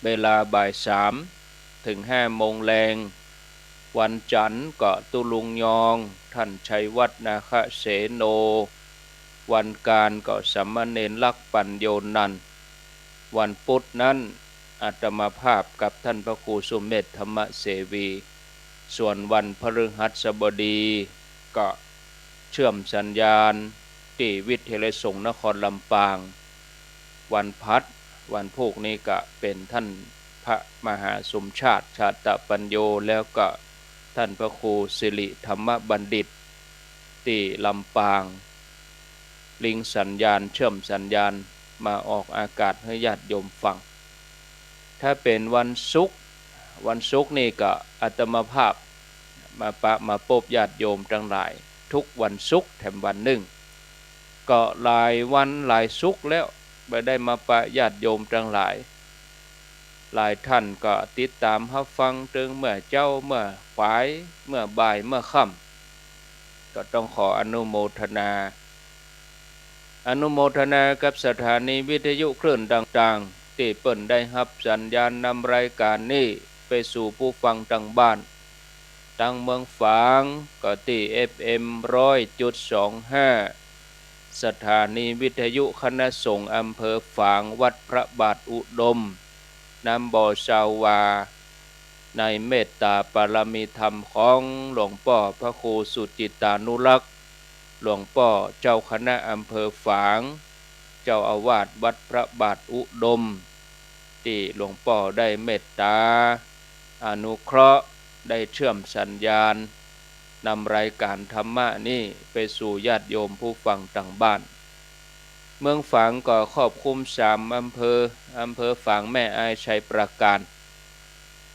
เวลาบ่าย3ถึง5โมงแรงวันจันทร์ก็ตุลุงยองท่านชัยวัฒน์นาคเสโนวันการก็สามเณรลักษณ์ปัญโยนันท์วันพุธนั้นอาตมาภาพกับท่านพระครูสุเมธธรรมเสวีส่วนวันพฤหัสบดีก็เชื่อมสัญญาณที่วิทยาลัยสงฆ์นครลำปางวันพัดวันพุธนี้ก็เป็นท่านพระมหาสมชาติชาตปัญโยแล้วก็ท่านพระครูสิริธรรมบัณฑิตที่ลำปางลิงสัญญาณเชื่อมสัญญาณมาออกอากาศให้ญาติโยมฟังถ้าเป็นวันศุกร์นี่ก็อาตมาภาพมาพบญาติโยมทั้งหลายทุกวันศุกร์แถมวันหนึ่งก็หลายวันหลายศุกร์แล้วไม่ได้มาปะญาติโยมทั้งหลายหลายท่านก็ติดตามรับฟังถึงเมื่อเจ้าเมื่อขวายเมื่อบ่ายเมื่อค่ำก็ต้องขออนุโมทนากับสถานีวิทยุคลื่นต่างๆที่เปิ้นได้รับสัญญาณนำรายการนี้ไปสู่ผู้ฟังทั้งบ้านทั้งเมืองฝางก็ที่ FM 100.25 สถานีวิทยุคณะสงฆ์อำเภอฝางวัดพระบาทอุดมน้ำบ่อชาววาในเมตตาปรมีธรรมของหลวงพ่อพระครูสุจิตานุรักษ์หลวงพ่อเจ้าคณะอำเภอฝางเจ้าอาวาสวัดพระบาทอุดมที่หลวงพ่อได้เมตตาอนุเคราะห์ได้เชื่อมสัญญาณนำรายการธรรมะนี้ไปสู่ญาติโยมผู้ฟังต่างบ้านเมืองฝางก็ครอบคลุม3อำเภอฝางแม่อายชัยประการ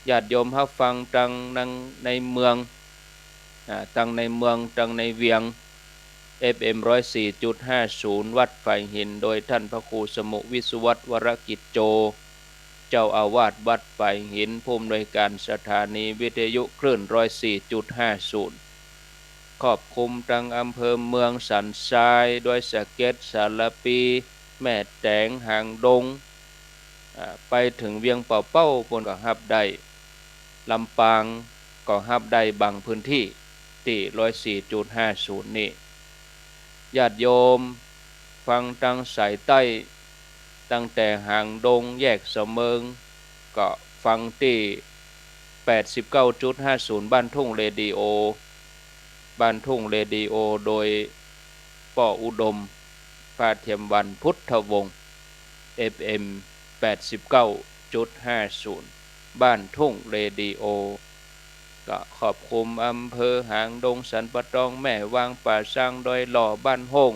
ญาติโยมรับฟังตั้งในเมืองตั้งในเวียง FM 104.50 วัดไฟหินโดยท่านพระครูสมุวิสุวัตวรกิจโจเจ้าอาวาสวัดไฟหินผู้อำนวยการสถานีวิทยุคลื่น 104.50 ครอบคลุมทั้งอำเภอเมืองสันทรายด้วยสะเก็ดสารปีแม่แตงหางดงไปถึงเวียงเป่าเป้าพนก็รับได้ลำปางก็รับได้บางพื้นที่ที่ 104.50 นี่ญาติโยมฟังทางสายใต้ตั้งแต่หางดงแยกเสมิงก็ฟังที่ 89.50 บ้านทุ่งเรดิโอโดยป่ออุดมพาเทียมวันพุทธวงศ์ FM 89.50 บ้านทุ่งเรดิโอก็ครอบคลุมอำเภอหางดงสันปะตองแม่วางป่าสร้างดอยหล่อบ้านโฮง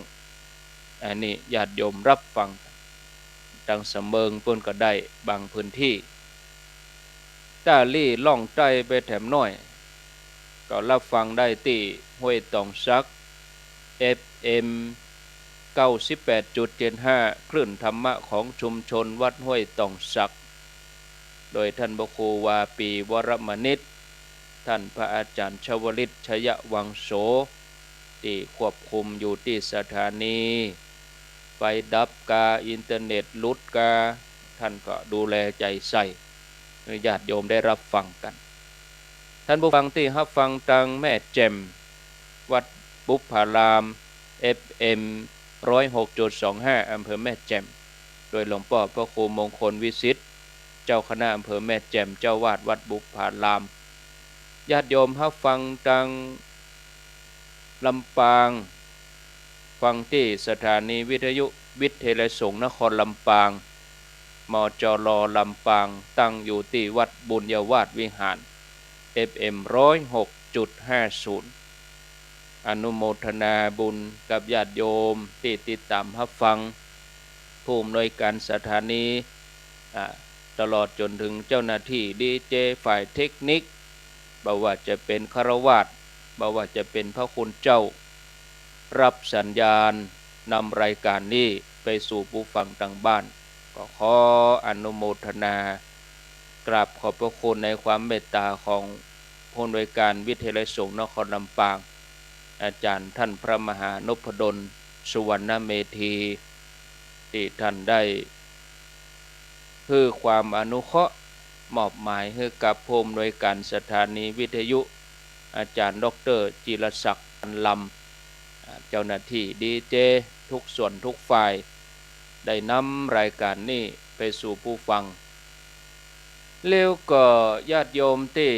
อันนี้ญาติโยมรับฟังดังเสมิงเพิ่นก็ได้บางพื้นที่ตาลี่ล่องใต้ไปแถมน้อยก็รับฟังได้ที่ห้วยตองซัก FM 98.75 คลื่นธรรมะของชุมชนวัดห้วยตองซักโดยท่านพระครูวาปีวรมนิตท่านพระอาจารย์ชวลิตชยวังโสที่ควบคุมอยู่ที่สถานีไฟดับกาอินเทอร์เน็ตลุดกาท่านก็ดูแลใจใส่ญาติโยมได้รับฟังกันท่านผู้ฟังที่รับฟังทางแม่แจ่มวัดบุพาราม FM 106.25 อำเภอแม่แจ่มโดยหลวงพ่อพระครูมงคลวิสิทธิ์เจ้าคณะอำเภอแม่แจ่มเจ้าวาดวัดบุพารามญาติโยมรับฟังทางลำปางฟังที่สถานีวิทยุวิทยาลัยสงฆ์นครลำปางมจรลำปางตั้งอยู่ที่วัดบุญยวาสวิหาร FM 106.50 อนุโมทนาบุญกับญาติโยมที่ติดตามรับฟังผู้อำนวยการสถานีตลอดจนถึงเจ้าหน้าที่ดีเจฝ่ายเทคนิคบ่ว่าจะเป็นฆราวาสบ่ว่าจะเป็นพระคุณเจ้ารับสัญญาณนำรายการนี้ไปสู่ผู้ฟังทางบ้านก็ขออนุโมทนากราบขอบพระคุณในความเมตตาของผู้อำนวยการวิทยาลัยสงฆ์นครลำปางอาจารย์ท่านพระมหานพดลสุวรรณเมธีที่ท่านได้ คือความอนุเคราะห์มอบหมายให้กับผู้อำนวยการสถานีวิทยุอาจารย์ดรจิรศักดิ์อันลำเจ้าหน้าที่ดีเจทุกส่วนทุกฝ่ายได้นำรายการนี้ไปสู่ผู้ฟังแล้วก็ญาติโยมที่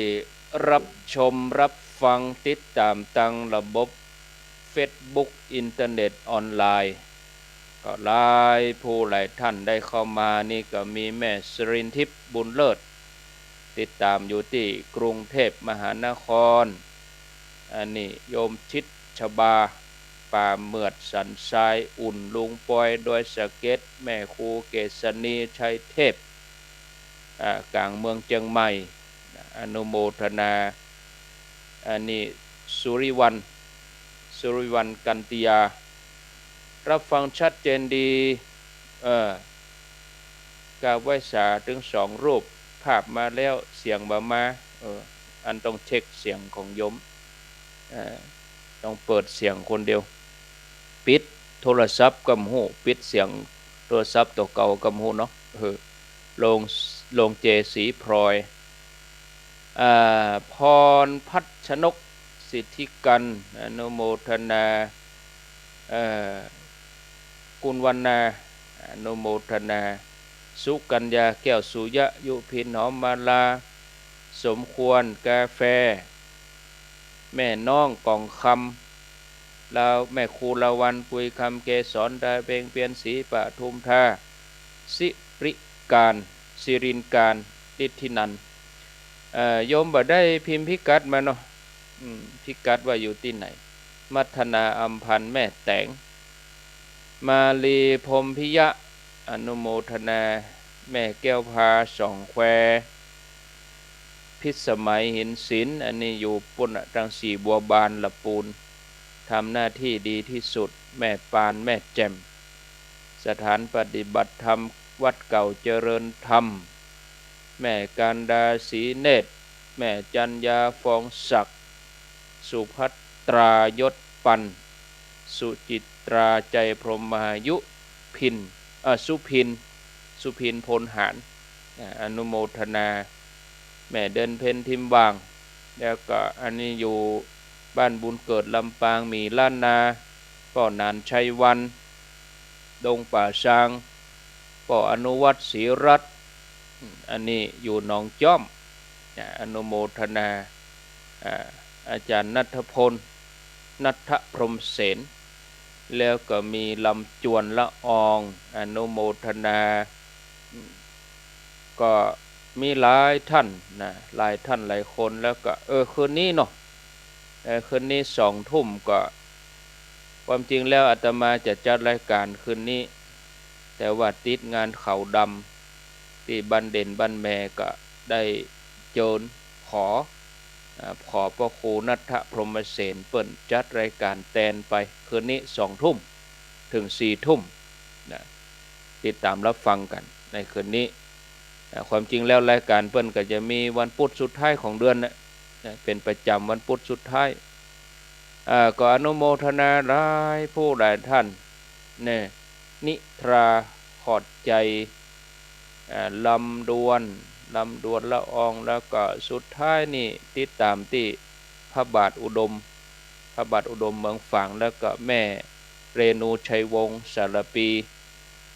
รับชมรับฟังติดตามทางระบบ Facebook อินเทอร์เน็ตออนไลน์ก็หลายผู้หลายท่านได้เข้ามานี่ก็มีแม่สรินทิพย์บุญเลิศติดตามอยู่ที่กรุงเทพมหานครอันนี้โยมชิดชบาป่าเมือดสันทรายอุ่นลุงปอยโดยสะเก็ตแม่ครูเกษณีชัยเทพกลางเมืองเชียงใหม่อนุโมทนาอันนี้สุริวันกันติยารับฟังชัดเจนดีกาไว้สาถึง2รูปภาพมาแล้วเสียงมาอันต้องเช็คเสียงของโยมต้องเปิดเสียงคนเดียวปิดโทรศัพท์กำหูปิดเสียงโทรศัพท์ตัวเก่ากำหูเนาะลงเจสีพลอยพรพัชนกสิทธิกันอนุโมทนากุลวรรณาอนุโมทนาสุกัญญาแก้วสุยะยุพินหอมมาลาสมควรกาแฟแม่น้องกองคำลาวแม่ครูละวันปุยคำเกสรดาเบงเปียนศรีปทุมธาสิริการสิรินการฤทธินันโยมบ่ได้พิมพ์พิกัดมาเนาะพิกัดว่าอยู่ที่ไหนมัทนาอัมพันธ์แม่แตงมาลีพรหมพิยะอนุโมทนาแม่แก้วพาสองแควพิสมัยหินศิลป์อันนี้อยู่ปุ่นรังสีบัวบานละปูนทำหน้าที่ดีที่สุดแม่ปานแม่แจ่มสถานปฏิบัติธรรมวัดเก่าเจริญธรรมแม่การดาศรีเนตรแม่จัญญาฟองศักดิ์สุภัตรายศปันสุจิตราใจพรหมายุพินสุพินพลหารอนุโมทนาแม่เดินเพนทิมบางแล้วก็อันนี้อยู่บ้านบุญเกิดลำปางมีล้านนาป่อนานชัยวันดงป่าช้างป่ออนุวัตรศรีรัตน์อันนี้อยู่หนองจ้อมอนุโมทนาอาจารย์ณัฐพลณัฐพรหมเสนแล้วก็มีลำจวนละอองอนุโมทนาก็มีหลายท่านนะหลายท่านหลายคนแล้วก็คืนนี้เนาะคืนนี้2 ทุ่มก็ความจริงแล้วอาตมาจะจัดรายการคืนนี้แต่ว่าติดงานเขาดำที่บ้านเด่นบ้านแม่ก็ได้โจรขอพระครูณัฐพรหมเสนเปิ่นจัดรายการแตนไปคืนนี้2 ทุ่มถึง4 ทุ่มนะติดตามรับฟังกันในคืนนี้ความจริงแล้วรายการเปิ้นก็จะมีวันพุธสุดท้ายของเดือนนะเป็นประจำวันพุธสุดท้ายก็อนุโมทนาหลายผู้หลายท่านเนี่ยนิทราขอดใจลำดวนละอองแล้วก็สุดท้ายนี่ติดตามที่พระบาทอุดมเมืองฝางแล้วก็แม่เรนูชัยวงศ์สารปี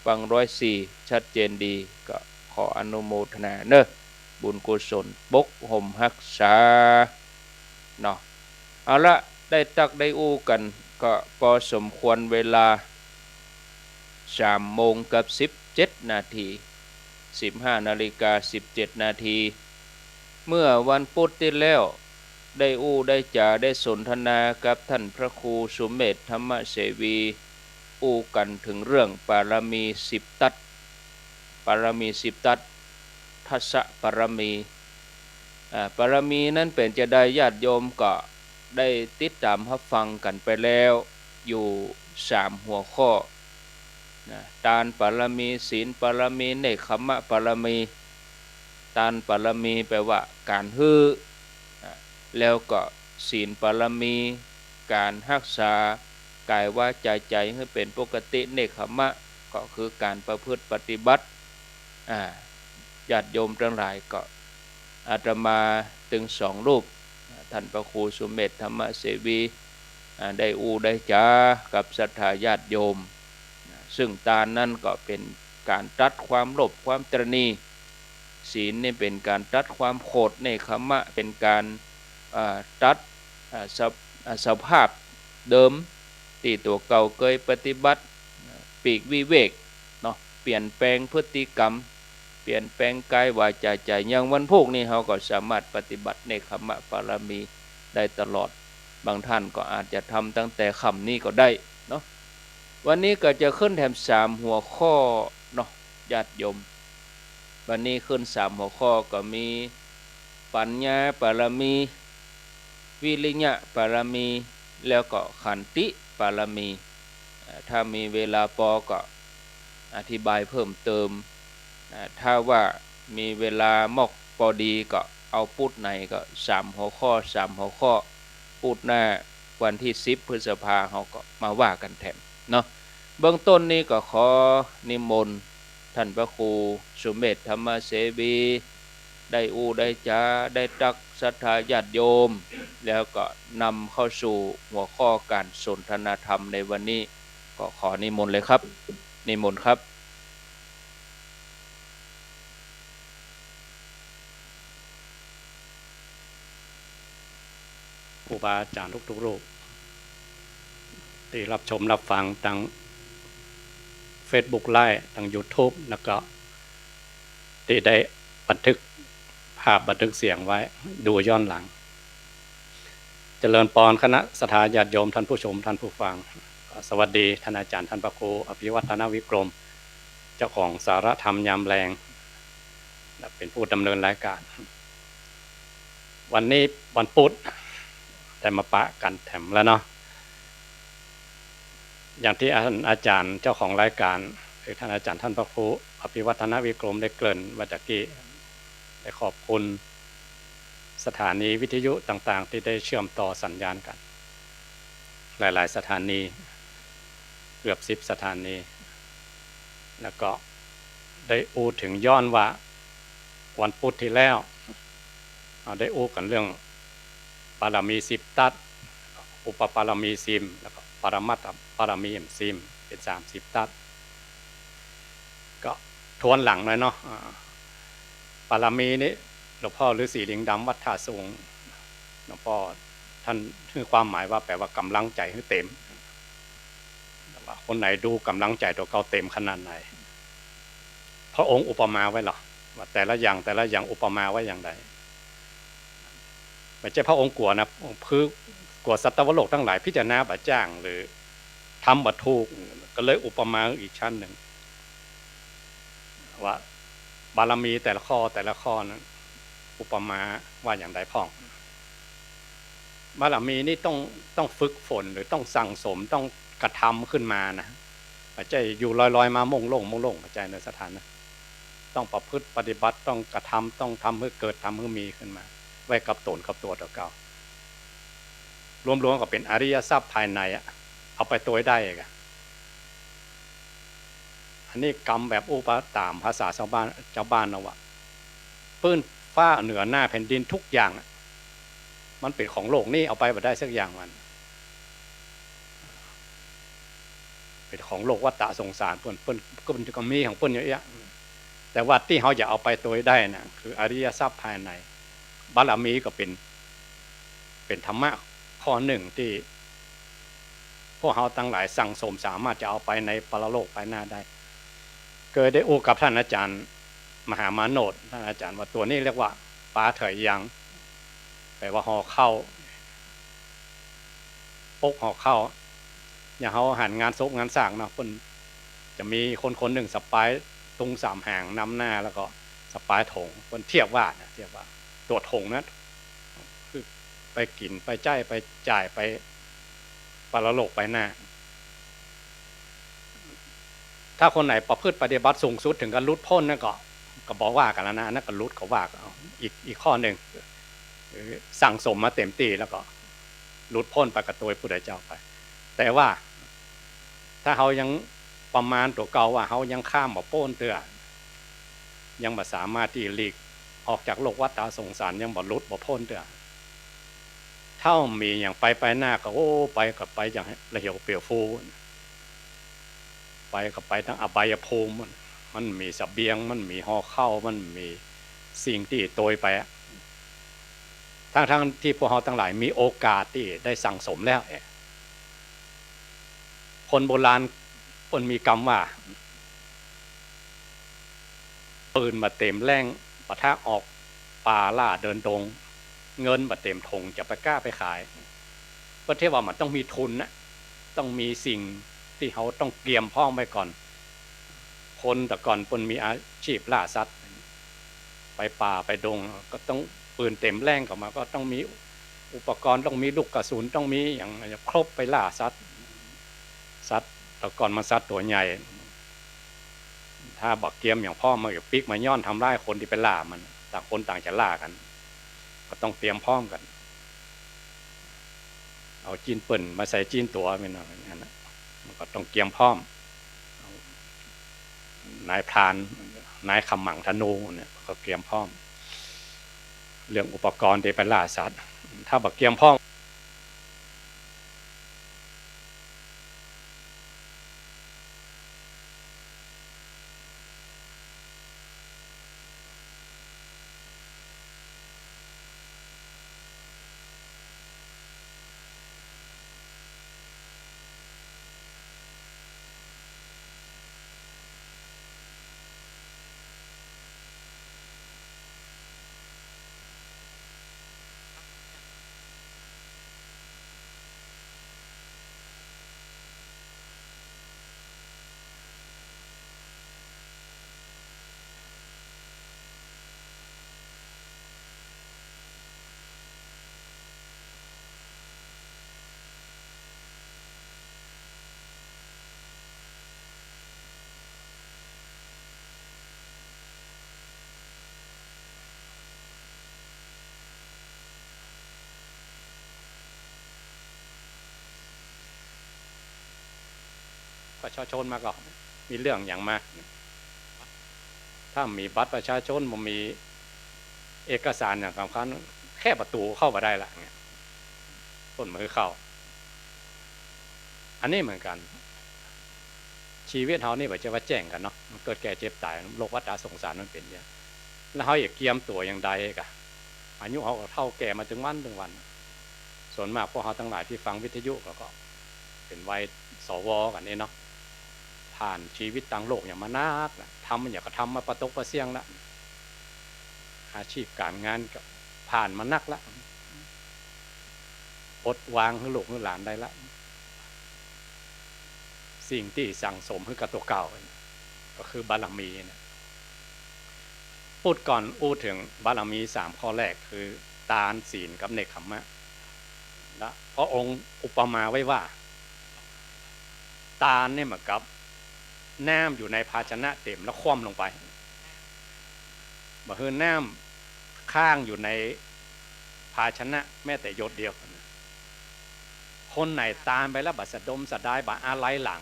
ฟัง104ชัดเจนดีก็ขออนุโมทนาเนอะบุญกุศลบกห่มรักษาเนาะเอาละได้ตักได้อู้กันก็พอสมควรเวลา3:17 นาที15:17 นาทีเมื่อวันพุธที่แล้วได้อู้ได้จ่าได้สนทนากับท่านพระครูสุเมธธรรมเสวีอู้กันถึงเรื่องปารมี10 ทัศทัสสะปารมีปารมีนั้นเป็นจะได้ญาติโยมก็ได้ติดตามรับฟังกันไปแล้วอยู่3 หัวข้อทานปารมีศีลปารมีเนกขัมมะปารมีทานปารมีแปลว่าการฮื้อแล้วก็ศีลปารมีการรักษากายวาจาใจให้เป็นปกติเนกขัมมะก็คือการประพฤติปฏิบัติ ญาติโยมทั้งหลายก็อาตมาถึง2 รูปท่านพระครูสุเมธธรรมเสวีได้ได้จากับศรัทธาญาติโยมซึ่งตานั้นก็เป็นการตัดความโลภความตระหนี่ศีลนี่เป็นการตัดความโกรธเนคขมะเป็นการตัดสภาพเดิมที่ตัวเก่าเคยปฏิบัติปีกวิเวกเนาะเปลี่ยนแปลงพฤติกรรมเปลี่ยนแปลงกายวาจาใจอย่างวันพวกนี้เขาก็สามารถปฏิบัติเนคขมะปารมีได้ตลอดบางท่านก็อาจจะทำตั้งแต่ค่ำนี้ก็ได้เนาะวันนี้ก็จะขึ้นแถม3 หัวข้อเนาะญาติโยมวันนี้ขึ้น3 หัวข้อก็มีปัญญาปารมีวิริยะปารมีแล้วก็ขันติปารมีถ้ามีเวลาพอก็อธิบายเพิ่มเติมถ้าว่ามีเวลามอกพอดีก็เอาพูดในก็3 หัวข้อ3 หัวข้อพูดหน้าวันที่10 พฤษภาเขาก็มาว่ากันแถมเนาะเบื้องต้นนี้ก็ขอนิมนต์ท่านพระครูสุเมธธรรมเสวีได้ได้จาได้ตักศรัทธาญาติโยมแล้วก็นำเข้าสู่หัวข้อการสนทนาธรรมในวันนี้ก็ขอนิมนต์เลยครับนิมนต์ครับครูบาอาจารย์ทุกๆรูปที่รับชมรับฟังทาง Facebook ไลฟ์ทาง YouTube แล้วก็ที่ได้บันทึกภาพบันทึกเสียงไว้ดูย้อนหลังเจริญพรคณะศรัทธาญาติโยมท่านผู้ชมท่านผู้ฟังสวัสดีท่านอาจารย์ท่านพระครูอภิวัฒนวิกรมเจ้าของสารธรรมยามแรงเป็นผู้ดำเนินรายการวันนี้วันพุธแต่มาปะกันแถมแล้วเนาะอย่างที่อาจารย์เจ้าของรายการคือท่านอาจารย์ท่านพระครูอภิวัฒนวิกรมได้เกริ่นว่าตะกี้ได้ขอบคุณสถานีวิทยุต่างๆที่ได้เชื่อมต่อสัญญาณกันหลายๆสถานีเกือบ10 สถานีแล้วก็ได้อูถึงย้อนว่าวันพุธที่แล้วได้อูกันเรื่องปารมี10 ตัดอุปปารมี10แล้วก็ปรมัตถปารมี10เป็น30 ตัดก็ทวนหลังเลยเนาะปารมีนี้หลวงพ่อฤาษีลิงดำวัดท่าสูงหลวงพ่อท่านคือความหมายว่าแปลว่ากำลังใจให้เต็มว่าคนไหนดูกำลังใจตัวเขาเต็มขนาดไหนพระองค์อุปมาไว้หรอว่าแต่ละอย่างอุปมาไว้อย่างไรไม่ใช่พระองค์กลัวนะคือกลัวสัตว์โลกทั้งหลายพิจารณาบาจ้างหรือทำบัตถูกก็เลยอุปมาอีกชั้นหนึ่งว่าบารมีแต่ละข้อนั้นอุปมาว่าอย่างไรพ่องบารมีนี่ต้องฝึกฝนหรือต้องสั่งสมต้องกระทำขึ้นมานะไม่ใช่อยู่ลอยๆมามุ่งลงไม่ใช่ในสถานนะต้องประพฤติปฏิบัติต้องกระทำต้องทำให้เกิดทำให้มีขึ้นมาไว้กับตนกับตัวเก่ารวมๆก็เป็นอริยทรัพย์ภายในเอาไปตัวได้กันอันนี้กรรมแบบอุปาตามภาษาชาวบ้านเราว่าปื้นฟ้าเหนือหน้าแผ่นดินทุกอย่างมันเป็นของโลกนี่เอาไปบ่ได้สักอย่างมันเป็นของโลกวัฏฏะสงสารเปิ้นก็มีของเปิ้นเยอะแยะแต่ว่าที่เขาจะเอาไปตัวได้นะคืออริยทรัพย์ภายในบารมีก็เป็นธรรมะข้อหนึ่งที่พวกเขาตั้งหลายสั่งสมสามารถจะเอาไปในปรโลกไปหน้าได้เคยได้อู้กับท่านอาจารย์มหามาโนดท่านอาจารย์ว่าตัวนี้เรียกว่าปลาเถยยังแปลว่าห่อเข้าปกห่อเข้าอย่างเขาหันงานซกงานสร้างเนาะคนจะมีคนหนึ่งสปายตรง3 หางนำหน้าแล้วก็สปายถงคนเทียบว่าตัวถงนะคือไปกินไปจ่ายไปจ่ายไปปรโลกไปหน้าถ้าคนไหนประพฤติปฏิบัติสูงสุดถึงกันรุดพ้นนั่นก็บอกว่ากันแล้วนะนั่นก็รุดเขาว่าเอาอีกข้อหนึ่งสั่งสมมาเต็มตีแล้วก็รุดพ้นไปกับตัวผู้ใดเจ้าไปแต่ว่าถ้าเขายังประมาณตัวเก่าว่าเขายังข้ามบ่โป้นเตือ ยังบ่สามารถที่หลีกออกจากโลกวัฏสงสารยังบ่หลุดบ่พ้นเด้อเท่ามีอย่างไปหน้าก็โอ้ไปกับไปอย่างระเหี่ยวเปียวฟูไปกับไปทั้งอบายภูมิมันมีเสบียงมันมีห่อข้าวมันมีสิ่งที่โตยไปทั้งที่พวกเราทั้งหลายมีโอกาสที่ได้สั่งสมแล้วคนโบราณคนมีกรรมว่าปืนมาเต็มแรงปะทะออกป่าล่าเดินดงเงินมาเต็มทงจะไปกล้าไปขายก็เทียบว่ามันต้องมีทุนนะต้องมีสิ่งที่เขาต้องเตรียมพร้อมไว้ก่อนคนแต่ก่อนคนมีอาชีพล่าสัตว์ไปป่าไปดงก็ต้องปืนเต็มแรงเข้ามาก็ต้องมีอุปกรณ์ต้องมีลูกกระสุนต้องมีอย่างครบไปล่าสัตว์แต่ก่อนมันสัตว์ตัวใหญ่ถ้าบักเกียมอย่างพ่อมาอยู่ปิกมาย้อนทำร้ายคนที่ไปล่ามันต่างคนต่างจะล่ากันก็ต้องเตรียมพร้อมกันเอาจีนเปิ่นมาใส่จีนตัวเป็นอะไรอย่างนั้นมันก็ต้องเตรียมพร้อมนายพรานนายขำหมั่งธนูเนี่ยก็เตรียมพร้อมเรื่องอุปกรณ์ที่ไปล่าสัตว์ถ้าบักเตรียมพร้อมประชาชนมาก่อนมีเรื่องอย่างมากถ้ามีบัตรประชาชนมันมีเอกสารอย่างสำคัญแค่ประตูเข้ามาได้ละเนี่ยต้นมือเข้าอันนี้เหมือนกันชีวิตเขานี่แบบจะว่าแจ้งกันเนาะมันเกิดแก่เจ็บตายโลกวัฏสงสารมันเป็นอย่างแล้วเขาอยากเกียมตัวอย่างใดกะอายุเขาเท่าแก่มาถึงวันส่วนมากพวกเขาทั้งหลายที่ฟังวิทยุก็เป็นวัยสวกันนี่เนาะผ่านชีวิตต่างโลกอย่างมานักทำมันอยากก็ทำมาประตกประเสียงละอาชีพการงานก็ผ่านมานักละอดวางให้ลูกให้หลานได้ละสิ่งที่สั่งสมให้กับตัวเก่าก็คือบารมีเนี่ยพูดก่อนถึงบารมี3ข้อแรกคือทานศีลกับเนกขัมมะและพระองค์อุปมาไว้ว่าทานเนี่ยเหมือนกับน้ำอยู่ในภาชนะเต็มแล้วคว่ำลงไปบ่คือน้ำข้างอยู่ในภาชนะแม้แต่หยดเดียวคนไหนตามไปแล้วบัดสะดมสะดายบัดอะไรหลัง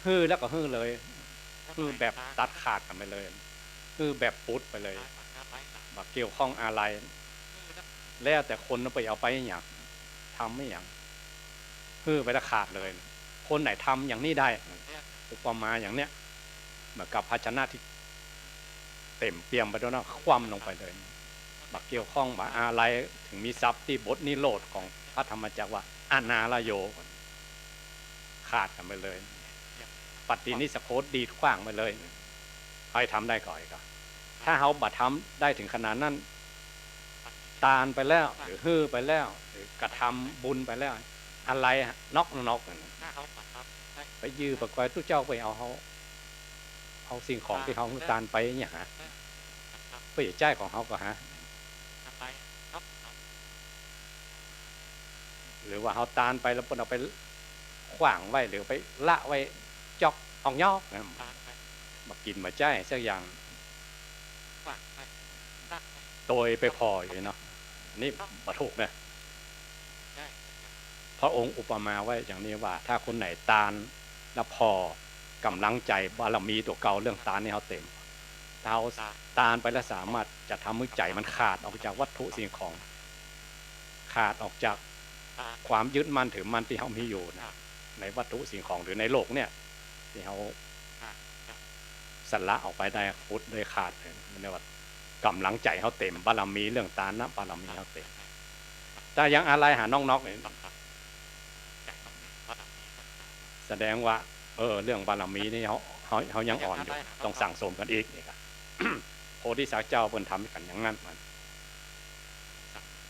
ฮือแล้วก็ฮือเลยฮือแบบตัดขาดกันไปเลยฮือแบบปุดไปเลยบัดเกี่ยวข้องอะไรแล้วแต่คนไปเอาไปอย่างทำไม่อย่างฮือไปแล้วขาดเลยคนไหนทำอย่างนี้ได้อุปมาอย่างเนี้ยเหมือนกับภาชนะที่เต็มเปี่ยมไปด้วยนะคว่ำลงไปเลยบักเกี่ยวข้องบักอะไรถึงมีทรัพย์ที่บทนิโรธของพระธรรมจักรว่าอนาลโยขาดกันไปเลยปฏินิสโคตดีขว้างไปเลยใครทำได้ก่อนก็ถ้าเขาบัดทำได้ถึงขนาดนั้นตานไปแล้วหรือฮื้อไปแล้วหรือกระทำบุญไปแล้วอะไรนอกไปยื้อประกอยทุกเจ้าไปเอาสิ่งของที่เขาตานไปอย่างฮะไปใจของเขาก็ฮะหรือว่าเขาตานไปแล้วเอาไปขว้างไว้หรือไปละไว้จอกห้องยอกมากินมาใจสักอย่างโดยไปพออยู่เนาะนี่มาถูกนะพระองค์อุปมาไว้อย่างนี้ว่าถ้าคนไหนตานแล้วพอกำลังใจบารมีตัวเก่าเรื่องตานนี่เขาเต็ม เตาตานไปแล้วสามารถจะทำให้ใจมันขาดออกจากวัตถุสิ่งของขาดออกจากความยึดมั่นถือมั่นที่เขามีอยู่นะในวัตถุสิ่งของหรือในโลกเนี่ยที่เขาสละออกไปได้ฟุตได้ขาดเลยมันเรียกว่ากำลังใจเขาเต็มบารมีเรื่องตานะบารมีเขาเต็มแต่ยังอะไรหาน้องๆเนี่ยแสดงว่าเรื่องบารมีนี่เขายังอ่อนอยู่ต้องสั่งสมกันอีกนี่ครับ โพธิสัตว์เจ้าเป็นทำกันอย่างนั้นมัน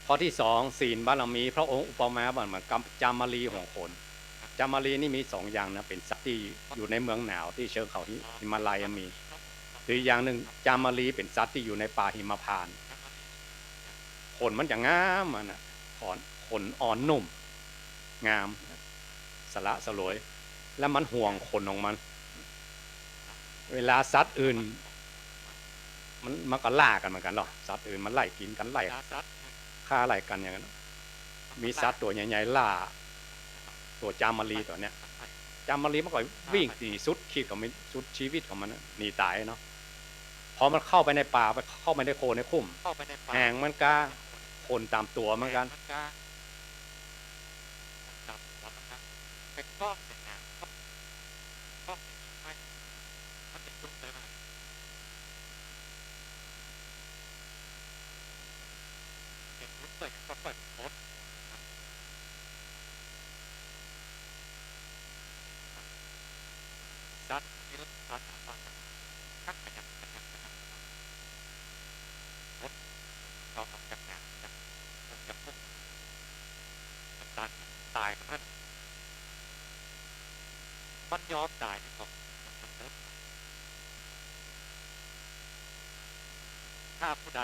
ข้อที่สองศีลบารมีพระองค์อุปมาเหมือนจามารีของคนจามารีนี่มีสองอย่างนะเป็นสัตว์ที่อยู่ในเมืองหนาวที่เชิงเขาหิมาลัยมีหรืออย่างหนึ่งจามารีเป็นสัตว์ที่อยู่ในป่าหิมพานต์ขนมันจะงามมันนะขนอ่อนนุ่มงามสละสลวยแล้วมันห่วงขนของมันเวลาสัตว์อื่นมันก็ล่ากันเหมือนกันหรอสัตว์อื่นมันไล่กินกันไล่ฆ่าไล่กันอย่างนั้นมีสัตว์ตัวใหญ่ๆล่าตัวจามารีตัวเนี้ยจามารีมันก็วิ่งหนีสุดขีดของมันสุดชีวิตของมันหนีตายเนาะพอมันเข้าไปในป่าไปเข้าไปในโคในคุ้มแหงมันกาคนตามตัวเหมือนกันมันยอมตายของถ้าผู้ใด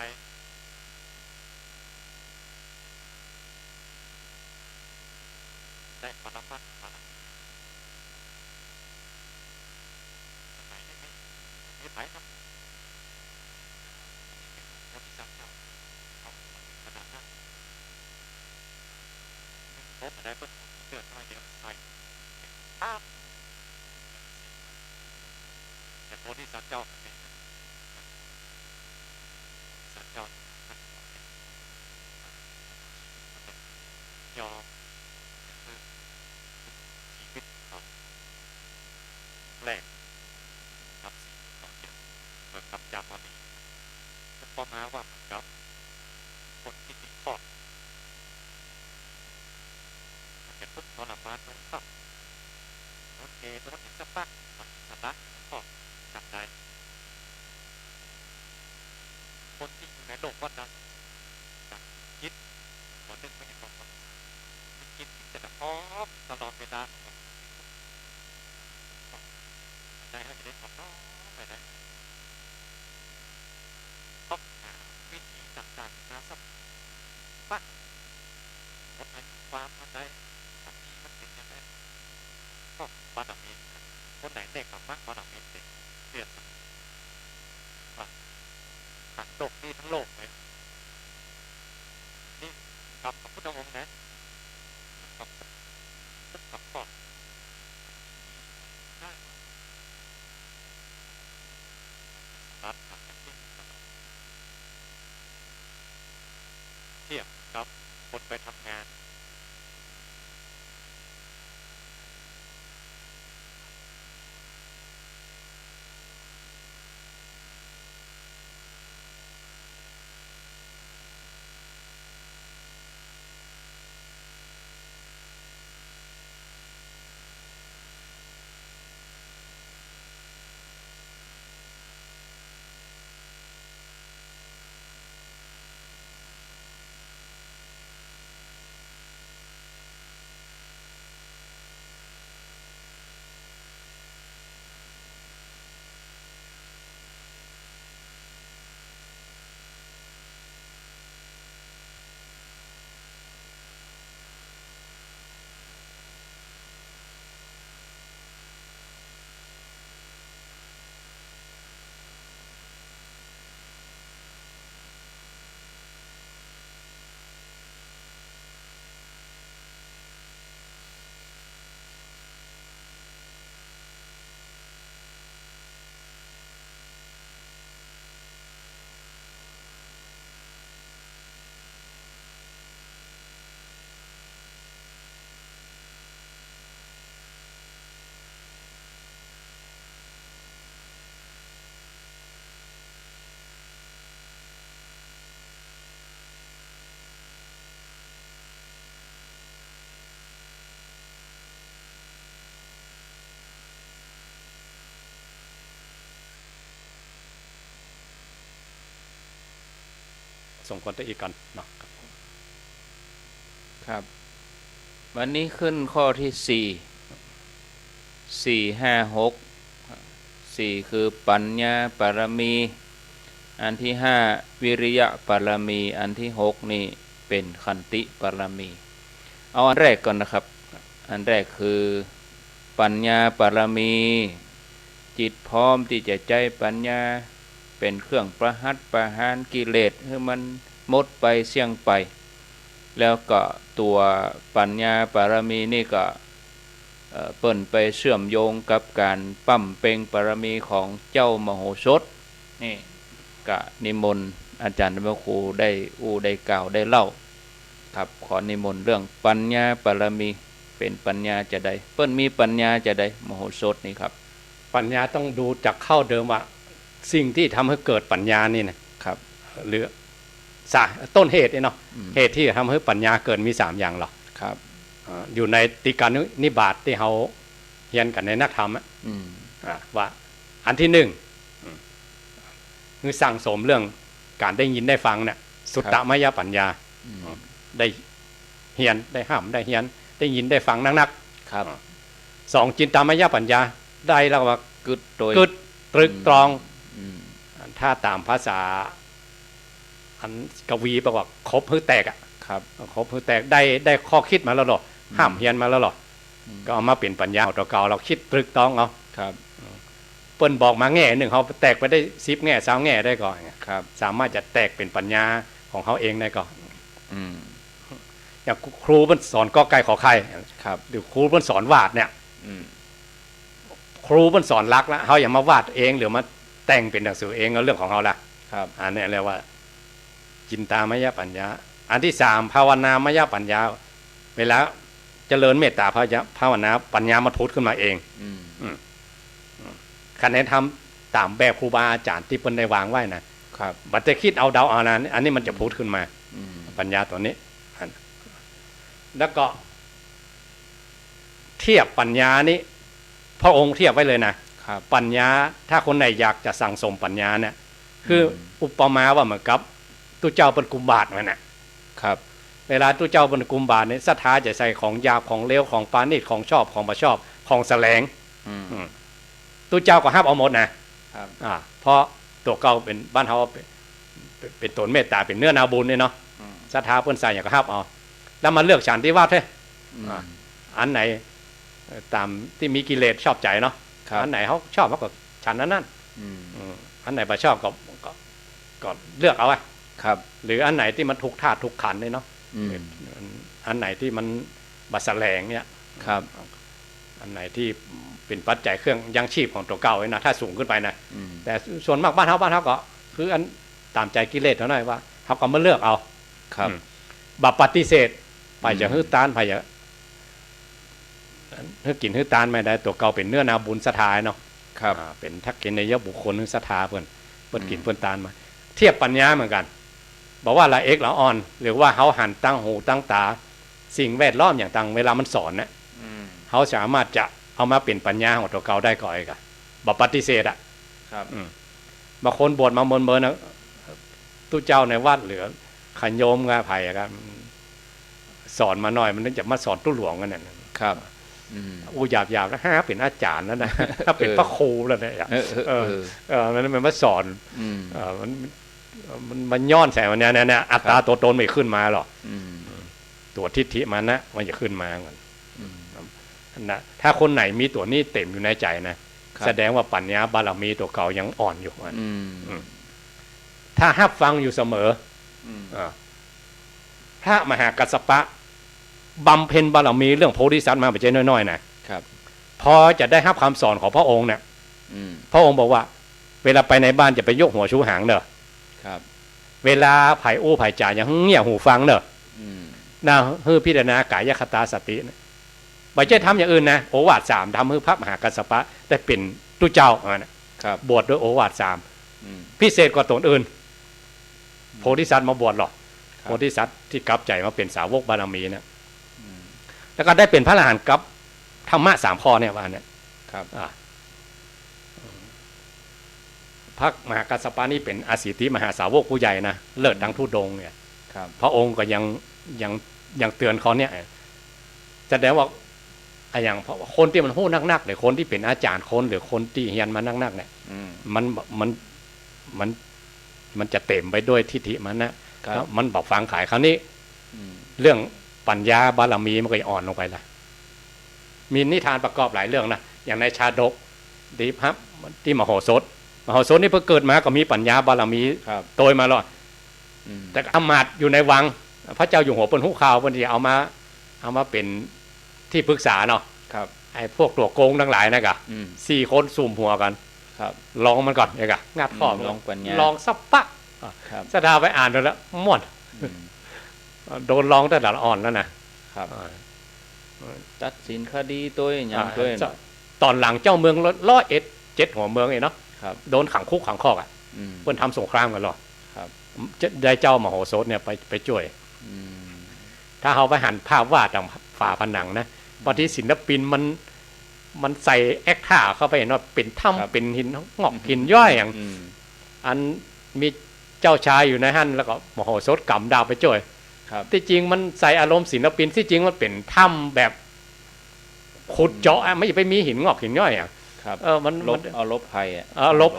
ได้ปรมัตถ์สมัยนี้ไม่ไหวครับโพธิสัตว์เจ้าเขาขนาดนั้นพบได้เพิ่มเกิดน้อยเดียวใส่ภาพแต่โพธิสัตว์เจ้าเป็นสัตว์เจ้ายอมชีวิตเขาแรกกับสิ่งต่อเดียวเหมือนกับจามอนีพอมาว่าเหมือนกับคนที่ติดข้อมันจะทุกข์ทรมานโดนขับโดนเกโดนอิสระสละข้อจับได้คนที่อยู่ในโลกวัฏจักรคิดหัวหนึ่งไม่เห็นบอกว่าคิดจะพร้อมตลอดเวลาได้เขาจะได้พร้อมไปได้ต้องหาวิธีต่างๆนะสักปักคนไหนความมันได้บางทีมันเป็นยังไงก็บารมีคนไหนเด็กกับมากบารมีเด็กเรียนว่าทั้งโลกนี่ทั้งโลกเลยนี่กับพระพุทธองค์นะกับก่อนได้รัดทำที่เทียบกับคนไปทำงาน สมควรจะอีกก่อนเนาะครับวันนี้ขึ้นข้อที่4 4 5 6 4คือปัญญาปรมีอันที่5วิริยะปรมีอันที่6นี่เป็นขันติปรมีเอาอันแรกก่อนนะครับอันแรกคือปัญญาปรมีจิตพร้อมที่จะใจปัญญาเป็นเครื่องประหัตประหารกิเลสให้มันหมดไปเสี่ยงไปแล้วก็ตัวปัญญาปรมีนี่ก็เปิ่นไปเชื่อมโยงกับการปั้มเปงปรมีของเจ้ามโหสถนี่ก็นิมนต์อาจารย์พระครูได้กล่าวได้เล่าครับขอนิมนต์เรื่องปัญญาปรมีเป็นปัญญาจะได้เปิ้นมีปัญญาจะได้มโหสถนี่ครับปัญญาต้องดูจากเข้าเดิมว่าสิ่งที่ทำให้เกิดปัญญานี่นะครับหรือต้นเหตุเนาะเหตุที่ทำให้ปัญญาเกิดมี3อย่างหรอครับอยู่ในติกานิบาตที่เขาเรียนกันในนักธรรมว่าอันที่1คือสั่งสมเรื่องการได้ยินได้ฟังเนี่ยสุตตมยปัญญาได้เฮียนได้ห้ามได้เฮียนได้ยินได้ฟังนักๆครับ2จินตามยปัญญาได้แล้วว่ากึดตรึกตรองถ้าตามภาษาอันกวีบอกว่าครบหื้อแตกอ่ะครับครบหื้อแตกได้ข้อคิดมาแล้วหรอห้ามเฮียนมาแล้วหรอก็เอามาเป็นปัญญาตัวเก่าเราคิดตรึกตรองเอาครับเปิ้นบอกมาแง่หนึ่งเขาแตกไปได้10แง่20แง่ได้ก่อนครับสามารถจะแตกเป็นปัญญาของเขาเองได้ก่อนอย่างครูเพิ่นสอนกอไก่ขอไข่ครับหรือครูเพิ่นสอนวาดเนี่ยครูเพิ่นสอนรักแล้วเขาอย่ามาวาดเองหรือมาแต่งเป็นหนังสือเองก็เรื่องของเขาละครับอันนี้เรียกว่าจินตามยปัญญาอันที่3ภาวนามยปัญญาเวลาเจริญเมตตาภาวนาปัญญามันพุทธขึ้นมาเองคะแนนทำตามแบบครูบาอาจารย์ที่เพิ่นได้วางไว้นะครับบัดจะคิดเอาเดาเอานะอันนี้มันจะพุทธขึ้นมาปัญญาตัวนี้แล้วก็เทียบปัญญานี้พระองค์เทียบไว้เลยนะปัญญาถ้าคนไหนอยากจะสั่งสมปัญญาเนี่ยคืออุปมาว่าเหมือนกับตู้เจ้าเป็นกุมบาทนั่นนะครับเวลาตู้เจ้าเป็นกุมบาทเนี่ยศรัทธาจะใส่ของหยาบของเลวของปานิชของชอบของบ่ชอบของแสลงตู้เจ้าก็ห้ามเอาหมดนะครับเพราะตัวเก่าเป็นบ้านเฮาเป็นตนเมตตาเป็นเนื้อนาบุญเนี่ยเนาะศรัทธาเพิ่นใส่อย่างก็ห้ามเอาแล้วมาเลือกฉันที่ว่าเท่อันไหนตามที่มีกิเลสชอบใจเนาะอันไหนเขาชอบเขาก็ฉันนั้นอันไหนบ่ชอบก็เลือกเอาไว้ครับหรืออันไหนที่มันทุกธาตุทุกขันธ์เลยเนาะอันไหนที่มันบัดแสลงเนี่ยครับอันไหนที่เป็นปัจจัยเครื่องยังชีพของตัวเก่าไว้นะถ้าสูงขึ้นไปนะแต่ส่วนมากบ้านเฮาก็คืออันตามใจกิเลสเท่านั้นว่าเขาก็มาเลือกเอาครับบัปฏิเสธไปจะฮื้อตานไปจะฮื้อกินฮื้อตานไม่ได้ตัวเก่าเป็นเนื้อนาบุญศรัทธาเนาะครับเป็นทักษิณนยบุคคลฮื้อศรัทธาเพิ่นกินเพิ่นตานมาเทียบปัญญาเหมือนกันบอกว่าละเอกละอ่อนหรือว่าเขาหันตั้งหูตั้งตาสิ่งแวดล้อมอย่างต่างเวลามันสอนเนี่ยเขาสามารถจะเอามาเป็นปัญญาของตัวเก่าได้ก่อนกันบัปฏิเสธครับบางคนบวชมาเมินนะตู้เจ้าในวัดหรือขันโยมงาไผ่ครับสอนมาหน่อยมันนึกจะมาสอนตู้หลวงกันเนี่ยครับหยาบแล้วเป็นอาจารย์แล้วนะถ้าเป็นพระครูแล้วเนี่ยมันมาสอนมันย้อนแสงวันนี้เนี่ยอัตตาตัวตนไม่ขึ้นมาหรอกตัวทิฏฐิมันนะมันจะขึ้นมาเหมือนนะถ้าคนไหนมีตัวนี้เต็มอยู่ในใจนะแสดงว่าปัญญาบารมีตัวเก่ายังอ่อนอยู่ถ้าฮับฟังอยู่เสมอพระมหากัสสปะบำเพ็ญบารมีเรื่องโพธิสัตว์มาไปเจน้อยๆนะครับพอจะได้รับคำสอนของพระองค์เนี่ยพระองค์บอกว่าเวลาไปในบ้านจะไปยกหัวชูหางเนอะเวลาไผ่อู้ไผ่จ่าอย่างเงี่ยหูฟังเนอะน่าฮือพิจารณากายคตาสติไม่ใช่ทำอย่างอื่นนะโอวาท3ทำฮือพระมหากัสสปะได้เป็นตุเจ้าบวชด้วยโอวาท3พิเศษกว่าตนอื่นโพธิสัตว์มาบวชหรอกโพธิสัตว์ที่กลับใจมาเป็นสาวกบารมีนะแล้วก็ได้เป็นพระอรหันต์กับธรรมะ3ข้อเนี่ยว่าเนี่ยพ พระมหากัสสปะนี่เป็นอสิทธิมหาสาวกผู้ใหญ่นะเลิศดังทุดงค์เนี่ย ครับ พระองค์ก็ยังเตือนเขาเนี่ยแสดงว่าอย่างคนที่มันหู้นักๆหรือคนที่เป็นอาจารย์คนหรือคนที่เรียนมานักๆเนี่ยมันจะเต็มไปด้วยทิฏฐิมันนะมันบอกฟังขายคราวนี้เรื่องปัญญาบารมีมันก็อ่อนลงไปละมีนิทานประกอบหลายเรื่องนะอย่างในชาดกดีครับที่มโหสถนี่เพิ่งเกิดมาก็มีปัญญาบารมีโตมาแล้วแต่อำมาตย์อยู่ในวังพระเจ้าอยู่หัวปนหูข่าวบางทีเอามาเป็นที่ปรึกษาเนาะไอ้พวกตัวโกงทั้งหลายนะกะ4 คนสุ่มหัวกันลองมันก่อนไงกะงัดข้อลองสับปะสดาไปอ่านดูแล้วหมดโดนลองแต่ละอ่อนแล้วนะครับตัดสินคดีตัวอย่างตัวตอนหลังเจ้าเมือง7 หัวเมืองเองเนาะโดนขังคุกขังคอกอ่ะเพิ่นทำสงครามกันหรอได้เจ้ามโหสถเนี่ยไปช่วยถ้าเขาไปหันภาพวาดตามฝาผนังนะบางทีศิลปินมันใส่แอคท่าเข้าไปเห็นว่าเป็นถ้ำเป็นหินงอกหินย่อยอย่างอันมีเจ้าชายอยู่ในหั่นแล้วก็มโหสถกำดาวไปช่วยที่จริงมันใส่อารมณ์ศิลปินที่จริงมันเป็นถ้ำแบบขุดเจาะไม่ไปมีหินงอกหินย่อยอ่ะมันลบภัยลบ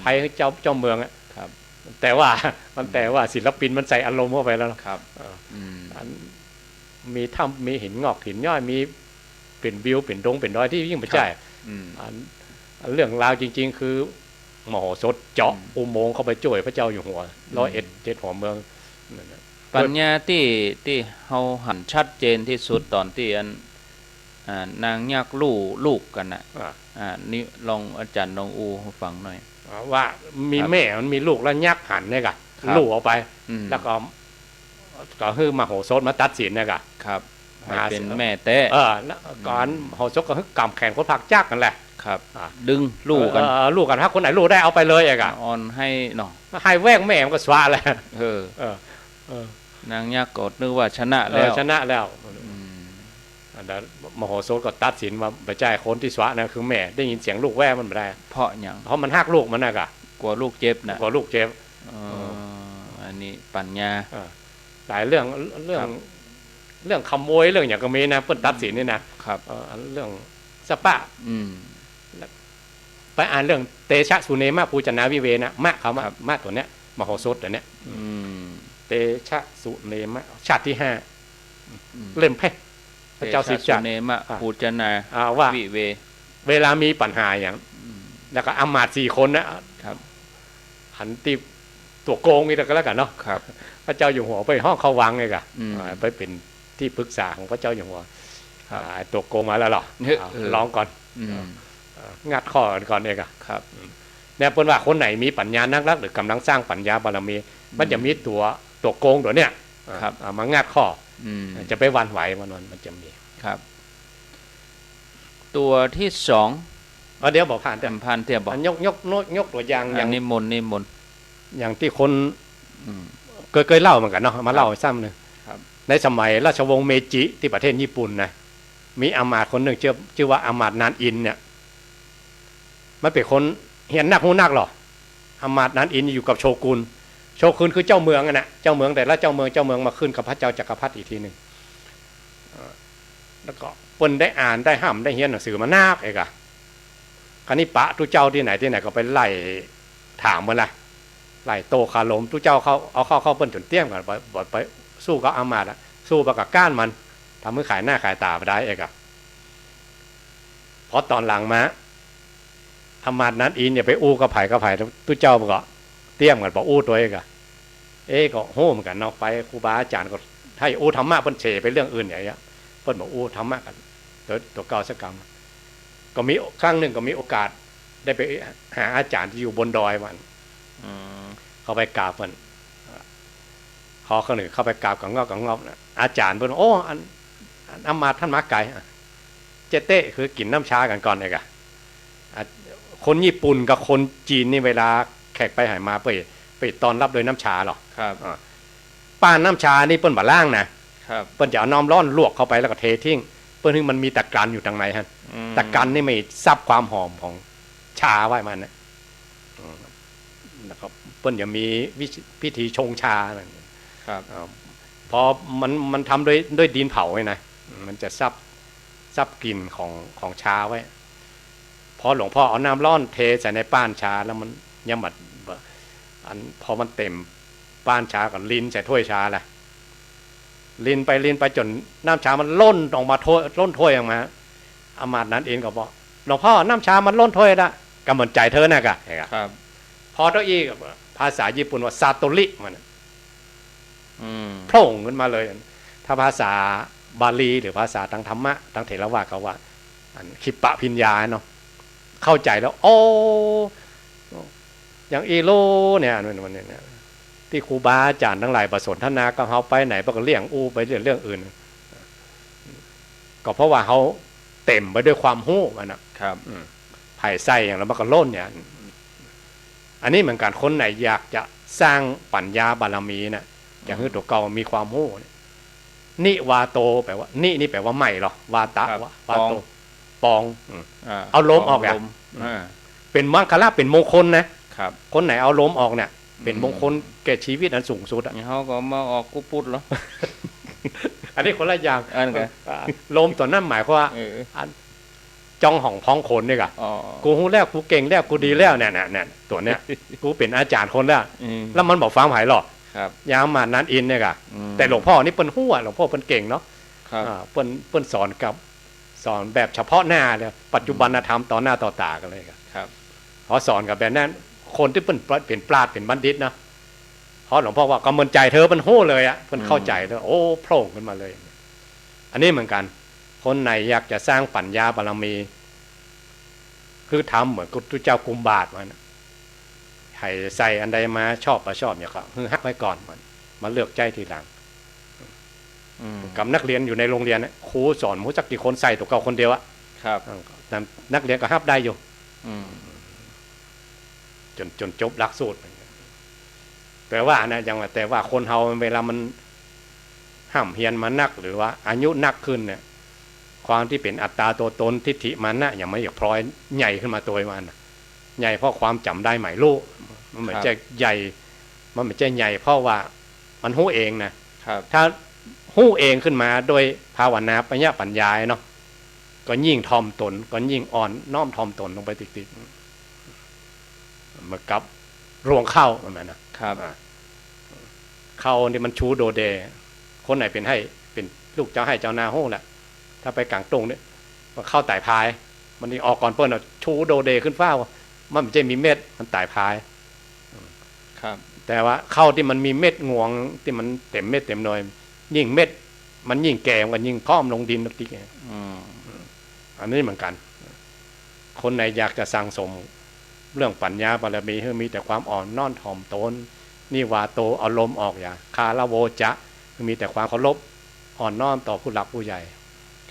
ภัยให้เจ้าเมืองอ่ะแต่ว่าศิลปินมันใส่อารมณ์เข้าไปแล้วครับมีถ้ำมีหินงอกหินย่อยมีเป็นวิวเป็นดงเป็นดอยที่ยิ่งไม่ใช่เรื่องราวจริงๆคือมโหสถเจาะอุโมงค์เข้าไปช่วยพระเจ้าอยู่หัว7 หัวเมืองปัญญาที่เฮาหันชัดเจนที่สุดตอนที่นางยักษ์ลูกกันนะนี่ลองอาจารย์ลองอูฟังหน่อยว่ามีแม่มันมีลูกแล้วยักษ์หันเนี่ยกะลูกออกไปแล้วก็คือมโหสถมาตัดสินเนี่ยกะครับเป็นแม่เต้ก่อนมโหสถก็คือกำแขนคนผักจักกันแหละครับดึงลูกกันถ้าคนไหนลูกได้เอาไปเลยอะอ่อนให้หน่อให้แวกแม่มันก็สวาแล้วนางยักษ์ก็นึกว่าชนะแล้วมโหสถก็ตัดสินว่าพระเจ้าคนที่สวะนะคือแม่ได้ยินเสียงลูกแว่มันไม่ได้เพราะอย่างเพราะมันหักลูกมันนะกะกลัวลูกเจ็บนะกลัวลูกเจ็บอันนี้ปัญญาหลายเรื่องขโมยเรื่องอย่างก็มีนะเพิ่นตัดสินนี่นะครับเรื่องสปะไปอ่านเรื่องเตชะสุเนมะภูจนาวิเวนะมะเขามาตัวเนี้ยมโหสถตัวเนี้ยเตชะสุเนมะชาติที่5เล่มแพพระเจ้าสิจาเนมะภูจนาวิเวเวลามีปัญหาอย่างแล้วก็อำมาตย์4 คนนะครับหันตีตัวโกงนี่ก็แล้วกันเนาะพระเจ้าอยู่หัวไปห้องเขาวังเลยกะไปเป็นที่ปรึกษาของพระเจ้าอยู่หัวตัวโกงมาแล้วหรอร้องก่อนงัดข้อก่อนเองอะเนี่ยเป็นว่าคนไหนมีปัญญานักหรือกำลังสร้างปัญญาบารมีมันจะมีตัวโกงตัวเนี้ยมางัดข้อจะไปวันไหวมันจะมีครับตัวที่2เดี๋ยวบอกผ่านเทียบบอกยกตัวอย่างอย่างนิมนต์อย่างที่คนเคยเล่าเหมือนกันเนาะมาเล่าซ้ำหนึ่งในสมัยราชวงศ์เมจิที่ประเทศญี่ปุ่นนะมีอมาตย์คนหนึ่งชื่อว่าอมาตย์นานอินเนี่ยมันเป็นคนเห็นนักหูนักหรออมาตย์นานอินอยู่กับโชกุนคือเจ้าเมืองนะเจ้าเมืองแต่ละเจ้าเมืองมาขึ้นกับพระเจ้าจักรพรรดิอีกทีหนึ่งแล้วก็เปิ้นได้อ่านได้ห้ามได้เรียนหนังสือมานาคเอกะคราวนี้ปะทุเจ้าที่ไหนก็ไปไล่ถามมันละไล่โตคาลมทุเจ้าเขาเอาเข้าเปิ้นจนเตี้ยมกันไปสู้กับอามาตย์สู้ประกับก้านมันทำมือขายหน้าขายตาไปได้เอกะเพราะตอนหลังมาอามาตย์นั้นอินอย่าไปอู้กับไผ่ทุเจ้ามันก็เตี้ยมกันบอกอู้ตัวเอกะก็โห่เหมือนกันเนาะไปครูบาอาจารย์ก็ให้อู้ธรรมะเปิ้นเฉไปเรื่องอื่นอย่างเงี้ยเปิ้นบอกอู้ธรรมะกันตัวเก่าสักกรรมก็มีครั้งหนึ่งก็มีโอกาสได้ไปหาอาจารย์ที่อยู่บนดอยมันเขาไปกราบมันพอคนหนึ่งเข้าไปกราบกับงอบอาจารย์เพิ่นโอ้อันอามาตย์ท่านมาไก่เจเต้คือกินน้ำชากันก่อนเลยกะคนญี่ปุ่นกับคนจีนนี่เวลาแขกไปหายมาไปตอนรับโดยน้ำชาหรอครับป้านน้ำชานี่เปิ้นบ่ล่างนะครับเปิ้นจะเอาน้ำร้อนลวกเข้าไปแล้วก็เททิ้งเปิ้นถึงมันมีตะกันอยู่ทางในฮะตะกันนี่ไม่ซับความหอมของชาไว้มันนะ นะครับเปิ้นจะมีพิธีชงชาอะไรอย่างเงี้ย ครับ พอมันทำด้วยดินเผาไว้นะมันจะซับกลิ่นของชาไว้พอหลวงพ่อเอาน้ำร้อนเทใส่ในป้านชาแล้วมันยังบัดอันพอมันเต็มป้านชากับลิ้นใส่ถ้วยชาแหละลิ้นไปจนน้ำชามันล้นออกมาล้นถ้วยออกมาอามาตย์นั้นเองก็บอกหลวงพ่อน้ำชามันล้นถ้วยละกำเหมือนใจเธอนะกะครับ พอตัวอีกภาษาญี่ปุ่นว่าซาโตริมันโผล่ขึ้นมาเลยถ้าภาษาบาลีหรือภาษาทางธรรมะทางเถรวาทเขาว่าอันคิปปะพิญญาเนาะเข้าใจแล้วโอ้อย่างอีโลเนี่ยมันเนี่ยที่ครูบาอาจารย์ทั้งหลายประสนทนาก็เขาไปไหนก็เลี่ยงอู้ไปเรื่องอื่นก็เพราะว่าเขาเต็มไปด้วยความหู้มันนะครับไผ่ไส้อย่างแล้วมันก็ล้นเนี่ยอันนี้เหมือนกันคนไหนอยากจะสร้างปัญญาบารมีนะอย่างที่ตัวเก่ามีความหู้นิวาโตแปลว่านี่แปลว่าใหม่หรอวาตะวาโตปองเอาลมออกอย่างเป็นมังคละเป็นมงคลนะครับคนไหนเอาลมออกเนี่ยเป็นมงคลแก่ชีวิตอันสูงสุดอ่ะเขาก็มาออกกูปุดเหรอ อันนี้คนละอย่างอันกันลมตัวนั้นหมายความว่าจองห่องพ้องคนนี่กะกูฮู้แล้วกูเก่งแล้วกูดีแล้วเนี่ยตัวเนี้ยกูเป็นอาจารย์คนแล้วมันบอกฟังหายหรอกยามมานั้นอินเนี่ยกะแต่หลวงพ่อนี่เปิ้นฮู้หลวงพ่อเปิ้นเก่งเนาะเปิ้นสอนแบบเฉพาะหน้าเลยปัจจุบันธรรมต่อหน้าต่อตากันเลยครับพอสอนกับแบบนั้นคนที่เปิ้นเป็นปราชญ์เป็นบัณฑิตนะเพราะหลวงพ่อว่ากำมลใจเธอเปิ้นฮู้เลยอ่ะเปิ้นเข้าใจแล้วโอ้โผล่ขึ้นมาเลยอันนี้เหมือนกันคนไหนอยากจะสร้างปัญญาบารมีคือทำเหมือนกุฏเจ้ากุมบาทมันให้ใส่อันใดมาชอบมาชอบเนี่ยก็คือฮักไว้ก่อนมาเลือกใจทีหลังกับนักเรียนอยู่ในโรงเรียนครูสอนมู้จักกี่คนใส่ตัวเก่าคนเดียวอะครับนักเรียนก็ฮับได้อยู่จนจบหลักสูตรแต่ว่านะยังแต่ว่าคนเฮาเวลามันห้ามเฮียนมานักหรือว่าอายุนักขึ้นเนี่ยความที่เป็นอัตตาตัวตนทิฏฐิมานะอย่างไม่อยากพลอยใหญ่ขึ้นมาตัวมันใหญ่เพราะความจำได้หมายรู้มันเหมือนจะใหญ่มันเหมือนจะใหญ่เพราะว่ามันหู้เองนะถ้าหู้เองขึ้นมาโดยภาวนาปัญญาเนาะก็ยิ่งทอมตนก็ยิ่งอ่อนน้อมทอมตนลงไปติดๆมากับรวงเข้าประมาณนะครับเข้านี่มันชูโดเดคนไหนเป็นให้เป็นลูกเจ้าให้เจ้านาหู้แหละถ้าไปกลางตรงเนี่ยมันเข้าไต่พายมันนี่ออกก่อนเปิ้ลชูโดเดขึ้นฟ้ามันไม่ใช่มีเม็ดมันไต่พายครับแต่ว่าเข้าที่มันมีเม็ดงวงที่มันเต็มเม็ดเต็มหน่อยยิ่งเม็ดมันยิ่งแก่มันยิ่งท่อมลงดินติ๊กอันนี้เหมือนกันคนไหนอยากจะสั่งสมเรื่องปัญญาบารมีให้มีแต่ความอ่อนน้อมถ่อมตนนี่วาโตเอาลมออกอย่าคาละโวจะมีแต่ความเคารพอ่อนน้อมต่อผู้หลักผู้ใหญ่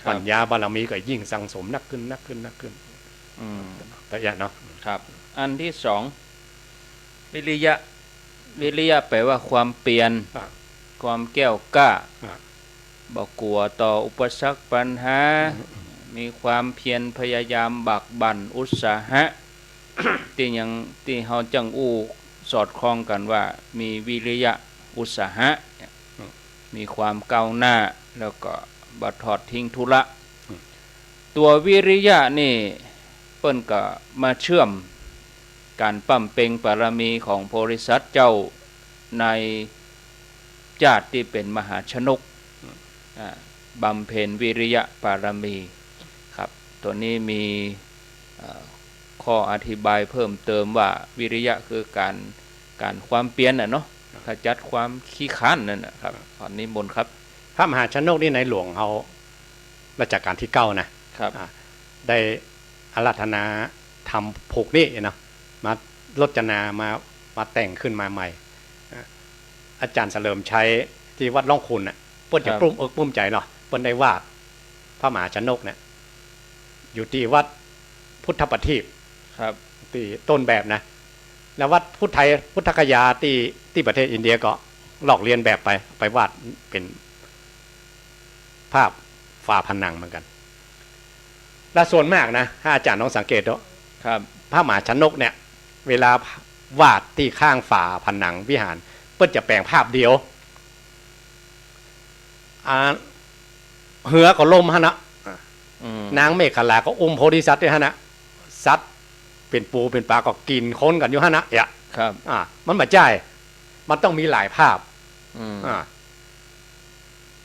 ปัญญาบารมีก็ยิ่งสั่งสมนักขึ้นแต่อย่างเนาะครับอันที่สองวิริยะแปลว่าความเปลี่ยนความแก้วกล้าบ่กลัวต่ออุปสรรคปัญหามีความเพียรพยายามบักบั่นอุตสาหะ ที่เฮาจังอู้สอดคล้องกันว่ามีวิริยะอุตสาหะมีความก้าวหน้าแล้วก็บัดทอดทิ้งธุระตัววิริยะนี่เปิ้นก็มาเชื่อมการปั้มเป่งบารมีของโพธิสัตว์เจ้าในญาติที่เป็นมหาชนกบำเพ็ญวิริยะบารมีครับตัวนี้มีข้ออธิบายเพิ่มเติมว่าวิริยะคือการความเปลี่ยนเนาะขจัดความขี้ข้านนั่นนะครับตอนนี้มนต์ครับพระมหาชนกนี่ในหลวงเขารัชกาลที่9นะครับได้อาราธนาทำผูกนี่เนาะมารจนามาแต่งขึ้นมาใหม่อาจารย์เฉลิมชัยที่วัดล่องขุนน่ะเปิ้นจะปลื้มใจเนาะเปิ้นได้วาดพระมหาชนกเนี่ยอยู่ที่วัดพุทธประทีปครับที่ต้นแบบนะแล้ววัดพุทธคยาที่ประเทศอินเดียก็ลอกเลียนแบบไปวาดเป็นภาพฝาผนังเหมือนกันและส่วนมากนะถ้าอาจารย์ลองสังเกตดูครับพระมหาชนกเนี่ยเวลา วาดที่ข้างฝาผนังวิหารเปิ้นจะแปลงภาพเดียวเหือก็ล่มฮะนะนางเมฆขลาก็อุ้มโพธิสัตว์ด้วยฮะนะสัตว์เป็นปูเป็นปลาก็กินค้นกันอยู่ฮะนะอย่าครับมันมาใจมันต้องมีหลายภาพ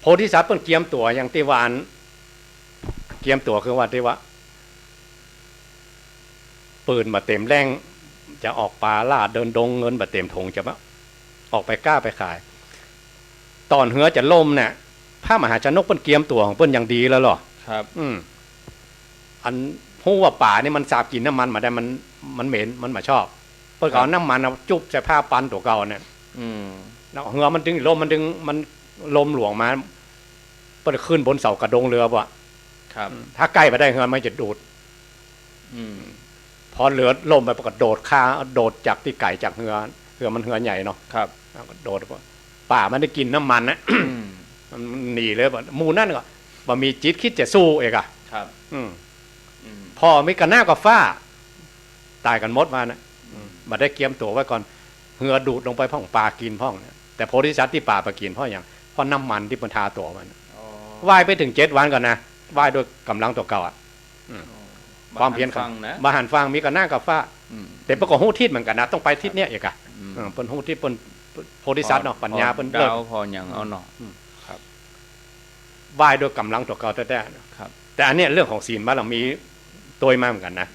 โพธิสัตว์เปิ้นเกียมตัวอย่างที่วานเกียมตัวคือว่าที่ว่าปืนมาเต็มแรงจะออกป่าล่าเดินดงเงินมาเต็มถงจะมาออกไปกล้าไปขายตอนเหือจะล่มเนี่ยพระมหาชนกเปิ้นเกียมตัวของเปิ้นอย่างดีแล้วหรอครับอันหู้ว่าป่านี่มันสาบกินน้ำมันมาได้มันเหม็นมันมาชอบเปิ้นก็เอาน้ำมันเอาจุบใส่ผ้าปันตัวเก่าเนี่ยเหือมันดึงลมมันลมหลวงมาเปิ้นขึ้นบนเสากระดงเรือว่ะครับถ้าใกล้ไปได้เหือมันจะดูดพอเหลือลมไปประกาศโดดข้าโดดจากที่ไก่จากเหือมันเหือใหญ่เนาะครับโดดป่ามันได้กินน้ำมันนะมันหนีเลยหมู่นั่นก็บ่มีจิตคิดจะสู้เอกอะครับพ่อไม่กันหน้าก็ฟ้าตายกันหมดมานะมาได้เกียมตัวไว้ก่อนเหือดูดลงไปพ่องปลากินพ่องแต่โพธิสัตว์ที่ป่าไปกินพ่ออย่างพ่อน้ำมันที่มันทาตัวมันว่ายไปถึง7 วันก่อนนะว่ายด้วยกำลังตัวเก่าอ่ะความเพียรฟังนะมาหันฟังมีกันหน้ากับฟ้าแต่ประกอบหูทิศเหมือนกันนะต้องไปทิศเนี้ยอีกอะเป็นหูทิศเป็นโพธิสัตว์เนาะปัญญาเป็นดาวพออย่างเอาเนาะครับว่ายด้วยกำลังตัวเก่าแต่ครับแต่อันนี้เรื่องของศีลบารมีตัวมาเหมือนกันนะ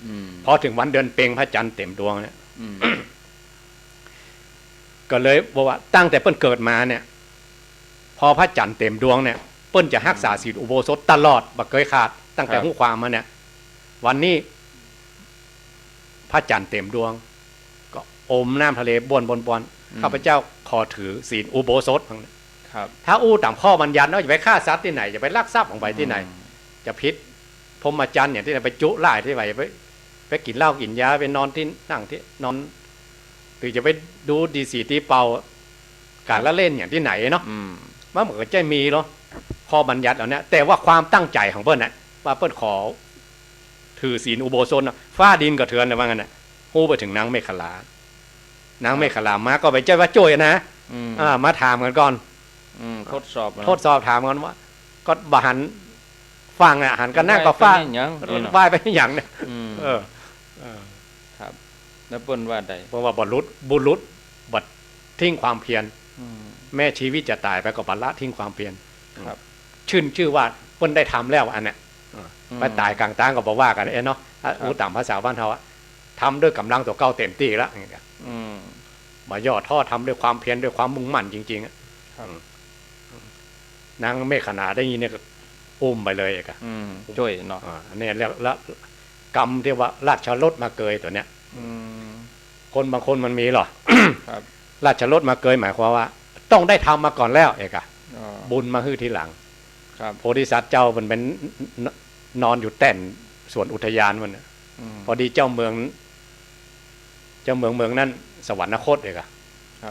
พอถึงวันเดือนเพ็ญพระจันทร์เต็มดวงเนี่ยก็เลยบอกว่าตั้งแต่เปิ้นเกิดมาเนี่ยพอพระจันทร์เต็มดวงเนี่ยเปิ้นจะรักษาศีลอุโบสถตลอดบ่เคยขาดตั้งแต่หู้ความมาเนี่ยวันนี้พระจันทร์เต็มดวงก็อมน้ำทะเลบนข้าพเจ้าขอถือศีลอุโบสถครับถ้าอู้ตามข้อบัญญัติเนาะอย่าไปฆ่าสัตว์ที่ไหนอย่าไปลักทรัพย์ของไปที่ไหนจะพิษพรหมจรรย์อย่างที่ไหนไปจุไล่ที่ไหนไปกินเหล้ากินยาไปนอนที่นั่งที่นอนหรือจะไปดูดีสีตีเป่าการละเล่นอย่างที่ไหนเนาะมันเหมือนจะมีเนาะข้อบัญญัติเหล่านี้แต่ว่าความตั้งใจของเปิ้ลนะว่าเปิ้ลขอถือศีลอุโบสถฟ้าดินกระเทือนอะไรว่างั้นนะฮู้ไปถึงนางเมขลานางเมขลามาก็ไปเจ้าว่าโจยนะมาถามกันก่อนทดสอบถามกันว่าก็บหันฟังอ่ะหันกันหน้าก็ฟ้าว่ายไปอย่างเนี่ยครับแล้วเปิ้นว่าใดเพราะว่าบุรุษบัดทิ้งความเพียรแม่ชีวิตจะตายไปก็บัดละทิ้งความเพียรครับชื่อว่าเปิ้นได้ทำแล้วอันเนี้ยไปตายกลางตางก็บอกว่ากันเนาะอู้ตามภาษาบ้านเขาอะทำด้วยกำลังตัวเก่าเต็มที่แล้วอย่างเงี้ยมาย่อท่อทำด้วยความเพียรด้วยความมุ่งมั่นจริงๆนางเมฆขนาได้ยินเนี่ยก็อุ้มไปเลยอะช่วยเนาะอันนี้แล้วกรรมที่ว่าราชรถมาเกยตัวเนี้ยคนบางคนมันมีหรอราชรถมาเกยหมายความว่าต้องได้ทำมาก่อนแล้วเอกะบุญมาฮื้อทีหลังโพธิสัตว์เจ้ามันเป็นนอนอยู่แต่นสวนอุทยานมันพอดีเจ้าเมืองนั้นสวรรคตเอกะ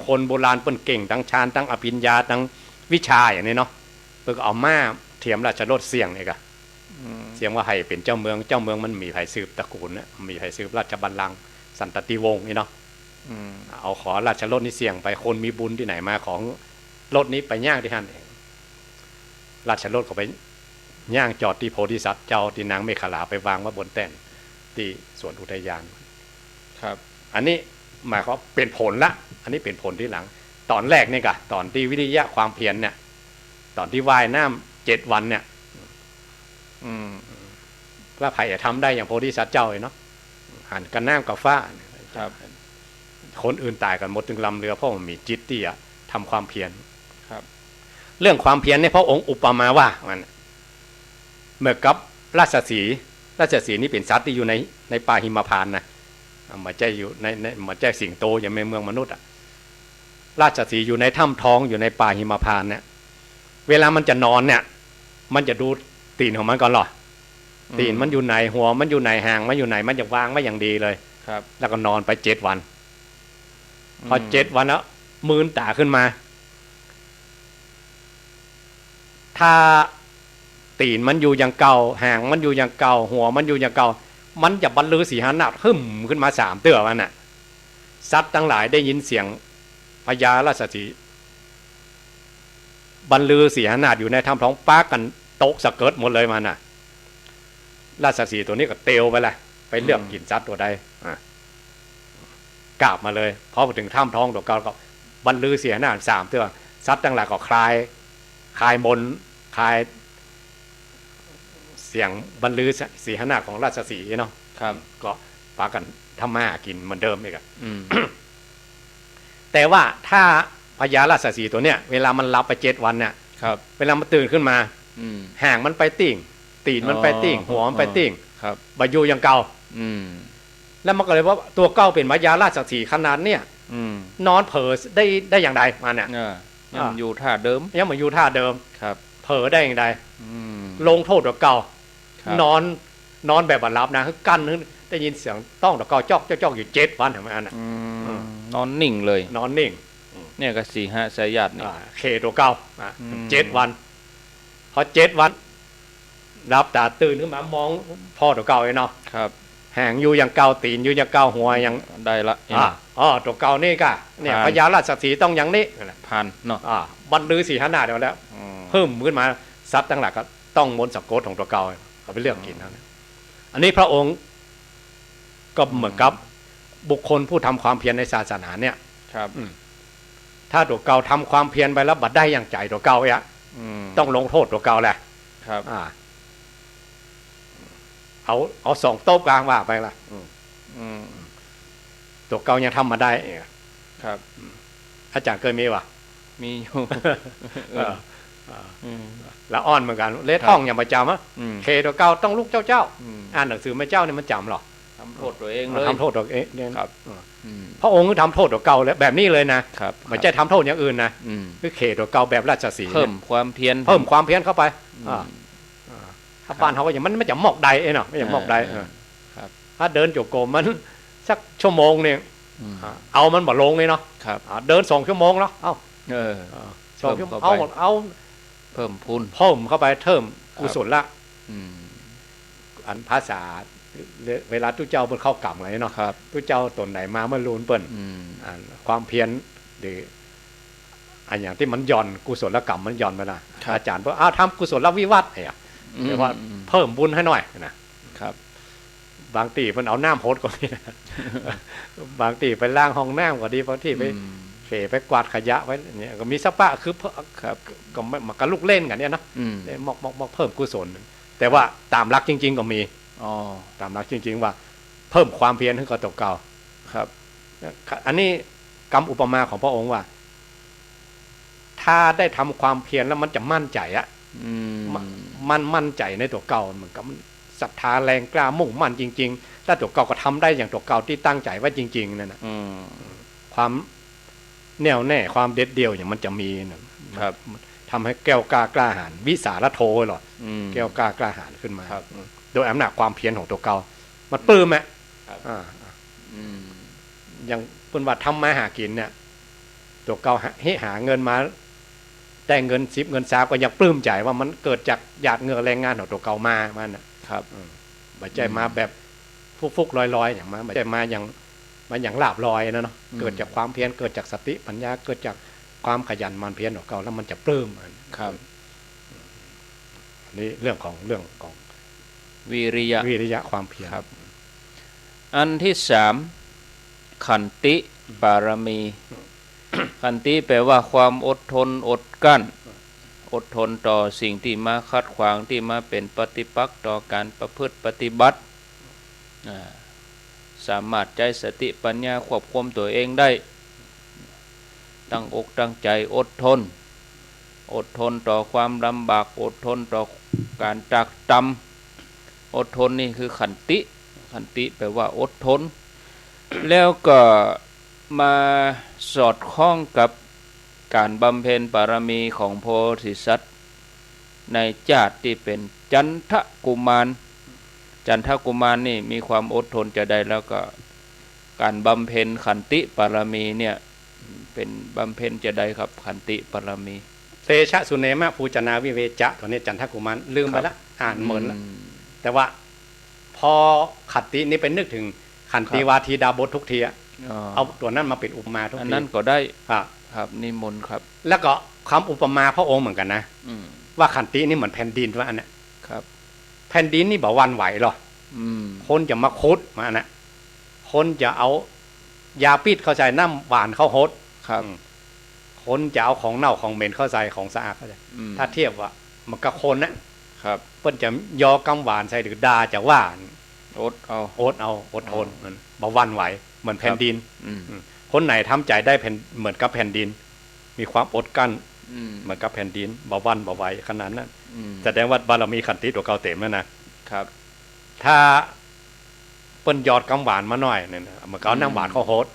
คนโบราณเปิ้นเก่งทั้งฌานทั้งอภิญญาทั้งวิชาอย่างนี้เนาะเปิ้นก็เอาม้าเทียมราชรถเสี่ยงเอกะเสียงว่าให้เป็นเจ้าเมืองมันมีไผสืบตระกูลนะมีไผสืบราชบัลลังก์สันตติวงศ์นี่เนาะเอาขอราชรถนี่เสี่ยงไปคนมีบุญที่ไหนมาของรถนี้ไปย่างที่ท่านเองราชรถเขาไปย่างจอดที่โพธิสัตว์เจ้าที่นางเมขลาไปวางไว้บนแท่นที่สวนอุทยานครับอันนี้หมายความเป็นผลละอันนี้เป็นผลที่หลังตอนแรกนี่กะตอนที่วิริยะความเพียรเนี่ยตอนที่ว่ายน้ำ7 วันเนี่ยว่าไผ่จะทำได้อย่างโพธิสัตว์เจ้าเนาะหันกันน้ำกับฟ้าครับคนอื่นตายกันหมดถึงลำเรือเพราะมันมีจิตที่จะทำความเพียรครับเรื่องความเพียรในพระองค์อุปมาว่ามันเมื่อกับราชสีห์นี่เป็นสัตว์ที่อยู่ในป่าหิมพานต์นะมาใจอยู่ในมาใจสิงโตอย่างในเมืองมนุษย์อ่ะราชสีห์อยู่ในถ้ำท้องอยู่ในป่าหิมพานต์เนี่ยเวลามันจะนอนเนี่ยมันจะดูตีนของมันก่อนหรอตีนมันอยู่ไหนหัวมันอยู่ไหนหางมันอยู่ไหนมันจะวางไว้อย่างดีเลยครับแล้วก็นอนไป7 วันพอ7 วันแล้วมืนตาขึ้นมาถ้าตีนมันอยู่อย่างเก่าหางมันอยู่อย่างเก่าหัวมันอยู่อย่างเก่ามันจะบรรลือสีหานาฏหึ่มขึ้นมา3 เตื้อมันน่ะ สัตว์ทั้งหลายได้ยินเสียงพญาราชสีห์บรรลือเสียหนาดอยู่ในถ้ำท้องปากันตกสะเกิดหมดเลยมันน่ะราชสีห์ตัวนี้ก็เตลไปละไปเลือกกินสัตว์ตัวใดกราบมาเลยพอไปถึงถ้ำท้องตัวเก่าก็บรรลือเสียหนาด3ตัวสัตว์ทั้งหลายก็คลายมนคลายเสียงบรรลือเสียหนาดของราชสีห์เนาะครับก็ปากันทำมาหากินเหมือนเดิมอีกอะ แต่ว่าถ้าพญาราชสีห์ตัวเนี้ยเวลามันหลับไป7 วันเนี่ยเวลามันตื่นขึ้นมาหางมันไปติ่งตีนมันไปติ่งหัวมันไปติ่งบายูยังเก่าแล้วมันก็เลยว่าตัวเก่าเป็นพญาราชสีห์ขนาดเนี้ยนอนเผลอได้อย่างไรมาเนี่ยยังอยู่ท่าเดิมยังเหมือนอยู่ท่าเดิมเผลอได้อย่างไรลงโทษตัวเก่านอนแบบบัดลับนะกั้นนึงได้ยินเสียงต้องตัวเก่าจอกอยู่7 วันถึงมันน่ะนอนนิ่งเลยนอนนิ่งเนี่ยก็4-5สายญาตินี่เคตัวเก่า7 วันพอ7 วันรับตาตื่นขึ้นมามองพ่อตัวเก่าไอ้เนาะแหงอยู่อย่างเก่าตีนอยู่อย่างเก่าหัวยังได้ละตัวเก่านี่ก็เนี่ยพญาราชสีห์ต้องอย่างนี้ผ่านเนาะบรรลือ4 หน้าเดียวแล้วเพิ่มขึ้นมาซัดตั้งหลักก็ต้องมนต์สะกดของตัวเก่าเอาไปเลือกกินนะอันนี้พระองค์ก็เหมือนกับบุคคลผู้ทำความเพียรในศาสนาเนี่ยถ้าตัวเก่าทำความเพียรไปแล้วบัดได้อย่างใจตัวเก่าเนี่ยต้องลงโทษตัวเก่าแหละเอา2 โต๊ะกลางว่าไปละตัวเก่ายังทำมาได้ครับอาจารย์เคยมีวะมีอยู่แล้วอ้อนเหมือนกันเละท่องอย่างประจำอ่ะเคตัวเก่าต้องลูกเจ้าอ่านหนังสือไม่เจ้าเนี่ยมันจำหรอทำโทษตัวเองเลยทำโทษตัวเองเนี่ยพระองค์ก็ทำโทษตัวเก่าแล้วแบบนี้เลยนะไม่ใช่ทำโทษอย่างอื่นนะคือเขตตัวเก่าแบบราชสีห์เพิ่มความเพียรเข้าไปถ้าบ้านเขาก็อย่างมันไม่จะหมอกใดเนาะไม่อย่างหมอกใดถ้าเดินโจโกมันสักชั่วโมงเนี่ยเอามันบ่ลงเลยเนาะเดิน2 ชั่วโมงแล้ว2 ชั่วโมงเอาเพิ่มพูนเพิ่มเข้าไปเพิ่มกุศลละอันภาษาเวลาทุเจ้าเปิ้นเข้ากล่ำอะไรเนาะทุเจ้าตนไหนมาเมื่อรูนเปิ้นความเพียรหรืออันอย่างที่มันย่อนกุศลกรรมมันย่อนไปนะอาจารย์บอกทำกุศลวิวัฒน์เรียกว่าเพิ่มบุญให้หน่อยนะครับบางตีมันเอาน้ำโพดก็มีนะบางตีไปล้างห้องน้ำก็ดีบางทีไปเฝไปกวาดขยะไว้เนี่ยก็มีสปะคือก็มันก็ลูกเล่นกันเนี่ยนะมอกเพิ่มกุศลแต่ว่าตามหลักจริงๆก็มีตามหลักจริงๆว่าเพิ่มความเพียรให้กับตัวเก่าครับอันนี้กรรมอุปมาของพระองค์ว่าถ้าได้ทำความเพียรแล้วมันจะมั่นใจอะมันมั่นใจในตัวเก่าเหมือนกับศรัทธาแรงกล้ามุ่งมั่นจริงๆถ้าตัวเก่าก็ทำได้อย่างตัวเก่าที่ตั้งใจไว้จริงๆนั่นนะความแน่วแน่ความเด็ดเดี่ยวอย่างมันจะมีนะครับทำให้แก้วกล้าหาญวิสาระโทหรอแก้วกล้าหาญขึ้นมาโดยอำนาจความเพียรของตัวเก่ามันปลื้มไหมอย่างเป็นว่าทำมาหากินเนี่ยตัวเก่าหาเงินมาได้เงิน10 เงิน30ก็ยังปลื้มใจว่ามันเกิดจากหยาดเหงื่อแรงงานของตัวเก่ามามันนะครับไม่ใช่มาแบบฟุกๆลอยๆอย่างมาไม่ใช่มาอย่างลาบลอยนะเนาะเกิดจากความเพียรเกิดจากสติปัญญาเกิดจากความขยันหมั่นเพียรของเก่าแล้วมันจะปลื้มครับนี่เรื่องของวิริยะความเพียรครับอันที่3ขันติบารมีขันติแปลว่าความอดทนอดกั้นอดทนต่อสิ่งที่มาขัดขวางที่มาเป็นปฏิปักษ์ต่อการประพฤติปฏิบัติสามารถใจสติปัญญาควบคุมตัวเองได้ตั้งอกตั้งใจอดทนต่อความลำบากอดทนต่อการตรากตรำอดทนนี่คือขันติแปลว่าอดทนแล้วก็มาสอดคล้องกับการบำเพ็ญบารมีของโพธิสัตว์ในชาติที่เป็นจันทกุมารนี่มีความอดทนจะได้แล้วก็การบำเพ็ญขันติบารมีเนี่ยเป็นบำเพ็ญจะได้ครับขันติบารมีเตชะสุเนมะภูจนาวิเวจะตัวนี้จันทกุมารลืมไปละอ่านเหมือนแล้วแต่ว่าพอขันตินี้เป็นนึกถึงขันติวาทีดาบททุกที เอาตัวนั้นมาเป็นอุปมาทุกทีอันนั้นก็ได้ ครับ ครับนิมนต์ครับ แล้วก็คำอุปมาพระองค์เหมือนกันนะ อืม ว่าขันตินี่เหมือนแผ่นดินว่าอันเนี้ย ครับ แผ่นดินนี่บอกวันไหวหรอ อืม คนจะมาคุดมาอันนะคนจะเอายาพิษเข้าใจน้ำหวานเข้าฮด ครับ คนจะเอาของเน่าของเหม็นเข้าใจของสะอาดเข้าใจ อืม ถ้าเทียบว่ามันก็คนนะครับเปิ้นจะยอกำหวานใส่หรือดาจะว่า อดเอา อดเอาอดทนมันบอกวันไหวเหมือนแผ่นดิน อืม คนไหนทำใจได้เหมือนกับแผ่นดิน มีความอดกั้น อืม เหมือนกับแผ่นดินบ่วันบ่ไหวขนาดนั้น อืม แสดงว่าบารมีขันติตัวเก่าเต็มแล้วนะครับ ถ้าเปิ้นยอดกำหวานมาหน่อยเนี่ยมันก็เอาน้ำหวานเข้าโฮด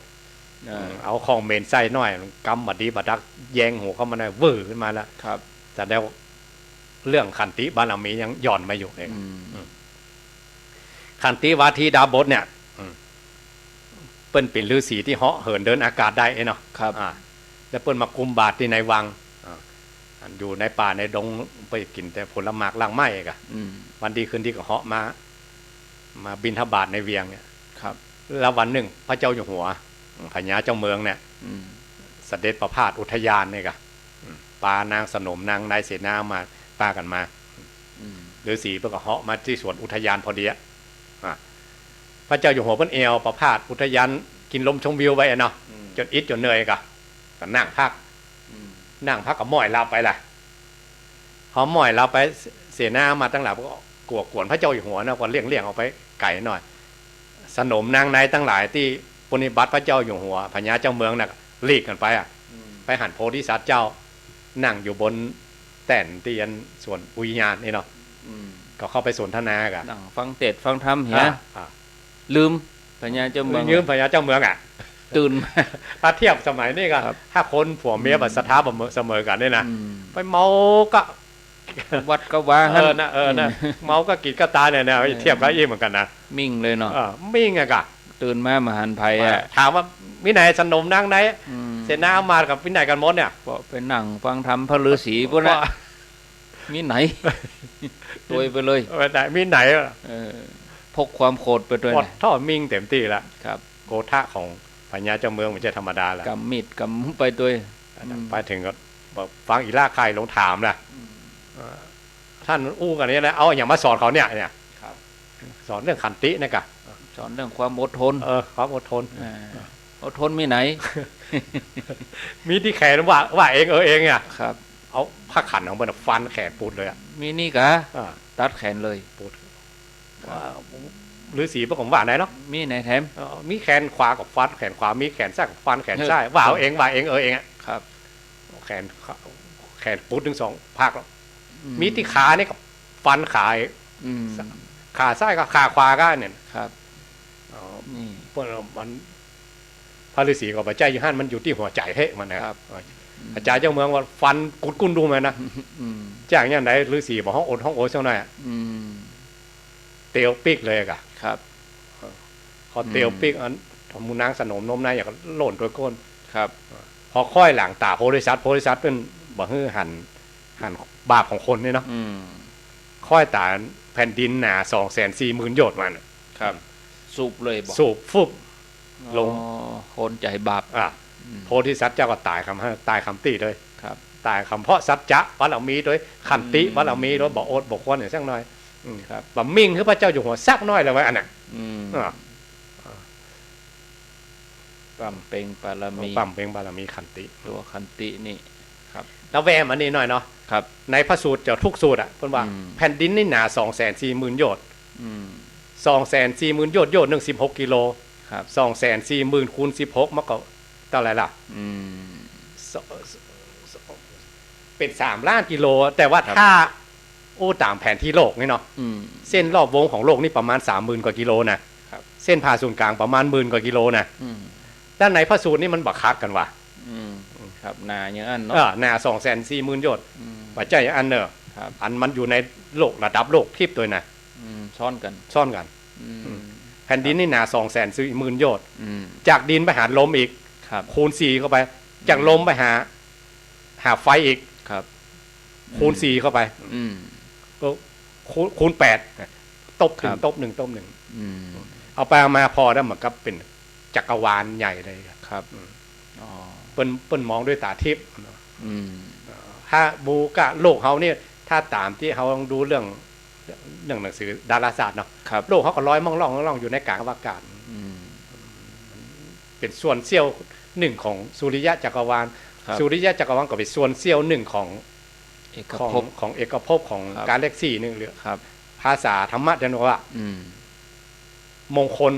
เอาของเมนใส่หน่อยกำบัดดีบัดดักแยงหัวเข้ามาหน่อยวื้อขึ้นมาแล้ว ครับ แสดงว่าเรื่องขันติบารมียังหย่อนมาอยู่เอง อืม ขันติวาทีดาบดเนี่ยเปิ้นเป็นฤาษีที่เหาะเหินเดินอากาศได้เนาะ ครับ แล้วเปิ้นมากุมบาตรที่ในวังอยู่ในป่าในดงไปกินแต่ผลหมากล่างไม้กะ อืม วันดีคืนดีก็เหาะมาบิณฑบาตในเวียงเนี่ย ครับ แล้ววันหนึ่งพระเจ้าอยู่หัวพญาเจ้าเมืองเนี่ย อืม เสด็จประพาสอุทยานเนี่ยกะปานางสนมนางนายเสนามาปากันมา อืม ฤาษีเพิ่นก็เหาะมาที่สวนอุทยานพอดีอะพระเจ้าอยู่หัวเพิ่นเอวประพาสอุทยานกินลมชมวิวไว้เนาะ อืม จนอิดจนเหนื่อยก็นั่งพัก อืม นั่งพักกับหม้อยลาไปล่ะพอหม้อยลาไปเสนามาตั้งหลายก็กลัวกวนพระเจ้าอยู่หัวนะก็เลี่ยงออกไปไก่หน่อย สนมนางนายตั้งหลายที่ปฏิบัติพระเจ้าอยู่หัวพญาเจ้าเมืองน่ะหลีกกันไปไปหันโพธิสัตว์เจ้านั่งอยู่บนแต่นเตียนส่วนอุญญาณนี่เนาะ อืม ก็เข้าไปสนทนากัน นั่งฟังเทศน์ฟังธรรมเหียลืมพญาเจ้าเมือง ยืมพญาเจ้าเมืองอ่ะ ตื่นมา ถ้าเทียบสมัยนี้ก็ ครับ ถ้าคนผัวเมียแบบสถาบันเสมอกันเนี่ยนะ อืม ไปเมาก็ วัดก็ว่า นะเมาก็กินก็ตายเนี่ยนะเทียบกับอีเหมือนกันนะ มิ่งเลยเนาะ มิ่งอะกะ ตื่นมามหันภัยอ่ะ ถามว่าวินัยสนมนั่งไหน อืม เสนามากับวินัยกันมดเนี่ย ก็ไปนั่งฟังธรรมพระฤาษีพวกนั้นมีไหน ตัวไปเลย ไหนมีไหน พกความโกรธไปด้วย ปอด นะ ท่อมิ่งเต็มที่ละ ครับ โกทะของพญาเจ้าเมืองไม่ใช่ธรรมดาละ กำมีดกำไปด้วย ไปถึงก็บอกฟังอีล่าใครลงถามนะท่านอู้กันนี้นะเอาอย่างมาสอนเขาเนี่ย ครับ สอนเรื่องขันตินะกะ สอนเรื่องความอดทน ความอดทน อดทนมีไหน มีที่แขนว่าเองเองเนี่ย ครับ เอาผ้าขันของมันฟันแขนปูดเลยอ่ะ มีนี่กะตัดแขนเลย ปูดฤาษีพวกผมว่าไหนเนาะ มีไหนแถม มีแขนขวากับฟันแขนขวามีแขนซ้ายกับฟันแขนซ้ายว่าเองเองอ่ะ ครับ แขนปูดถึง2 ภาคแล้วมีที่ขาเนี่ยกับฟันขาขาซ้ายกับขาขวาก็เนี่ย ครับนี่ พวกมันพระฤาษีกับพระเจ้าอยู่หันมันอยู่ที่หัวใจเฮ้มันนะครับอาจารย์เจ้าเมืองว่าฟันกุดกุ้นดูมันนะจ้างอย่างไหนฤาษีบอกห้องโอดเท่านั้นเตียวปิกเลยกะ ครับ พอเตียวปิกอันมูนางสนมนมนายอย่างหล่นตัวก้น ครับ พอค่อยหลังตาโพธิสัตว์เป็นบ่ฮื้อหันบาปของคนนี่เนาะค่อยตาแผ่นดินหนา240,000 โยชน์มัน ครับ สูบเลยบอก สูบฟุบลง คนใจบาป โพธิสัตว์เจ้าก็ตายคำตีเลย ครับ ตายคำเพราะสัจจะบารมีด้วยขันติบารมีด้วยบอกโอดบอกควรอย่างสักหน่อย ครับ บ่มิ่งคือพระเจ้าอยู่หัวสักน้อยเลยไว้อันน่ะ ปั๊มเปงบารมี ปั๊มเพ่งบารมีขันติ ตัวคันตินี่ครับ แล้วแวมอันนี้หน่อยเนาะ ครับ ในพระสูตรเจ้าทุกสูตรอ่ะเพิ่นว่าแผ่นดินนี่หนา240,000 โยชน์240,000 โยชน์โยชน์นึง16 กิโล ครับ 240,000 คูณ 16มันก็เท่าไหร่ล่ะเป็น3 ล้านกิโลแต่ว่าถ้าตามแผนที่โลกนี่เนาะเส้นรอบวงของโลกนี่ประมาณ 30,000 กว่ากิโลนะครับเส้นผ่าศูนย์กลางประมาณ10,000 กว่ากิโลนะด้านในพระสูตรนี่มันบักคักกันว่ะ ครับนาอย่างนั้นเนาะ หนา240,000 โยชน์ปัจจัยอันเนอะอันมันอยู่ในโลกระดับโลกทิพย์ตัวนะซ่อนกัน แผ่นดินนี่หนา240,000 โยชน์จากดินไปหาลมอีกคูณ4เข้าไปจากลมไปหาไฟอีกคูณ4เข้าไปก็คูณ8ตบ1เอาไปเอามาพอได้เหมือนกับเป็น จักรวาลใหญ่เลยครับอ๋อเปิ้นมองด้วยตาทิพย์ถ้าบูกะโลกเขาเนี่ยถ้าตามที่เขาลองดูเรื่องหนังสือดาราศาสตร์เนาะโลกเขาก็ลอยมองล่องอยู่ในกลางอวกาศเป็นส่วนเสี้ยวหนึ่งของสุริยะจักรวาลสุริยะจักรวาลก็เป็นส่วนเสี้ยวหนึ่งของเอกภพของกาแล็กซี่นึงหรือภาษาธรรมะจะบอกว่ามงคล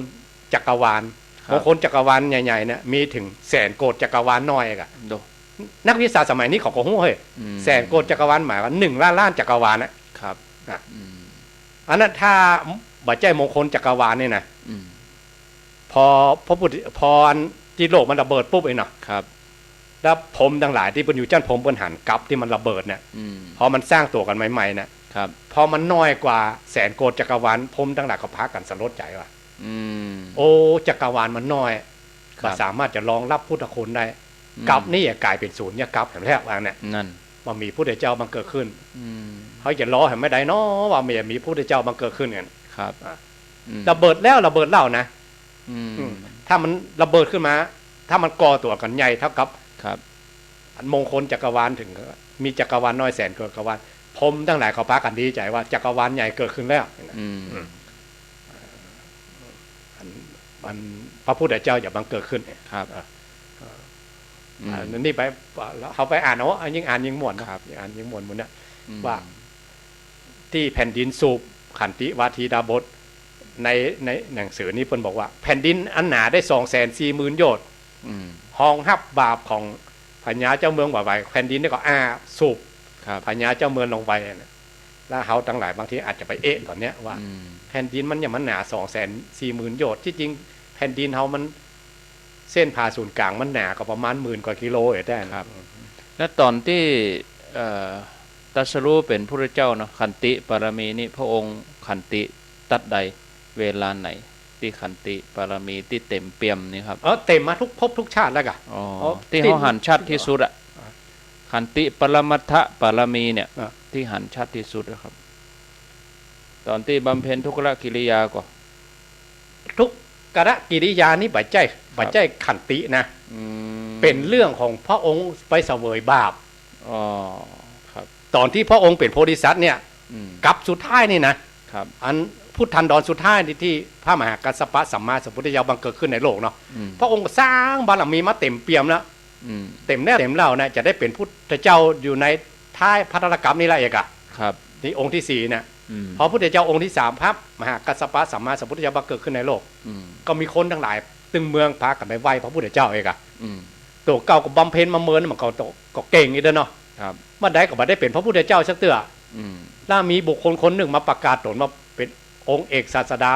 จักรวาลมงคลจักรวาลใหญ่ๆเนี่ยมีถึงแสนโกฏจักรวาลน้อยอะนักวิทยาศาสตร์สมัยนี้เขาก็รู้เฮ้ยแสนโกฏจักรวาลหมายว่า1 ล้านจักรวาลนะครับอันนั้นถ้าบัจจัยมงคลจักรวาลเนี่ยนะพอพระพุทธพรที่โลกมันระเบิดปุ๊บเองเนาะแล้วผมทั้งหลายที่เป็นอยู่จันผมเป็นหันกับที่มันระเบิดเนี่ยพอมันสร้างตัวกันใหม่ๆเนี่ยพอมันน้อยกว่าแสนโกฏจักรวาลผมทั้งหลายก็พากันสลดใจว่าโอ้จักรวาลมันน้อยก็สามารถจะรองรับพุทธคุณได้กับนี่กลายเป็นศูนย์กับเห็นไหมว่าเนี่ยนั่นว่ามีพุทธเจ้าบังเกิดขึ้นเขาจะล้อเห็นไม่ได้เนาะว่ามีพุทธเจ้าบังเกิดขึ้นกันครับระเบิดแล้วระเบิดเล่านะถ้ามันระเบิดขึ้นมาถ้ามันก่อตัวกันใหญ่เท่ากับมงคลจักรวาลถึงมีจักรวาลน้อยแสนจักรวาลผมทั้งหลายเขาพากันดีใจว่าจักรวาลใหญ่เกิดขึ้นแล้วมันพระพุทธเจ้าอย่าบังเกิดขึ้นครับนี่ไปเขาไปอ่านเอายิ่งอ่านยิ่งม่วนครับอ่านยิ่งม่วนหมดเนี่ยว่าที่แผ่นดินสูบขันติวาทีดาบทในหนังสือนี้เพิ่นบอกว่าแผ่นดินอันหนาได้ 240,000 โยชน์ห้องฮับบาปของพญาเจ้าเมืองบ่อยๆแผ่นดินนี่ก็สูบพญาเจ้าเมืองลงไปแล้วเขาทั้งหลายบางทีอาจจะไปตอนเนี้ยว่าแผ่นดินมันอย่างมันหนา 240,000 โยชน์ที่จริงแผ่นดินเขามันเส้นผ่าศูนย์กลางมันหนาก็ประมาณ10,000 กว่ากิโลได้ครับแล้วตอนที่ตรัสรู้เป็นพระเจ้าเนาะขันติปรมีนี่พระองค์ขันติตัดใดเวลาไหนที่ขันติปรมีที่เต็มเปี่ยมนี่ครับเต็มมาทุกภพทุกชาติแล้วกันที่เขาหันชัดที่สุดอะขันติปรมัตถปรมีเนี่ยที่หันชัดที่สุดนะครับตอนที่บำเพ็ญทุกขกิริยาก็ทุกกรกิริยานี้บัจจัยขันตินะเป็นเรื่องของพระองค์ไปเสวยบาปตอนที่พระองค์เป็นโพธิสัตว์เนี่ยกับสุดท้ายนี่นะครับอันพุทธันดรสุดท้ายที่พระมหากัสสปะสัมมาสัมพุทธเจ้าบังเกิดขึ้นในโลกเนาะพระองค์สร้างบารมีมาเต็มเปี่ยมแล้วเต็มแน่เต็มเล่านะจะได้เป็นพุทธเจ้าอยู่ในท้ายพัทธกรรมนี่แหละเอกครับที่องค์ที่4เนี่ยพอพุทธเจ้าองค์ที่3พระมหากัสสปะสัมมาสัมพุทธเจ้าบังเกิดขึ้นในโลกก็มีคนทั้งหลายตึงเมืองพากันไปไหว้พระพุทธเจ้าเอกตัวเก่าก็บำเพ็ญมาเมินมันก็เก่งอีกเด้อเนาะเมื่อใดก็บ่ได้เป็นพระพุทธเจ้าสักเตื้อแล้วมีบุคคลคนหนึ่งมาประกาศตนว่าเป็นองค์เอกศาสดา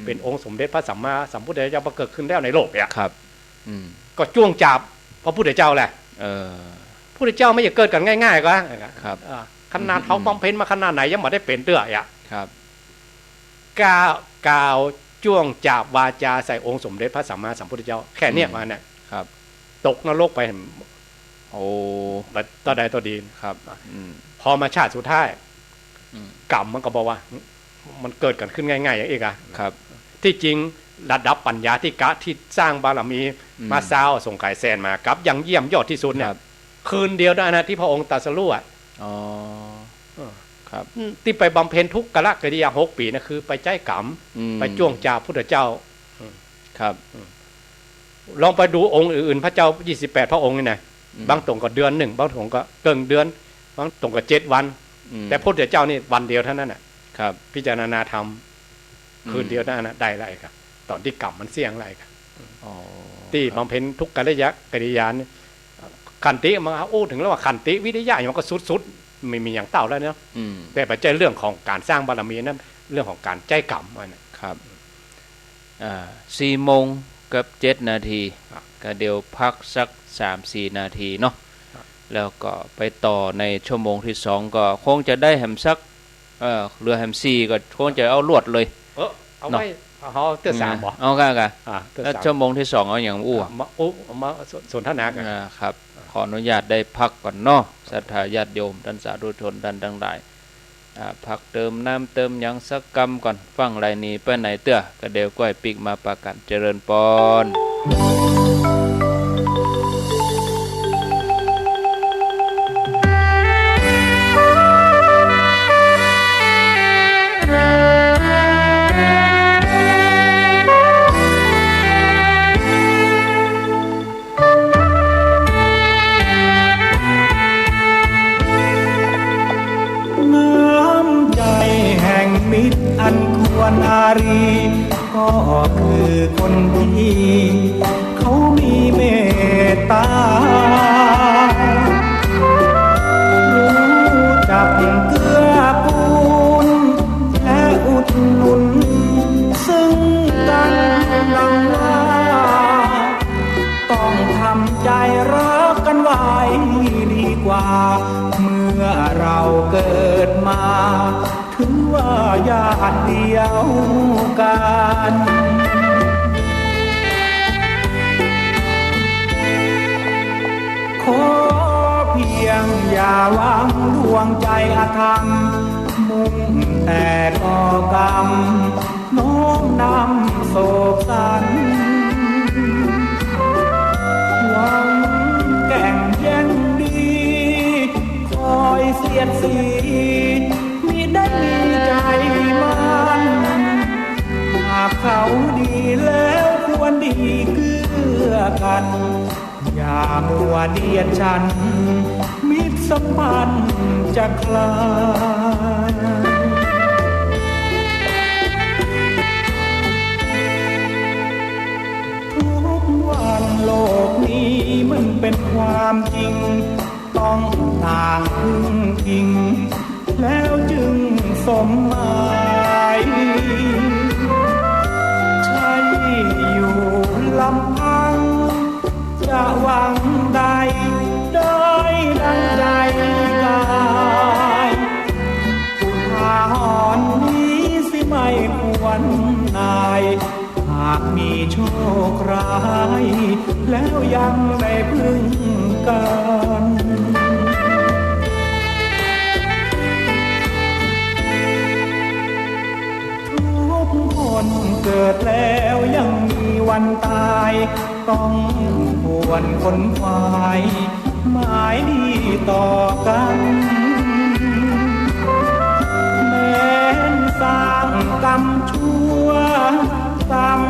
เป็นองค์สมเด็จพระสัมมาสัมพุทธเจ้าบังเกิดขึ้นแล้วในโลกเนี่ยครับก็จ้วงจับพระพุทธเจ้าแหละพระพุทธเจ้าไม่อยากเกิดกันง่ายๆก็ครับขนาดเขาบำเพ็ญมาขนาดไหนยังไม่ได้เป็นเตื้ออ่ะครับกล่าวจ้วงจับวาจาใส่องค์สมเด็จพระสัมมาสัมพุทธเจ้าแค่เนี้ยมาเนี่ยครับตกนรกไปโอ้ต่อใดต่อดีครับพอมาชาติสุดท้ายกรรมมันก็บอกว่ามันเกิดกันขึ้นง่ายๆอย่างเอกครับที่จริงระดับปัญญาที่กะที่สร้างบารมีมาซาวส่งไก่แซนมากับยังเยี่ยมยอดที่สุดเนี่ยคืนเดียวได้นะที่พระองค์ตรัสรู้อ๋อครับที่ไปบำเพ็ญทุกขกิริยา6 ปีนะคือไปใจกรรมไปจ้วงจับพุทธเจ้าครับลองไปดูองค์อื่นๆพระเจ้า28พระองค์นี่นะบางตรงก็เดือน1บางตรงก็เกินเดือนบางตรงก็7 วันแต่พระพุทธเจ้านี่วันเดียวเท่านั้นน่ะครับพิจารณาธรรมคืนเดียวนั่นนะได้ไรครับตอนที่กรรมมันเสี่ยงไรครับที่บำเพ็ญทุกกิริยาขันติมาถึงแล้วว่าขันติวิริยะมันก็สุดไม่มีอย่างเต่าแล้วเนาะแต่ปัจจัยเรื่องของการสร้างบารมีนั้นเรื่องของการใจกรรมนะครับ4:07 นาทีก็เดี๋ยวพักสัก 3-4 นาทีเนาะแล้วก็ไปต่อในชั่วโมงที่2ก็คงจะได้แหมสักเรือแฮมซีก็คงจะเอาลวดเลยเอาไว้เขาเตื้อ3บ่เอากันแล้วชั่วโมงที่2เอาอย่างมาสนทนากันครับขออนุญาตได้พักก่อนเนาะศรัทธาญาติโยมท่านสาธุชนท่านทั้งหลายพักเติมน้ำเติมหยังสักกำก่อนฟังไรนี้ไปไหนเตื้อก็เดี๋ยวก้อยปิกมาประกันเจริญปอน คือคนที่เขามีเมตตารู้จักเกื้อกูลและอุดหนุนซึ่งกันดังว่าต้องทำใจรักกันไว้ดีกว่าเมื่อเราเกิดมาถือว่าญาติเดียวกันขอเพียงอย่าหวังดวงใจอาธรรมมุ่งแต่ก่อกรรมโน้มนำโศกสันหวังแก่งแย่งดีคอยเสียดสีมิได้มีใจมันหากเขาดีแล้วควรดีเกื้อกันอย่ามัวเดียดฉันมิตรสัมพันธ์จะคลายทุกวันโลกนี้มันเป็นความจริงต้องต่างพึ่งพิงแล้วจึงสมหมายใช่อยู่ลำพังจะหวังใดได้ดังใจกายอุทาหรณ์นี้สิไม่ควรนายหากมีโชคร้ายแล้วยังได้พึ่งกันทุกคนเกิดแล้วยังมีวันตายต้องควรคนควายหมายดีต่อกันแม้นสร้างกรรมชั่วกรรม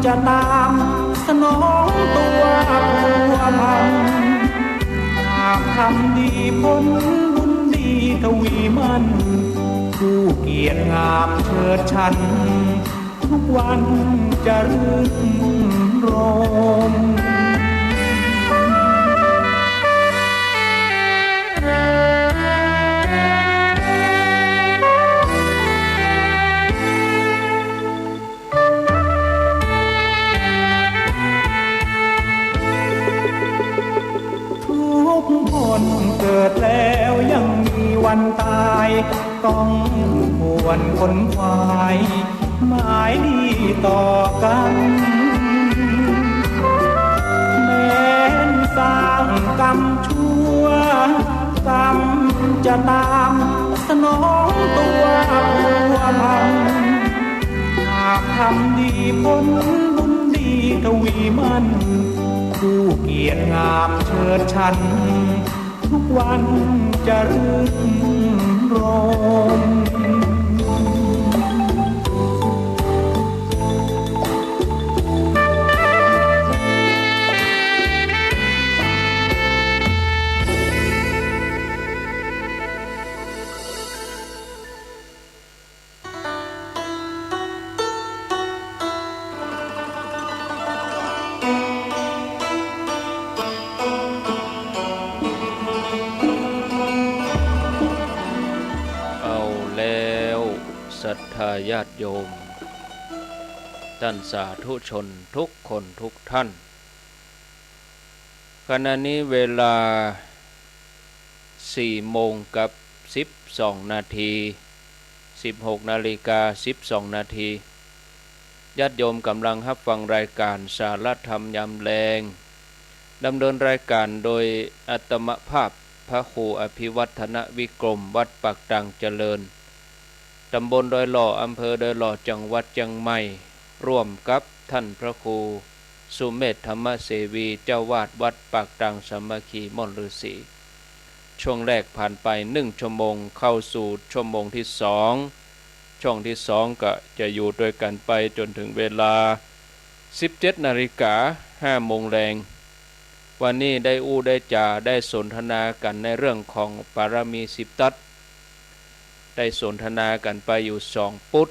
จะตามสนองตัวผัวพันหากทำดีผลบุญดีทวีมันผู้เกียรติงามเชิดชันทุกวันจะรื่นรมทุกคนเกิดแล้วยังมีวันตายต้องควรคนควายหมายดีต่อกันแม้นสร้างกรรมชั่วกรรมจะตามสนองตัวผัวพันหากทำดีผลบุญดีทวีมันผู้เกียรติงามเชิดชันทุกวันจะรื่นรมศรัทธาญาติโยมท่านสาธุชนทุกคนทุกท่านขณะนี้เวลา4 โมงกับ12 นาที16 นาฬิกา12 นาทีญาติโยมกำลังรับฟังรายการสารธรรมยามแลงดำเนินรายการโดยอัตมภาพพระครูอภิวัฒนวิกรมวัดปากตังเจริญตำบลดอยหล่ออำเภอดอยหล่อจังหวัดเชียงใหม่ร่วมกับท่านพระครูสุเมธธรรมเสวีเจ้าวาดวัดปากตังสามัคคีม่อนฤาษีช่วงแรกผ่านไป1 ชั่วโมงเข้าสู่ชั่วโมงที่2ช่วงที่2ก็จะอยู่ด้วยกันไปจนถึงเวลา 17 นาฬิกา 5 โมงแรงวันนี้ได้ได้จาได้สนทนากันในเรื่องของปารมี10 ทัศได้สนทนากันไปอยู่2 พุ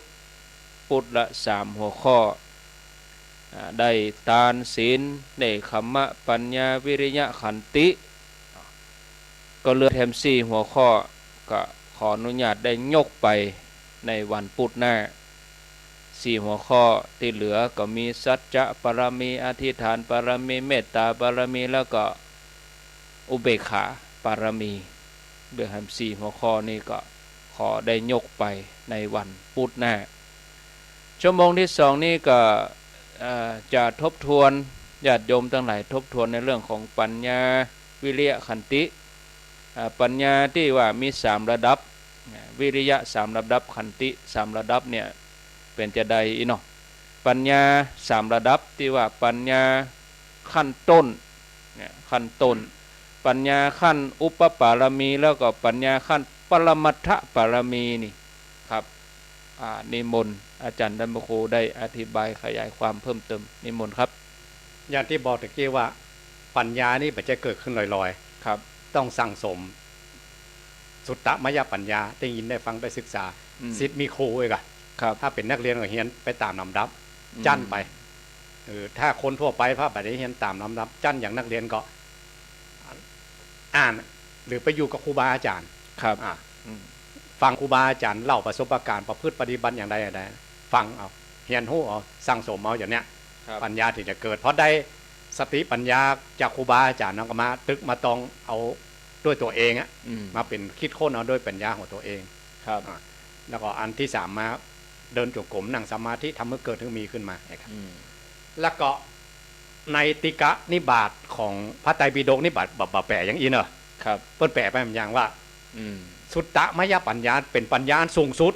ธละ3 หัวข้อ ได้ทานศีลได้ขัมมะปัญญาวิริยะขันติก็เหลือแถม4หัวข้อก็ขออนุญาตได้ยกไปในวันพุธหน้า4หัวข้อที่เหลือก็มีสัจจะปรมีอธิษฐานปรมีเมตตาปรมีแล้วก็อุเบกขาปรมีเบื้องแถม4หัวข้อนี้ก็ขอได้ยกไปในวันพุธหน้าชั่วโมงที่2นี้ก็จะทบทวนญาติโยมทั้งหลายทบทวนในเรื่องของปัญญาวิริยะขันติปัญญาที่ว่ามี3ระดับวิริยะ3ระดับขันติ3ระดับเนี่ยเป็นจะใดเนาะปัญญา3ระดับที่ว่าปัญญาขั้นต้นขั้นต้นปัญญาขั้นอุปปารมีแล้วก็ปัญญาขั้นปรมัตถปารมีนี่ครับนิมนต์อาจารย์ดัมโบโคได้อธิบายขยายความเพิ่มเติมนิมนต์ครับอย่างที่บอกตะกี้ว่าปัญญานี่มันจะเกิดขึ้นลอยๆครับต้องสั่งสมสุตตมยปัญญาได้ยินได้ฟังได้ศึกษาศิษย์มีครูเองอะถ้าเป็นนักเรียนก็เรียนไปตามลำดับจั่นไปถ้าคนทั่วไปพระบัดนี้เรียนตามลำดับจั่นอย่างนักเรียนก็อ่านหรือไปอยู่กับครูบาอาจารย์ครับฟังครูบาอาจารย์เล่าประสบการณ์ประพฤติปฏิบัติอย่างใดอย่างใดฟังเอาเรียนรู้เอาสั่งสมเอาอย่างเนี้ยปัญญาที่จะเกิดเพราะได้สติปัญญาจากครูบาอาจารย์นั่นก็มาตึกมาตองเอาด้วยตัวเองอะมาเป็นคิดค้นเอาด้วยปัญญาของตัวเองครับแล้วก็อันที่3มาเดินจงกรมนั่งสมาธิทำให้เกิดถึงมีขึ้นมาครับแล้วก็ในติกะนิบาตของพระไตรปิฎกนิบาตแปลอย่างอีเนอะครับเปิ้นแปลไปอย่างว่าสุตตมยปัญญาเป็นปัญญาสูงสุด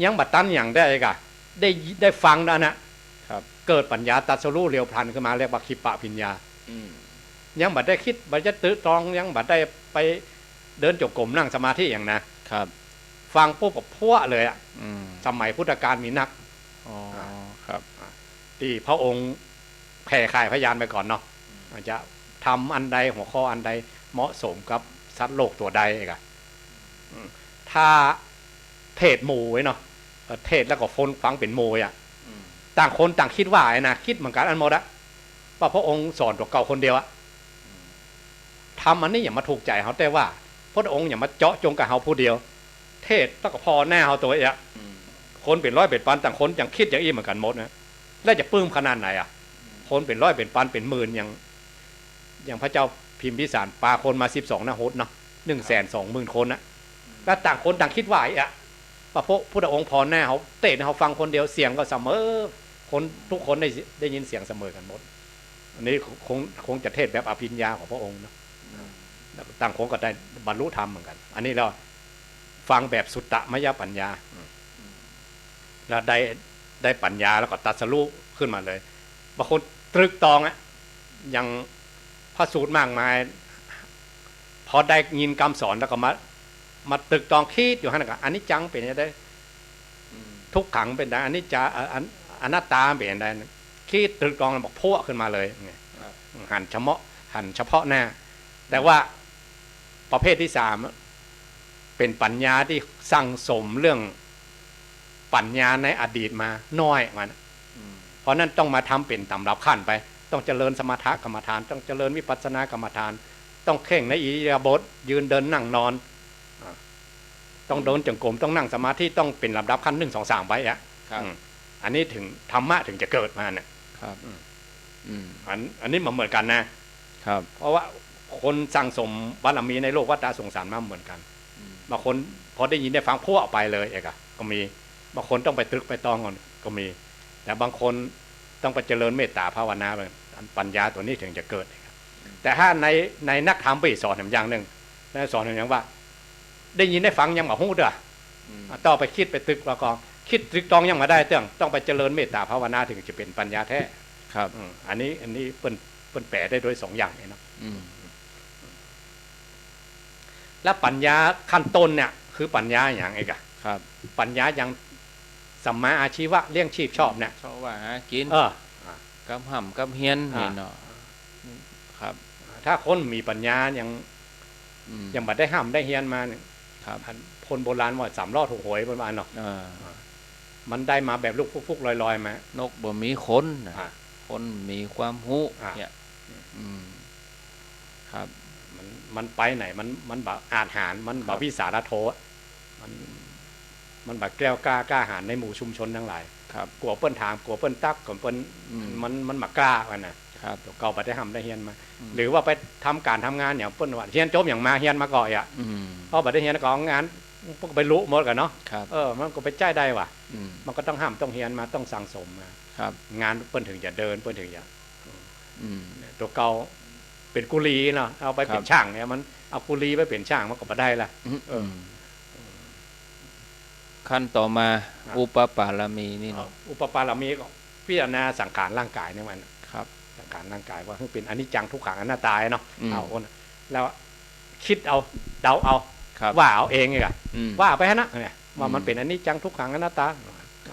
ยังบัดตันอย่างได้กะได้ฟังแล้วนะครับเกิดปัญญาตัดสรู้เรียวพลันขึ้นมาเรียกว่าคิปะปัญญายังบัดได้คิดบัดจะตื้อตรองยังบัดได้ไปเดินจงกรมนั่งสมาธิอย่างนะครับฟังปุ๊บกับพัวเลยอ่ะสมัยพุทธกาลมีนักครับที่พระองค์แผ่ข่ายพยานไปก่อนเนาะจะทำอันใดหัวข้ออันใดเหมาะสมกับสัตว์โลกตัวใดกะถ้าเทศหมู่ไว้เนาะเทศแล้วก็ฟนฟังเป็นโมยอ่ะต่างคนต่างคิดว่าไอ้นะคิดเหมือนกันอันหมดอะว่าพระองค์สอนตัวเก่าคนเดียวอะทำอันนี้อย่ามาถูกใจเขาแต่ว่าพระองค์อย่ามาเจาะจงกับเขาผู้เดียวเทศต้องพอแน่เขาตัวเองคนเป็นร้อยเป็นพันต่างคนอย่างคิดอย่างอี้เหมือนกันหมดนะแล้วจะปลื้มขนาดไหนอะคนเป็นร้อยเป็นพันเป็นหมื่นอย่างพระเจ้าพิมพิสารปาคนมา12 นะโหดเนาะ120,000 คนนะแล้วต่างคนต่างคิดว่าไอ้อะพระพุทธองค์พอแน่เขาเตะเขาฟังคนเดียวเสียงก็เสมอคนทุกคนได้ยินเสียงเสมอกันหมดอันนี้คงจะเทศแบบอภิญญาของพระองค์นะต่างคนก็ได้บรรลุธรรมเหมือนกันอันนี้เราฟังแบบสุตตมยปัญญาแล้วได้ปัญญาแล้วก็ตัดสรุปขึ้นมาเลยบางคนตรึกตองอะอย่างพระสูตรมากมายพอได้ยินคำสอนแล้วก็มาตรึกตองคิดอยู่ฮั่นก็อันนี้จังเป็นยังไงทุกขังเป็นได้อันนี้จะอนัตตาเป็นยังไงคิดตรึกตองบอกพุ่งขึ้นมาเลยหันเฉพาะหน้าแต่ว่าประเภทที่3เป็นปัญญาที่สั่งสมเรื่องปัญญาในอดีตมาน้อยมันเพราะนั้นต้องมาทำเป็นตำรับขั้นไปต้องเจริญสมถะกรรมฐานต้องเจริญวิปัสสนากรรมฐานต้องเข่งในอิริยาบถยืนเดินนั่งนอนต้องเดินจงกรมต้องนั่งสมาธิต้องเป็นลำดับขั้น1 2 3ไปอ่ะอันนี้ถึงธรรมะถึงจะเกิดมาเนี่ยอันนี้เหมือนกันนะครับเพราะว่าคนสั่งสมบารมีในโลกวัฏสงสารมาเหมือนกันบางคนพอได้ยินได้ฟังพวกไปเลยเอกก็มีบางคนต้องไปตรึกไปตองก่อนก็มีแต่บางคนต้องไปเจริญเมตตาภาวนาปัญญาตัวนี้ถึงจะเกิดแต่ถ้าในนักธรรมไปสอนอย่างหนึ่งสอนอย่างว่าได้ยินได้ฟังยังมาหู้เด้อต่อไปคิดไปตรึกแล้วก็คิดตรึกตองยังมาได้ต้องไปเจริญเมตตาภาวนาถึงจะเป็นปัญญาแท้ครับอันนี้เปิ้นแปลได้โดย2อย่างเนาะและปัญญาขั้นต้นเนี่ยคือปัญญาอย่างไงกันครับปัญญาอย่างสัมมาอาชีวะเลี้ยงชีพชอบเนี่ยชอบว่าหากินกำห่ำกำเฮียนเนาะครับถ้าคนมีปัญญายังบัดได้ห้ำได้เฮียนมาเนี่ยครับคนโบราณว่า3 รอดถูกหวยประมาณเนาะ มันได้มาแบบลูกฟุกๆลอยๆมาน กบ่มีคนนะ อ่า คนมีความรู้ อ่า เนี่ยครับ มันไปไหนมันแบบอาจหารมันแบบวิสาระโทอะมันแบบแกล้วกล้าหาญในหมู่ชุมชนทั้งหลาย ครับ กลัวเปิ้นถามกลัวเปิ้นตักกลัวเปิ้น มันมากล้ากันนะครับ ตัวเก่าไปได้ทำได้เฮียนมา หรือว่าไปทำการทำงานอย่างเปิ้นว่าเฮียนจบอย่างมาเฮียนมาก่อนอ่ะพอไปได้เฮียนก็งานพวกไปรู้หมดกันเนาะ ครับ มันก็ไปใจได้ว่ะ อืม มันก็ต้องห้ามต้องเฮียนมาต้องสั่งสมมา ครับ งานเปิ้นถึงจะเดินเปิ้นถึงจะ อืม ตัวเก่าเป็นกุลีเนาะเอาไปเป็น ครับ ช่างเนี่ยมันเอากุลีไปเป็นช่างมันก็บ่ได้ละ ขั้นต่อมา ครับ อุปปารมีนี่เนาะ อุปปารมีก็พิจารณาสังขารร่างกายเนี่ยมัน ครับ สังขารร่างกายว่าเป็นอนิจจังทุกขังอนัตตาเนาะ อืม เอาคนแล้วคิดเอาเดาเอา ครับ ว่าเอาเองไง อืม ว่าไปฮะนะเนี่ยว่ามัน อืม เป็นอนิจจังทุกขังอนัตตา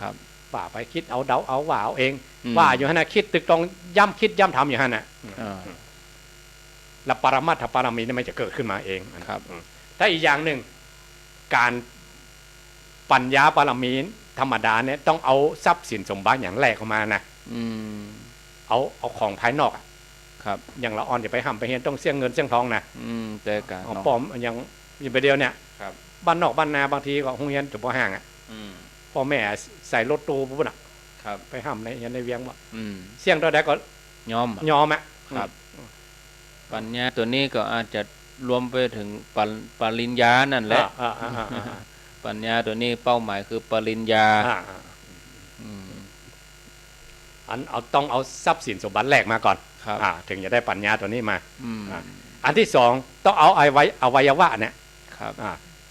ครับ ว่าไปคิดเอาเดาเอาว่าเอาเอง อืม ว่าอยู่ฮะนะคิดตึกตรงย้ำคิดย้ำทำอยู่ฮะนะ อ่า แล้วปรมัตถปารมีนี่มันจะเกิดขึ้นมาเอง ครับ ถ้าอีกอย่างหนึ่งการปัญญาปารมีธรรมดาเนี่ยต้องเอาทรัพย์สินสมบัติอย่างแรกออกมานะ อืม เอาของภายนอกอะ ครับ อย่างละอ่อนอย่าไปห้ามไปเห็นต้องเสี่ยงเงินเสี่ยงทองนะ แต่การ ของ เนาะ ปลอมอย่างอยู่ไปเดียวเนี่ย ครับ บ้านนอกบ้านนาบางทีก็โรงเรียนจุดบ่ห่างอ่ะ อืม พ่อแม่ใส่รถตู้ปุ๊บน่ะ ครับ ไปห้ามในเรียนในเวียงว่า อืม เสี่ยงตัวใดก็ ยอม ยอมอ่ะ ครับ ปัญญาตัวนี้ก็อาจจะรวมไปถึงปริญญานั่นแหละ ปัญญาตัวนี้เป้าหมายคือปริญญา อืม อันต้องเอาทรัพย์สินสมบัติแรกมาก่อน ครับ ถึงจะได้ปัญญาตัวนี้มา อืม อันที่สองต้องเอาอวัยวะเนี่ย ครับ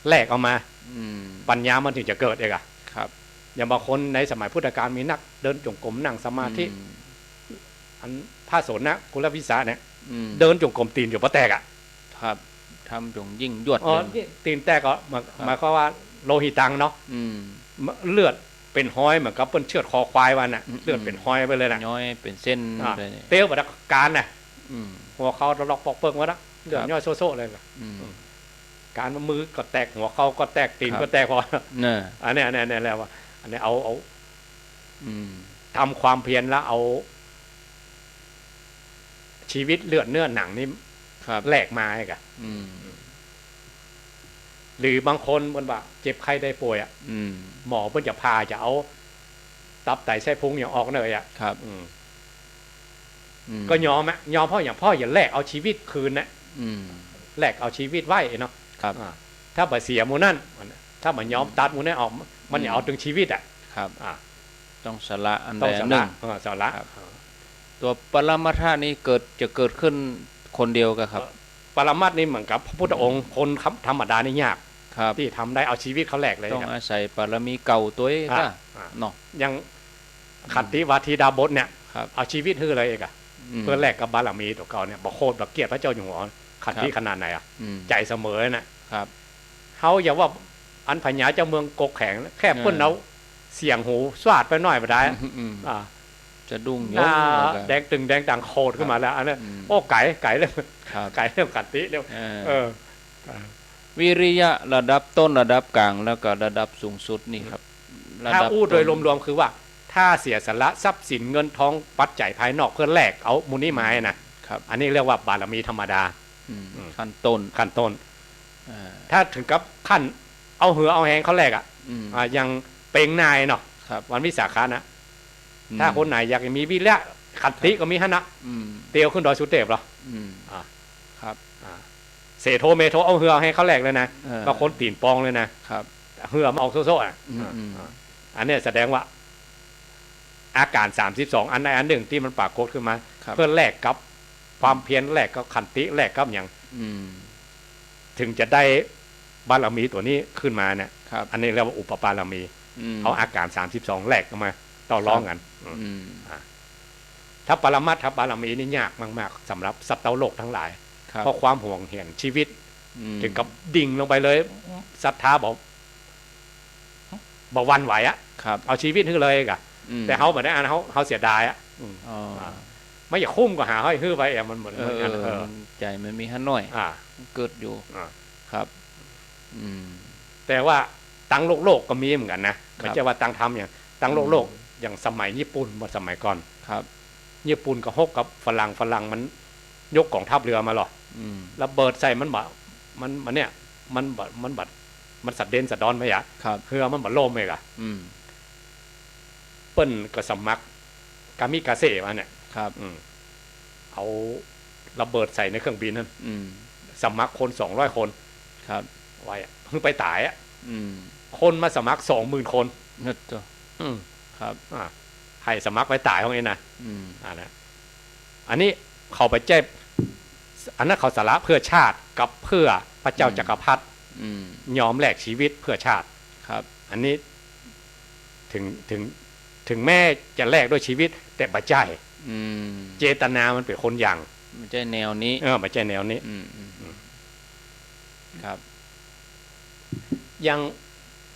แลกเอามา อืม ปัญญามันถึงจะเกิดเองอะ ครับ อย่างบางคนในสมัยพุทธกาลมีนักเดินจงกรมนั่งสมาธิ อืม อันพระโสนะกุลวิสาเนี่ย อืม เดินจงกรมตีนอยู่ปะแตกอะ ครับทำจงยิ่งยวด อ๋อ เลย นี่ตีนแตกก็หมายความว่าโลหิตังเนาะ อืม เลือดเป็นห้อยเหมือนกับเปิ้นเชือดคอควายวันน่ะ อืม เลือดเป็นห้อยไปเลยน่ะ ย้อยเป็นเส้น อ่า เลยเนี่ย เตี้ยวบัดการน่ะ อืม หัวเขาล็อกปอกเปิงวะนะเลือด ครับ ย่อยโซ่ๆเลยล่ะ อืม การมือก็แตกหัวเขาก็แตกตีน ครับ ก็แตกพอ เนอะ อันเนี้ยแล้วว่าอันนี้เอา อืม ทำความเพียรแล้วเอา ชีวิตเลือดเนื้อหนังนี่ ครับ แลกมาให้กะ อืม หรือบางคนมันว่าเจ็บไข้ได้ป่วยอ่ะ อืม หมอเพิ่นจะพาจะเอาตับไตไส้พุงอย่างออกเลยอ่ะ ครับ อืม อืม ก็ยอมยอมพ่ออย่าแลกเอาชีวิตคืนนะ อืม แลกเอาชีวิตไว้เนาะ ครับ ถ้าบ่เสียหมูนั่นถ้ามันยอมตัดหมูนั่นออก มันอย่าเอาถึงชีวิตอ่ะ ครับ อ่า ต้องสละอัน ต้ ใด องส อันห ละ นึ่ง สละ ครับ ตัวปรมัตถานี้จะเกิดขึ้นคนเดียวกันครับ ปรมัตถ์นี่เหมือนกับพระพุทธองค์คนธรรมดานี่ยาก ครับ ที่ทำได้เอาชีวิตเขาแลกเลย ต้อง ครับ อาศัยปรมีเก่าตัวเอง อ่า ก็ อ่า เนาะ ยังขันติวาทีดาบทเนี่ย ครับ เอาชีวิตฮื้อเลยเองอะ ม เพื่อแลกกับบารมีตัวเก่าเนี่ยบอกโคตรบอกเกียรติพระเจ้าอยู่หัวขันติ ครับ ขนาดไหนอะ อืม ใจเสมอน่ะ ครับ เขาอย่าว่าอันพญาเจ้าเมืองกกแข็งแค่เพิ่นเอาเสียงหูสวาดไปหน่อยบ่ได้ อืม อ่า จะดุ้งย อ่าง แล้วก็ แดงตึงแดงดังโคตรขึ้นมาแล้วอันนั้น อืม โอ้ไก่เรื่อง ครับ ไก่เรื่องขันติเรื่อง เออ เออ วิริยะระดับต้นระดับกลางแล้วก็ระดับสูงสุดนี่ครับระ ถ้า ดับ อู้โดย ต้น รวมๆคือว่า ถ้าเสียสละทรัพย์สินเงินทองปัจจัยภายนอกเพื่อแลกเอามูลนิไม้นะครับ อันนี้เรียกว่าบารมีธรรมดา อืม อืม ขั้นต้น ขั้นต้น อ่า ถ้าถึงกับขั้นเอาเหือเอาแหงเขาแลกอ่ะ อืม ยังเป่งนายเนาะ ครับ วันวิสาขานะ อืม ถ้าคนไหนอยากมีวิริยะขันติก็มีฮะนะ อืม เตียวขึ้นดอยสุเทพเหรอ อืม อ่า ครับ เสโทเมโทเอาเหือเอาแหงเขาแลกเลยนะ เออ บางคนตีนปองเลยนะครับ เหือมาออกโซ่ๆอ่ะ อืมอืม อันเนี้ยแสดงว่า อาการ32อันใดอันหนึ่งที่มันปรากฏขึ้นมา ครับ เพื่อแลกกับความเพียรแลกกับขันติแลกกับอย่าง อืม ถึงจะได้บารมีตัวนี้ขึ้นมาเนี่ย ครับ อันนี้เรียกว่าอุปปารมี ม เอาอาการ32แลกกันมาต่อรองกัน อืม ถ้าปรมัตถบารมีนี่ยากมากๆสำหรับสัตว์โลกทั้งหลาย ครับ เพราะความห่วงเหียนชีวิต อืม ถึงกับดิ่งลงไปเลยศรัทธาบอกวันไหวอะ ครับ เอาชีวิตให้เลยกะ อืม แต่เขาแบบได้อันเขาเสียดายอะ อ๋อ ไม่อยากคุ้มก็หาให้ฮื้อไปมันเหมือน เออ กัน ใจมันมีฮันหน่อย อ่า เกิดอยู่ อ่า ครับ อืม แต่ว่าตังโลกก็มีเหมือนกันนะ ครั ไม่ บ ใช่ว่าตังทำอย่าง ตั้งโลกอย่างสมัยญี่ปุ่นเมื่อสมัยก่อน ครับ ญี่ปุ่นก็ฮกกับฝรั่งมันยกกองทัพเรือมาหรอ ระเบิดใส่มันบะมันเนี่ยมันสัดเด่นสัดดอนไปอ่ะ ครับ เรือมันบะล่มเองอ่ะเปิ้นก็สมัครกามิกาเซ่มาเนี่ย ครับ เอาระเบิดใส่ในเครื่องบินนั่นสมัครคน200 คน ครับ ไว้เพิ่งไปตายอ่ะ คนมาสมัคร20,000 คนนั่นตัวครับให้สมัครไปตายของเองนะนะอันนี้เขาไปแจ้อันนั้นเขาสาระเพื่อชาติกับเพื่อพระเจ้าจักรพรรดิยอมแลกชีวิตเพื่อชาติครับ อันนี้ถึงแม้จะแลกด้วยชีวิตแต่ปัจจัยเจตนามันเป็นคนอย่างไม่ใช่แนวนี้ไม่ใช่แนวนี้ครับอย่าง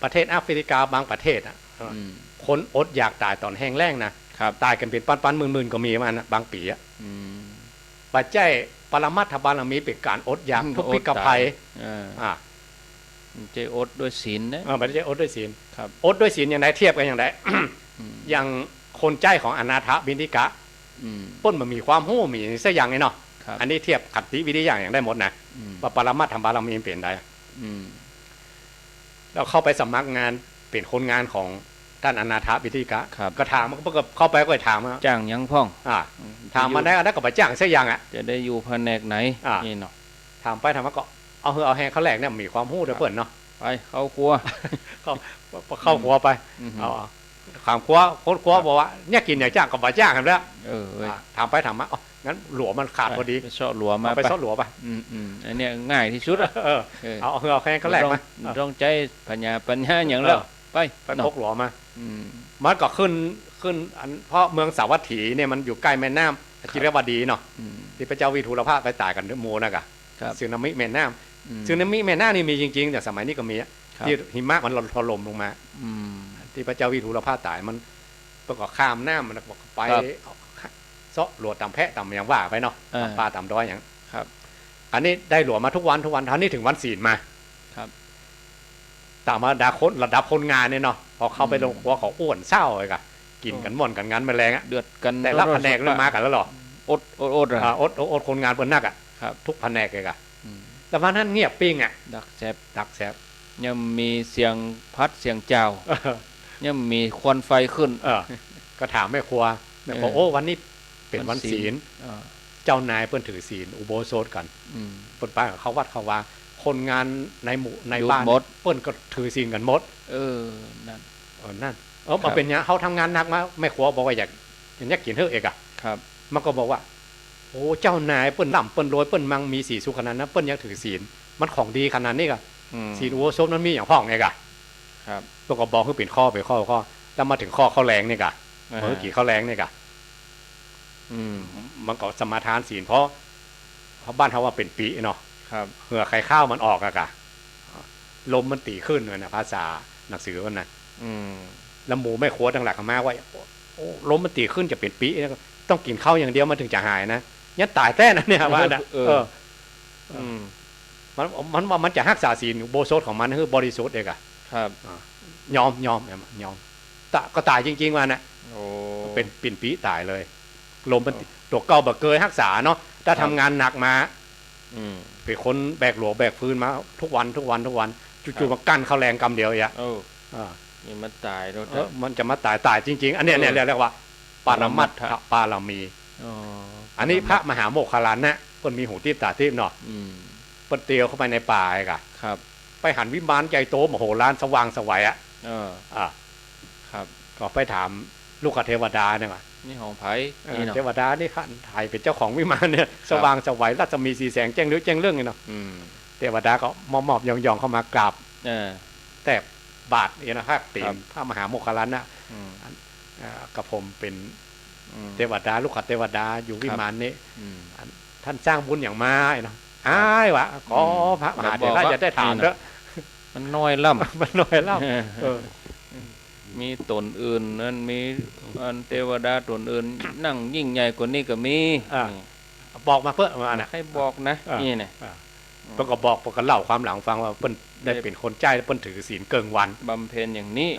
ประเทศแอฟริกาบางประเทศคนอดอยากตายตอนแห้งแล้งนะตายกันเป็นปั้นๆหมื่นๆก็มีมานะบางปีปัจจัยปรมัตถบารมีเป็นการอดอยากทุกพิกภัยจะอดด้วยศีลนะไม่ใช่อดด้วยศีลอดด้วยศีลอย่างไรเทียบกันอย่างไร อย่างคนใจของอนาถบิณฑิกะต้นมันมีความหู้มีสักอย่างไงเนาะอันนี้เทียบขัตติวิริยะอย่างได้หมดนะว่าปรมัตถบารมีเปลี่ยนได้เราเข้าไปสมัครงานเป็นคนงานของท่านอนาถบิณฑิกะก็ถามมันก็เข้าไปก็ถามจ้างยังพ่องถามมาได้ก็ไปจ้างสักอย่างอ่ะจะได้อยู่แผนกไหนนี่เนาะถามไปถามมาก็เอาแหงเขาแหลกเนี่ยมีความหู้ด้วยเปิ่นเนาะไปเข้าครัวเข้าครัวไปเอาถามครัวคนครัวบอกว่าเนี่ยกินอย่างจ้างกับบ่จ้างกันแล้วถามไปถามมางั้นหลัวมันขาดพอดีไปซ่อหลัวมาไปซ่อหลัวไปอันนี้ง่ายที่สุดเอาแหงเขาแหลกมาต้องใจปัญญาอย่างแล้วไปพกหลัวมามันก็ขึ้นเพราะเมืองสาวัตถีเนี่ยมันอยู่ใกล้แม่น้ำจิรวดีเนาะที่พระเจ้าวิทูลภาพไปตายกันด้วยโมนะกะสึนามิแม่น้ำสึนามิแม่น้ำนี่มีจริงๆแต่สมัยนี้ก็มีที่หิมะมันถล่มลงมาที่พระเจ้าวิทูลภาพตายมันประกอบข้ามน้ำมันบอกไปเซาะหลวดต่ำแพะต่ำอย่างว่าไปเนาะปลาต่ำด้อยอย่างครับอันนี้ได้หลวมาทุกวันท่านี้ถึงวันศีลมาครับตามมาระดับคนงานเนี่ยเนาะพอเข้าไปลงครัวเขาอ้วนเศร้าเลยกะกินกันม่อนกันงานแมลงอ่ะเดือดกันแต่ละแผนกเริ่มมากันแล้วหรออดคนงานเปิ้นนักอ่ะทุกแผนกเลยกะแต่ว่านั้นเงียบปิ้งอ่ะดักแซบยังมีเสียงพัดเสียงเจ้ายังมีควันไฟขึ้นก็ถามแม่ครัวบอกโอ้วันนี้เป็นวันศีลเจ้านายเปิ้นถือศีลอุโบสถกันเปิ้นไปเขาวัดเขาว่าคนงานในหมู่ในบ้านเปิ้นก็ถือศีลกันหมดนั่นมาเป็นเนี้ยเขาทำงานหนักมาแม่ครัวบอกว่าอยากกินเท่าเอกอ่ะมันก็บอกว่าโอ้เจ้านายเปิ้นล่ำเปิ้นรวยเปิ้นมังมีสีสุขขนาดนั้นเปิ้นยังถือศีลมันของดีขนาดนี้ก็ศีลอุโบสถนั้นมีอย่างพ่องไงกะตัวก็บอกคือเป็นข้อแล้วมาถึงข้อข้าวแรงนี่กะเมื่อกี้ข้าวแรงนี่กะมันก็สมาทานศีลเพราะบ้านเขาว่าเป็นปีเนาะเหือไข่ข้าวมันออกอะกะลมมันตีขึ้นเลยนะภาษาหนังสือมันนะแล้วหมูไม่ครัวต่างหลักมาว่าลมมันตีขึ้นจะเป็นปีต้องกินข้าวอย่างเดียวมันถึงจะหายนะยันตายแท้นะเนี่ยว่ามันจะรักษาศีลโบโซดของมันคือบริสุทธิ์เองอะยอมก็ตายจริงๆว่านะเป็นปิ่นปีตายเลยลมมันตัวเก่าแบบเกยรักษาเนาะถ้าทำงานหนักมาเป็นคนแบกหลวงแบกพื้นมาทุกวันจู่ๆมากั้นข้าวแรงกำเดียวอย่างนี่มันตายแล้วมันจะมาตายจริงๆอันนี้เนี่ยเรียกว่าปรมัตถบารมีอันนี้พระมหาโมคคัลลานะเพิ่นมีหูทิพตาทิพเนาะเพิ่นเตียวเข้าไปในป่าไอ้กะไปหันวิมานใจโตมโหฬารสว่างสวัยครับก็ไปถามลูกเทวดาเนี่ยว่านี่ของไผเทวดานี่ขันไทยเป็นเจ้าของวิมานเนี่ยสว่างสวัยรัศมีสีแสงแจ้งเรื่องไงเนาะเทวดาก็มอบยองเข้ามากราบแต่บาทเนี่ยนะครับตีมพระมหาโมคคัลลานะกับผมเป็นเทวดาลูกเทวดาอยู่วิมานนี้ท่านสร้างบุญอย่างมาเนาะอ้ายวะก็พระมหาเถระจะได้ถามเถอะมันน้อยล่ำมีตนอื่นนั่นมีเทวดาตนอื่นนั่งยิ่งใหญ่กว่านี้ก็มีบอกมาเพื่อมาให้บอกนะนี่เนี่ยเพิ่นก็บอกเพิ่นเล่าความหลังฟังว่าเพิ่นได้เป็นคนใจเพิ่นถือศีลเกิงวันบำเพ็ญอย่างนี้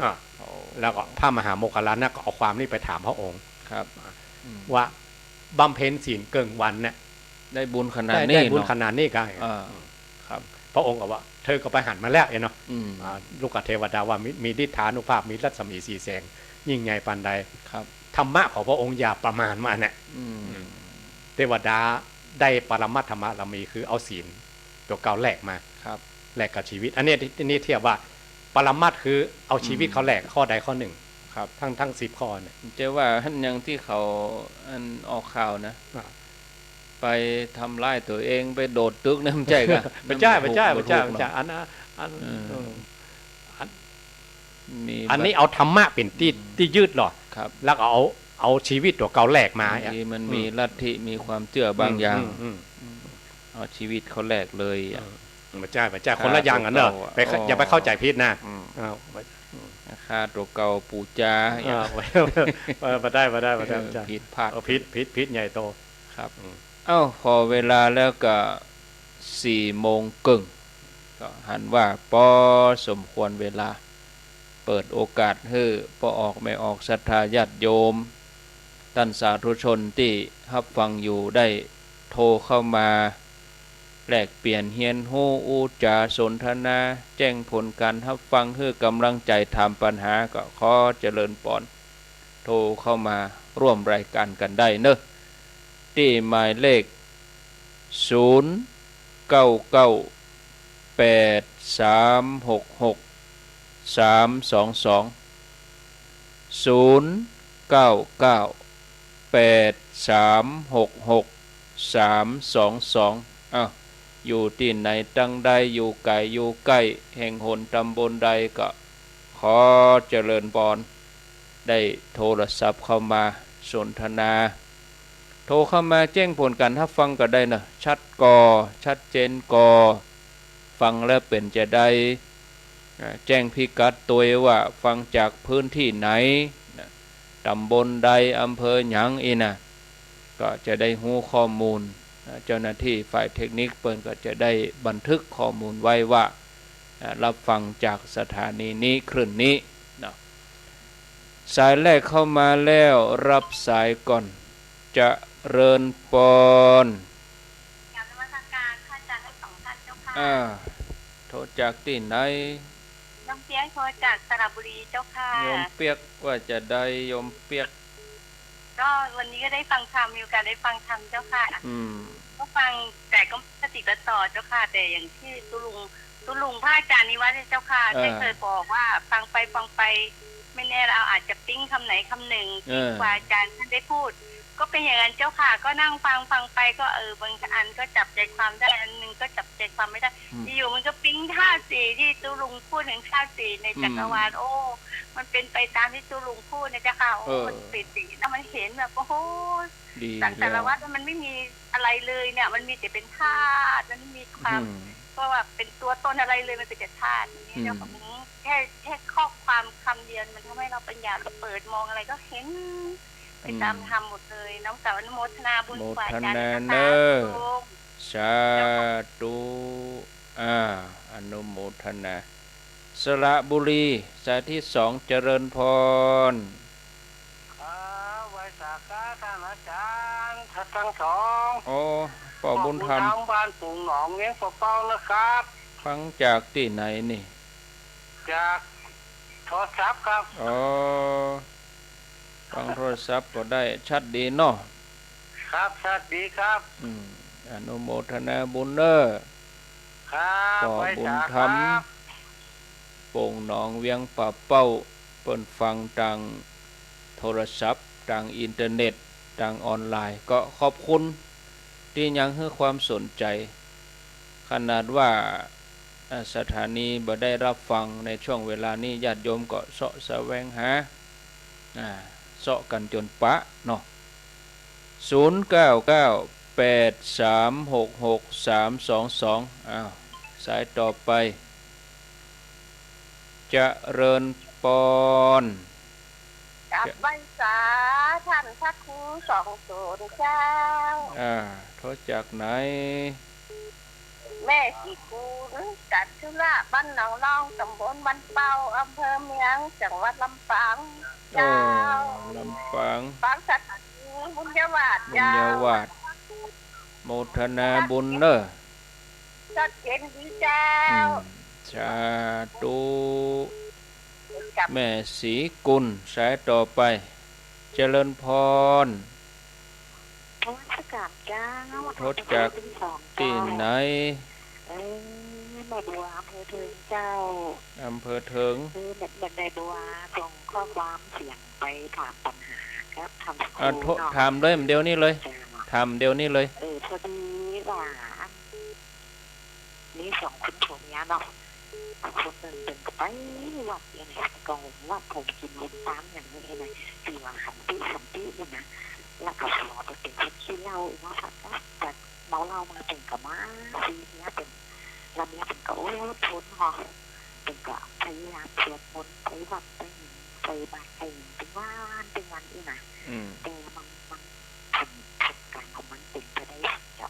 แล้วก็พระมหาโมคคัลลานะก็เอาความนี้ไปถามพระองค์ ครับ ว่าบำเพ็ญศีลเกิงวันเนี่ย ได้บุญขนาด ได้ นี้ บุญ เนาะ ขนาดนี้กัน ครับ พระองค์ก็ว่าเธอก็ไปหันมาแล้วเนาะ อืม ลูกเทวดาว่ามีฤทธานุภาพมีรัศมีสีแสงยิ่งใหญ่ปานใด ครับ ธรรมะของพระองค์อย่าประมาณมาเนี่ย อืม เทวดาได้ปรมัตถธรรมะเรามีคือเอาศีลตัวเก่าแลกมา ครับ แลกกับชีวิต อันนี้เทียบว่าปรมัตถ์คือเอาชีวิตเขาแลกข้อใดข้อหนึ่ง ครับ ทั้ง10 ข้อเนี่ย เจ้าว่าท่านยังที่เขาอันออกข่าวนะ ไปทำร้ายตัวเองไปโดดตึกน้ำใจกัน ไม่ใช่อันนั้นมี อันนี้เอาธรรมะเป็นที่ยืดหรอ ครับ แล้วก็เอาชีวิตตัวเก่าแลกมา ที่มันมีลัทธิมีความเชื่อบางอย่างเอาชีวิตเขาแลกเลยอ่ะ ไม่ใช่คนละอย่างกันเนอะอย่าไปเข้าใจผิดนะ ค่าตัวเก่าปูจา มาได้ผิดพลาด พิษใหญ่โต ครับเอ้าพอเวลาแล้วก็4 โมงครึ่งก็หันว่าปอสมควรเวลาเปิดโอกาสให้ปอออกไม่ออกศรัทธาญาติโยมท่านสาธุชนที่รับฟังอยู่ได้โทรเข้ามาแลกเปลี่ยนเฮียนฮู้อูจาสนทนาแจ้งผลการรับฟังให้กำลังใจถามปัญหาก็ขอเจริญปอนโทรเข้ามาร่วมรายการกันได้เนอะที่หมายเลข0998366322อ้าวอยู่ที่ไหนตั้งใดอยู่ไกลอยู่ใกล้แห่งหนตำบลใดก็ขอเจริญพรได้โทรศัพท์เข้ามาสนทนาโทรเข้ามาแจ้งผลการรับฟังก็ได้นะชัดเจนฟังแล้วเป็นจะได้แจ้งพิกัดตัวว่าฟังจากพื้นที่ไหนตำบลใดอำเภอหยังอีนะก็จะได้รู้ข้อมูลเจ้าหน้าที่ฝ่ายเทคนิคเปิ้นก็จะได้บันทึกข้อมูลไว้ว่ารับฟังจากสถานีนี้คลื่นนี้นะสายแรกเข้ามาแล้วรับสายก่อนจะเริญปอนกราบนมัสการพระอาจารย์ทั้งสองท่านเจ้าค่ะโทรจากที่ไหนน้องเปียกโทรจากสระบุรีเจ้าค่ะโยมเปียกว่าจะได้โยมเปียกก็วันนี้ก็ได้ฟังธรรมมีโอกาสได้ฟังธรรมเจ้าค่ะก็ฟังแต่ก็ปฏิบัติต่อเจ้าค่ะแต่อย่างที่ตุลุงพระอาจารย์นิวัฒน์เจ้าค่ะได้เคยบอกว่าฟังไปไม่แน่เราอาจจะปิ้งคำไหนคำหนึ่งที่ครูอาจารย์ท่านได้พูดก็เป็นอย่างนั้นเจ้าค่ะก็นั่งฟังไปก็บางอันก็จับใจความได้อันนึงก็จับใจความไม่ได้อยู่มันก็ปิ้งท่าสี่ที่ตุลุงพูดถึงท่าสี่ในจักรวาลโอ้มันเป็นไปตามที่ตุลุงพูดนะเจ้าค่ะโอ้มันปิติแล้วมันเห็นแบบโอ้โหสังสารวัฏมันไม่มีอะไรเลยเนี่ยมันมีแต่เป็นธาตุมันมีความก็ว่าเป็นตัวตนอะไรเลยมันเป็นแต่ธาตุนี้เจ้าค่ะแค่ข้อความคำเดียวมันทำให้เราปัญญาเราเปิดมองอะไรก็เห็นไปตามธรรมหมดเลยน้องสาวอนุโมทนาบุญกว่าอาจารย์นะคะสาธุอนุโมทนาสระบุรีสายที่2เจริญพรไว้สักการะท่านอาจารย์ทั้งสองป่อบุญธรรมบ้านปุ่งหนองเลี้ยงปกป้องนะครับฟังจากที่ไหนนี่จากโทรศัพท์ครับฟังโทรศัพท์ก็ได้ชัดดีเนาะครับชัดดีครับอนุโมทนาบุญเนอครับป่อบุญธรรมโป่งหนองเวียงป่าเป้าเปิ้นฟังทางโทรศัพท์ทางอินเทอร์เน็ตทางออนไลน์ก็ขอบคุณที่ยังให้ความสนใจขนาดว่าสถานีบ่ได้รับฟังในช่วงเวลานี้ญาติโยมก็เสาะแสวงหาเสาะกันจนปะเนาะ0998366322สายต่อไปจะเริญปอนกับใบสาท่านพระครู20เจ้าโทรจากไหน แม่สีกูลจัดชุระบ้านหนองล่องตำบลบ้านเป้าอำเภอเมียงจังหวัดลำปางเจ้า ลำปาง ปางสถานีบุญยวาด บุญ เจ้า ญาวาสโมทนาบุญเนอะ จัดเย็นดีเจ้า สาธุ กับ แม่ศรีกุลสายต่อไปเจริญพร ทศกัณฐ์เจ้า ทศจาก เป็นสอง ที่ เจ้า ไหน แม่บัวอำเภอเทิงเจ้า อำเภอเทิง แม่บัวส่งข้อความเสียงไปถามปัญหาครับทำสกู โทษถามเลยเดี๋ยวนี้เลยถามเดี๋ยวนี้เลย พอดีว่านี่สองคนผัวเมียเนาะคนหนึ่งเป็นไปวัดยังไงกองว่าผมกินลิ้นตามอย่างนี้ไงที่ว่าขันตีสันติเนี่ยนะแล้วก็ขอจะเป็นคนขี้เหล้าเนาะค่ะแต่เมาเหล้ามาเป็นกับมาซีเนี้ยเป็นลำเนี้ยเป็นกับโอ้ยทนหอเป็นกับพยายามเสียมนต์ไปวัดไปหนึ่งไปบ้านไปหนึ่งเป็นวันอีนะแต่มันผลการของมันเป็นไปได้เจ้า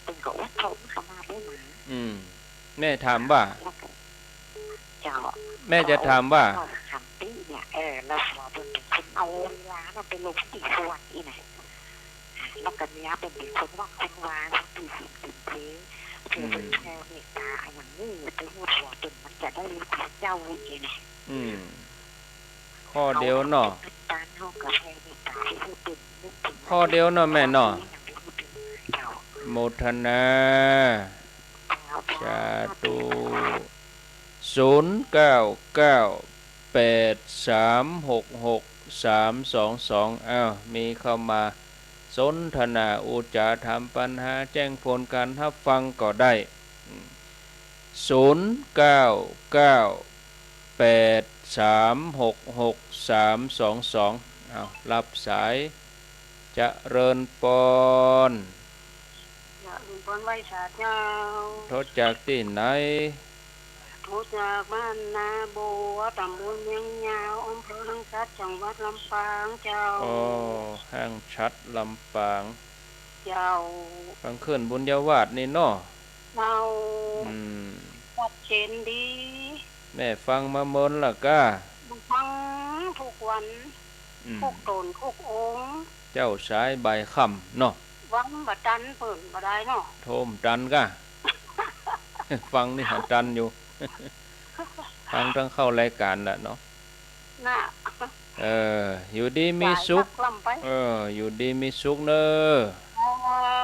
เป็นกับว่าเขาขมาได้ไหมแม่ถามว่า เจ้า แม่จะถามว่า ขันตีเนี่ยเราขอเป็นคนเอาเวลาเราไปลงที่สวรรค์อีไหนแล้วกันเนี้ยเป็นคนว่าคนวานที่สิ่งสิ่งเพเพื่อเป็นแค่เมตตาอย่างนี้ไปหัวหัวจนมันจะได้รู้เจ้าอีไหนข้อเดียวเนาะ การเข้ากับแค่เมตตาที่เป็นข้อเดียวเนาะแม่เนาะโมทนาสาธุ0998366322อ้าวมีเข้ามาสนทนาอุจจาถามปัญหาแจ้งผลการรับฟังก็ได้0998366322อ้าวรับสายจะเริญปอนไหว้ชาเจ้าโทษจากที่ไหนโทษจากบ้านนาโบวตำบลเมียงยาวอำเภอห้างชัดจังหวัดลำปางเจ้าห้างชัดลำปางเจ้าฟังขึ้นบุญญาวาสนี่เนาะเราวัดเชนดีแม่ฟังมาเมินล่ะก้าฟังทุกวันทุกตนทุกองค์เจ้าสายใบค่ำเนาะวังบะจันเปิ่นบะได้เนาะโทมจันก้าฟังนี่หาจันอยู่ฟังทั้งเข้ารายการแหละเนาะน่ะอยู่ดีมีสุขอยู่ดีมีสุขเนอ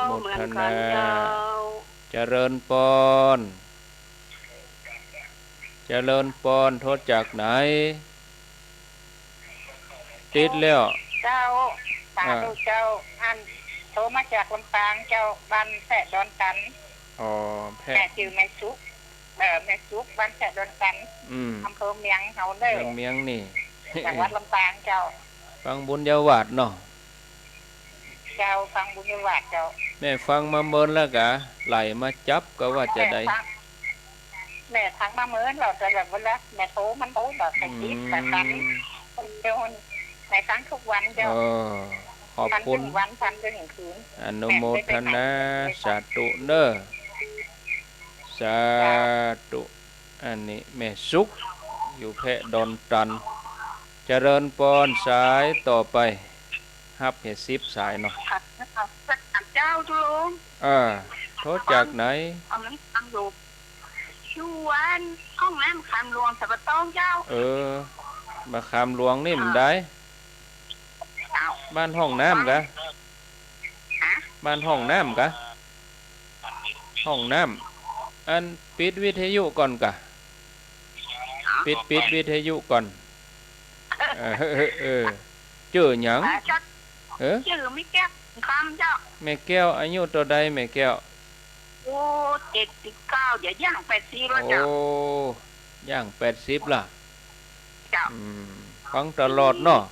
โมทนาเจริญปอนเจริญปอนโทษจากไหนติดแล้วเจ้าตาดูเจ้าอันโทรมาจากลำปางเจ้าบ้านแพะดอนตันแม่ชื่อแม่ซุกแม่ซุกบ้านแพะดอนตันอำเภอเมียงเฮาเด้อเมียงนี่จังหวัดลำปางเจ้าฟังบุญญาวาสเนาะเจ้าฟังบุญญาวาสเจ้าแม่ฟังมาเมินแล้วกะไหลมาจับก็ว่าจะได้แม่ทักมาเมินเราจะแบบว่าแม่โทรมันโทรแบบใครคิดแต่ทันเจ้าในทั้งทุกวันเจ้าขอบคุณวันพันจนถึงคืนอนุโมทนาสาธุเด้อสาธุอันนี้แม่สุขอยู่แพะดอนตันเจริญปอนสายต่อไปฮับเฮซิบสายเนาะเจ้าทุลุงโทษจากไหนฟังอยู่ชวนห้องน้ำคำหลวงสับปะตองเจ้ามาคำหลวงนี่มันได้บ้านห้องน้ำกะบ้านห้องน้ำกะห้องน้ำอันปิดวิทยุก่อนกะปิดวิทยุก่อนเจอหยังเจอไม่แก้วคำเจ้าแม่แก้วอายุตัวใดแม่แก้วโอ้79อย่าย่าง80แล้วเจ้าย่าง80ล่ะเจ้าฟังตลอดเนาะ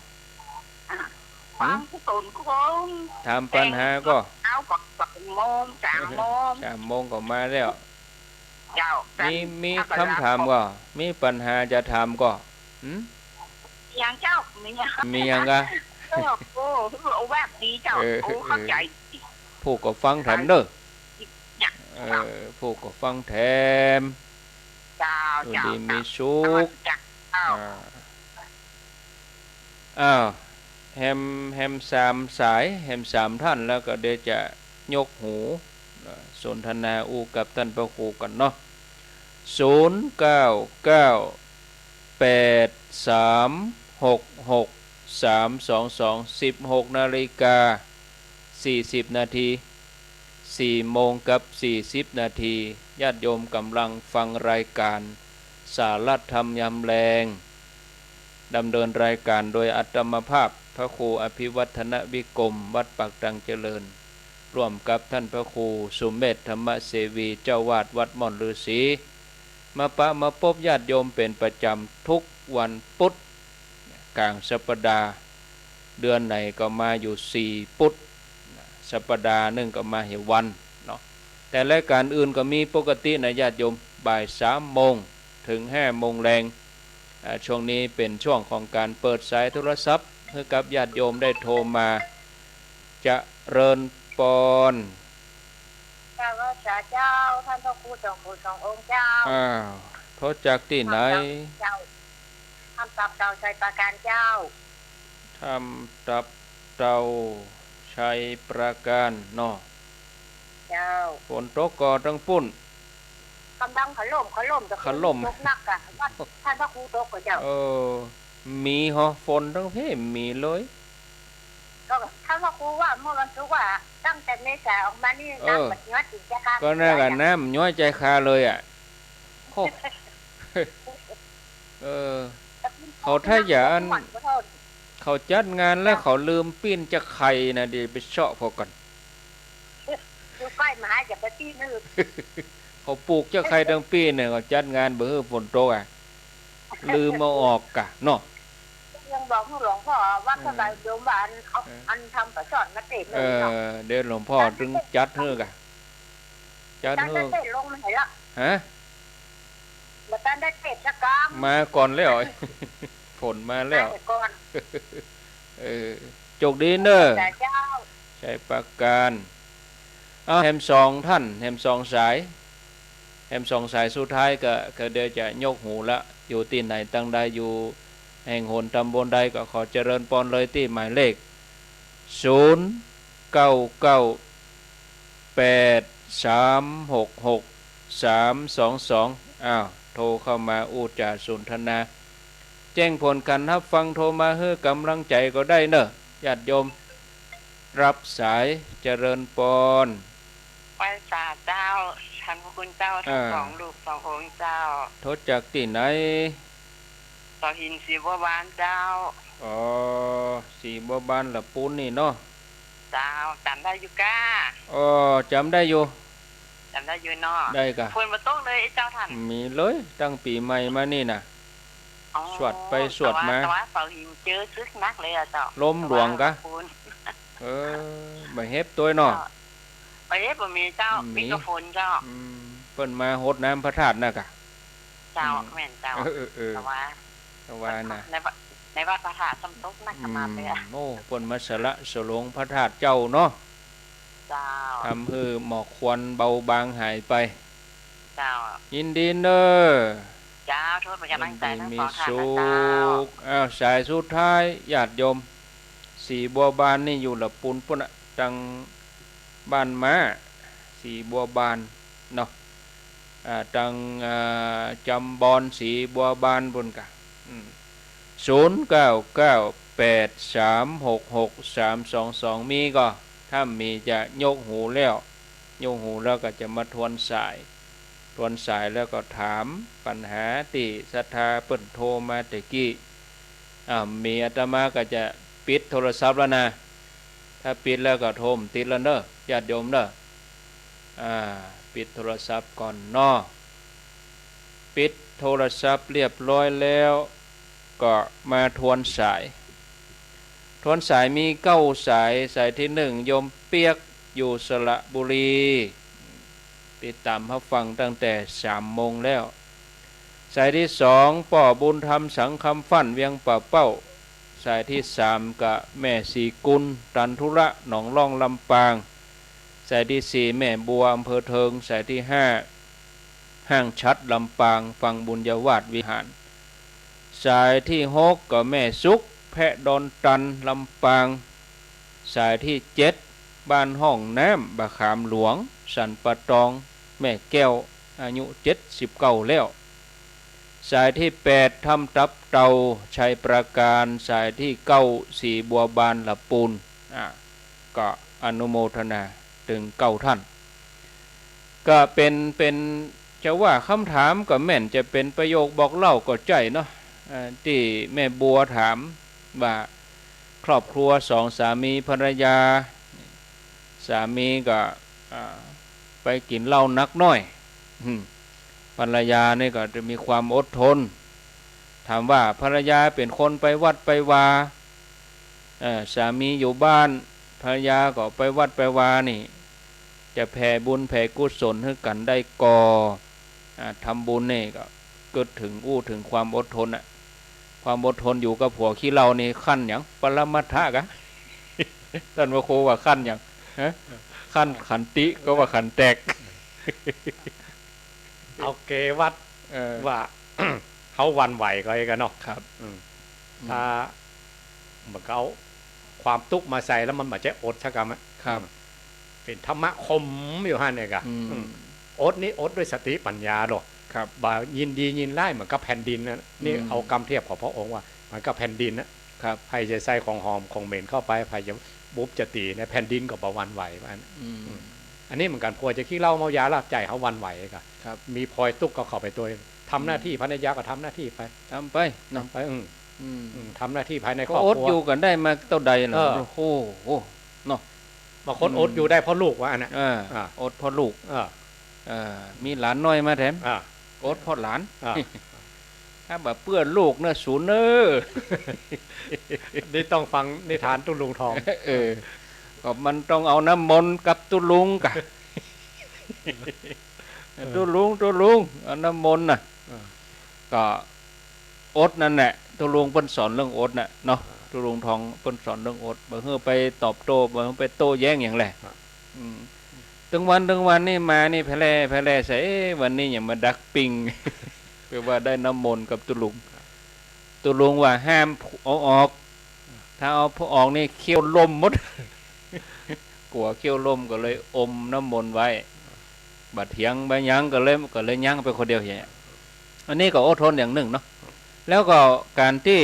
ฟังตนคงถามปัญหาก็เอาก่อน2 โมง 3 โมง3 โมงก็มาแล้วเจ้ามีคำถามก็มีปัญหาจะถามก็อย่างเจ้ามีอย่างกะโอ้แบบดีเจ้าโอ้เข้าใจผู้ก็ฟังทันเด้อ ผู้ก็ฟังแถม เจ้า อยู่ เจ้า ดีมีสุข เจ้า อ้าวแฮม3 สายแฮม3 ท่านแล้วก็เดี๋ยวจะยกหูสนทนาอูกับท่านพระครูกันเนาะ0998366322 16:40 4:40 ญาติโยมกำลังฟังรายการสาระธรรมยามแลงดำเนินรายการโดยอัตมภาพพระครูอภิวัฒนวิกรมวัดปากตังเจริญร่วมกับท่านพระครูสุเมธธรรมเสวีเจ้าวาดวัดม่อนฤาษีมาพบญาติโยมเป็นประจำทุกวันพุธกลางสัปดาห์เดือนไหนก็มาอยู่4 พุธสัปดาห์หนึ่งก็มาเหวันเนาะแต่รายการอื่นก็มีปกตินะญาติโยมบ่าย3 โมงถึง5 โมงแรงช่วงนี้เป็นช่วงของการเปิดสายโทรศัพท์ให้กับญาติโยมได้โทรมาจะเริญปอนเจ้าเจ้าท่านพระครูสององค์เจ้าโทษจากที่ไหนทำตับเต่าชัยประการเจ้าทำตับเต่าชัยประการเนาะเจ้าฝนตกก่อทั้งปุ่นกำลังขล่มจะขล่มตกหนักอ่ะท่านพระครูตกกับเจ้ามีฮะฝนทั้งเพมีเลยก็ท่านพระครูว่าเมื่อวันศุกร์ว่าตั้งแต่เมษาออกมานี่น้ำมันย้อยจิตใจคาก็น่ากันน้ำย้อยใจคาเลยอ่ะเขาถ้าอย่าเขาจัดงานแล้วเขาลืมปิ้นจะไข่นะดีไปเชาะพอก่อนดูใกล้มาอย่าไปตีนึกเขาปลูกเจ้าไข่ทั้งปีเนี่ยเขาจัดงานเบื่อฝนตกอ่ะลืมมาออกกะเนาะยังบอกหลวงพ่อว่าถ้าเราโยมบ้านเขาอันทำประสอนมาเตะเลยเนาะเดี๋ยวหลวงพ่อจึงจัดเฮือกะจัดเฮือเตะลงมาไหนละฮะมาตั้งได้เตะสักกามมาก่อนแล้วฝนมาแล้วโชคดีเนอะใช้ประการแฮม2 ท่านแฮม2 สายแฮม2 สายสุดท้ายก็เดี๋ยวจะยกหูละอยู่ที่ไหนตั้งใดอยู่แห่งหนตำบลใดก็ขอเจริญพรเลยที่หมายเลข0998366322โทรเข้ามาอูจาสนทนาแจ้งผลการรับฟังโทรมาให้กำลังใจก็ได้เนอะญาติโยมรับสายเจริญพรไหว้สาเจ้าท่านพระคุณเจ้าทั้ง2 ลูก 2 องค์เจ้าโทษจากที่ไหนต่อหินสีบัวบานเจ้าสีบัวบานละปูนนี่เนาะเจ้าจำได้อยู่ก้าจำได้อยู่เนาะได้กะฝนมาตกเลยเจ้าท่านมีเลยตั้งปีใหม่มานี่น่ะสวดไปสวดมาแต่ว่าเป่าหินเจอซึกนักเลยเจ้าลมหลวงกะบ่เฮ็บตัวเนาะบ่เฮ็บบ่มีเจ้ามีกระฝนเจ้าเพิ่นมารดน้ำพระธาตุน่ะกะเจ้าแม่นเจ้าแต่ว่าน่ะในวัดพระธาตุสำตกนักมาเด้อโอ้เพิ่นมาสละสลงพระธาตุเจ้าเนาะเจ้าทำให้หมอกควันเบาบางหายไปเจ้ายินดีเด้อเจ้าโทษเป็นกำลังใจทั้ง2 ท่านนะเจ้าสายสุดท้ายญาติโยมสีบัวบานนี่อยู่ละปูนปุ่นจังบ้านม้าสีบัวบานเนาะจังจำบอนสีบัวบานบนกะ0998366322มีก็ถ้ามีจะยกหูแล้วก็จะมาทวนสายแล้วก็ถามปัญหาที่ศรัทธาเปิ้นโทรมาตะกี้มีอาตมาก็จะปิดโทรศัพท์แล้วนะถ้าปิดแล้วก็โทรติดแล้วเนอะญาติโยมเนอะปิดโทรศัพท์ก่อนเนาะปิดโทรศัพท์เรียบร้อยแล้วก็มาทวนสายมี9 สายที่1โยมเปียกอยู่สระบุรีติดตามรับฟังตั้งแต่3 โมงแล้วสายที่2ป่อบุญธรรมสังคำฟั่นเวียงป่าเป้าสายที่3กะแม่สีกุลตันธุระหนองล่องลำปาง สายที่4แม่บัวอำเภอเทิงสายที่5ห้างชัดลำปางฝั่งบุญยวาทวิหารสายที่6ก็แม่สุกแพะดอนตันลำปางสายที่7บ้านห้องน้ำบะขามหลวงสันปะตองแม่แก้วอายุ79แล้วสายที่8ทำตับเตาชัยประการสายที่9สีบัวบานละปูนก็อนุโมทนาถึง9ท่านก็เป็นจะว่าคำถามก็แม่นจะเป็นประโยคบอกเล่าก็ใจเนาะที่แม่บัวถามว่าครอบครัว2สามีภรรยาสามีก็ไปกินเหล้านักน้อยภรรยานี่ก็จะมีความอดทนถามว่าภรรยาเป็นคนไปวัดไปวาสามีอยู่บ้านภรรยาก็ไปวัดไปวานี่จะแผ่บุญแผ่กุศลให้กันได้ก่อทำบุญนี่ก็เกิดถึงถึงความอดทนความอดทนอยู่กับผัวขี้เหล้านี่ขั้นอย่างปรมัตถะกะท่านพระครูว่าขั้นอย่างขั้นขันติก็ว่าขันแตกเอาเกวัดว่า เขาวันไหวก็ไอ้กันเนาะครับถ้าเหมือนเขาความตุกมาใส่แล้วมันเหมือนจะอดชักกรรมครับเป็นธรรมะคมอยู่ฮั่นเองอะอดนี้อดด้วยสติปัญญาหรอกครับบ่ายินดียินไล่เหมือนกับแผ่นดินนะนี่เอากรรมเทียบของพระองค์ว่ามันก็แผ่นดินนะครับใครจะใส่ของหอมของเหม็นเข้าไปใครจะบุบจะตีในแผ่นดินก็ประวันไหวอันนี้เหมือนกันพอจะขี้เหล้าเมายาลาบใจเขาวันไหวครับมีพลอยตุกก็เข้าไปตัวทำหน้าที่ภรรยาก็ทำหน้าที่ไปทำไปทำหน้าที่ภายในครอบครัวอดอยู่กันได้มาเท่าใดเนาะโอ้โหเนาะบางคนอดอยู่ได้เพราะลูกว่าอันนั้นอดเพราะลูกมีหลานน้อยมาแถมอดเพราะหลานถ้าแบบเปื้อนลูกเนอะศูนย์เนอนี่ต้องฟังนิทานตุลุงทองก็มันต้องเอาน้ำมนต์กับตุลุงกะตุลุงเอาน้ำมนต์น่ะก็อดนั่นแหละตุลุงเพิ่นสอนเรื่องอดน่ะเนาะตุลุงทองเพิ่นสอนเรื่องอดบ่เฮือไปตอบโต้บ่เฮือไปโต้แย้งอย่างแหละถึงวันนี่มานี่แพร่ใส่วันนี้อย่ามาดักปิงแปลว่าได้น้ำมนต์กับตุลุงว่าห้ามเอาออกถ้าเอาพอออกนี่เคี้ยวลมหมดกลัวเคี้ยวลมก็เลยอมน้ำมนต์ไว้บัดเถียงไปยั้งก็เลยยั้งไปคนเดียวอย่างนี้อันนี้ก็อดทนอย่างหนึ่งเนาะแล้วก็การที่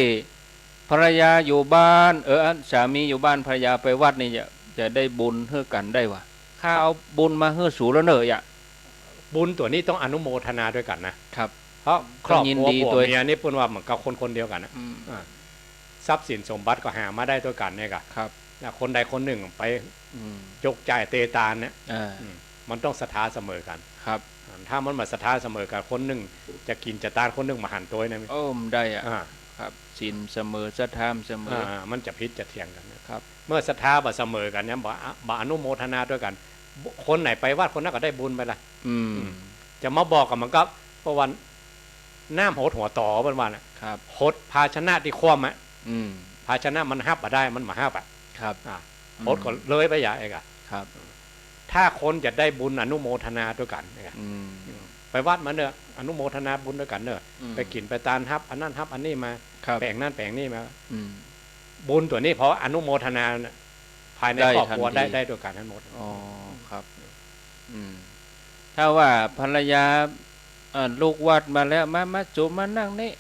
ภรรยาอยู่บ้านสามีอยู่บ้านภรรยาไปวัดนี่จะได้บุญเฮือกันได้วะข้าเอาบุญมาเฮือสูแล้วเนอะบุญตัวนี้ต้องอนุโมทนาด้วยกันนะครับเพราะครอบครัวผัวเมียนี่พูดว่าเหมือนกับคนเดียวกันนะทรัพย์สินสมบัติก็หามาได้ด้วยกันเนี่ยครับคนใดคนหนึ่งไปยกจ่ายเตตานเนี่ยมันต้องศรัทธาเสมอกันครับถ้ามันมาศรัทธาเสมอกันคนหนึ่งจะกินจะตานคนหนึ่งมาหันตัวนะได้ครับศีลเสมอศรัทธาเสมอมันจะพิษจะเถียงกันครับเมื่อศรัทธาบ่เสมอกันเนี่ยบ่อนุโมทนาด้วยกันคนไหนไปวัดคนนั้นก็ได้บุญไปละจะมาบอกกับมันก็เพราะวันน้ำโหดหัวต่อวันครับโหดภาชนะที่คว่ำภาชนะมันหับมาได้มันมาหับครับโหดก็เลยไปอย่าเองครับถ้าคนจะได้บุญอนุโมทนาด้วยกันไปวัดมาเนอะอนุโมทนาบุญด้วยกันเนอะไปกินไปตานฮับอันนั้นฮับอันนี้มาแปลงนั่นแปลงนี่มาบุญตัวนี้เพราะอนุโมทนาภายในครอบครัวได้ด้วยกันทั้งหมดครับถ้าว่าภรรยาลูกวัดมาแล้วมาจุมานั่งนี่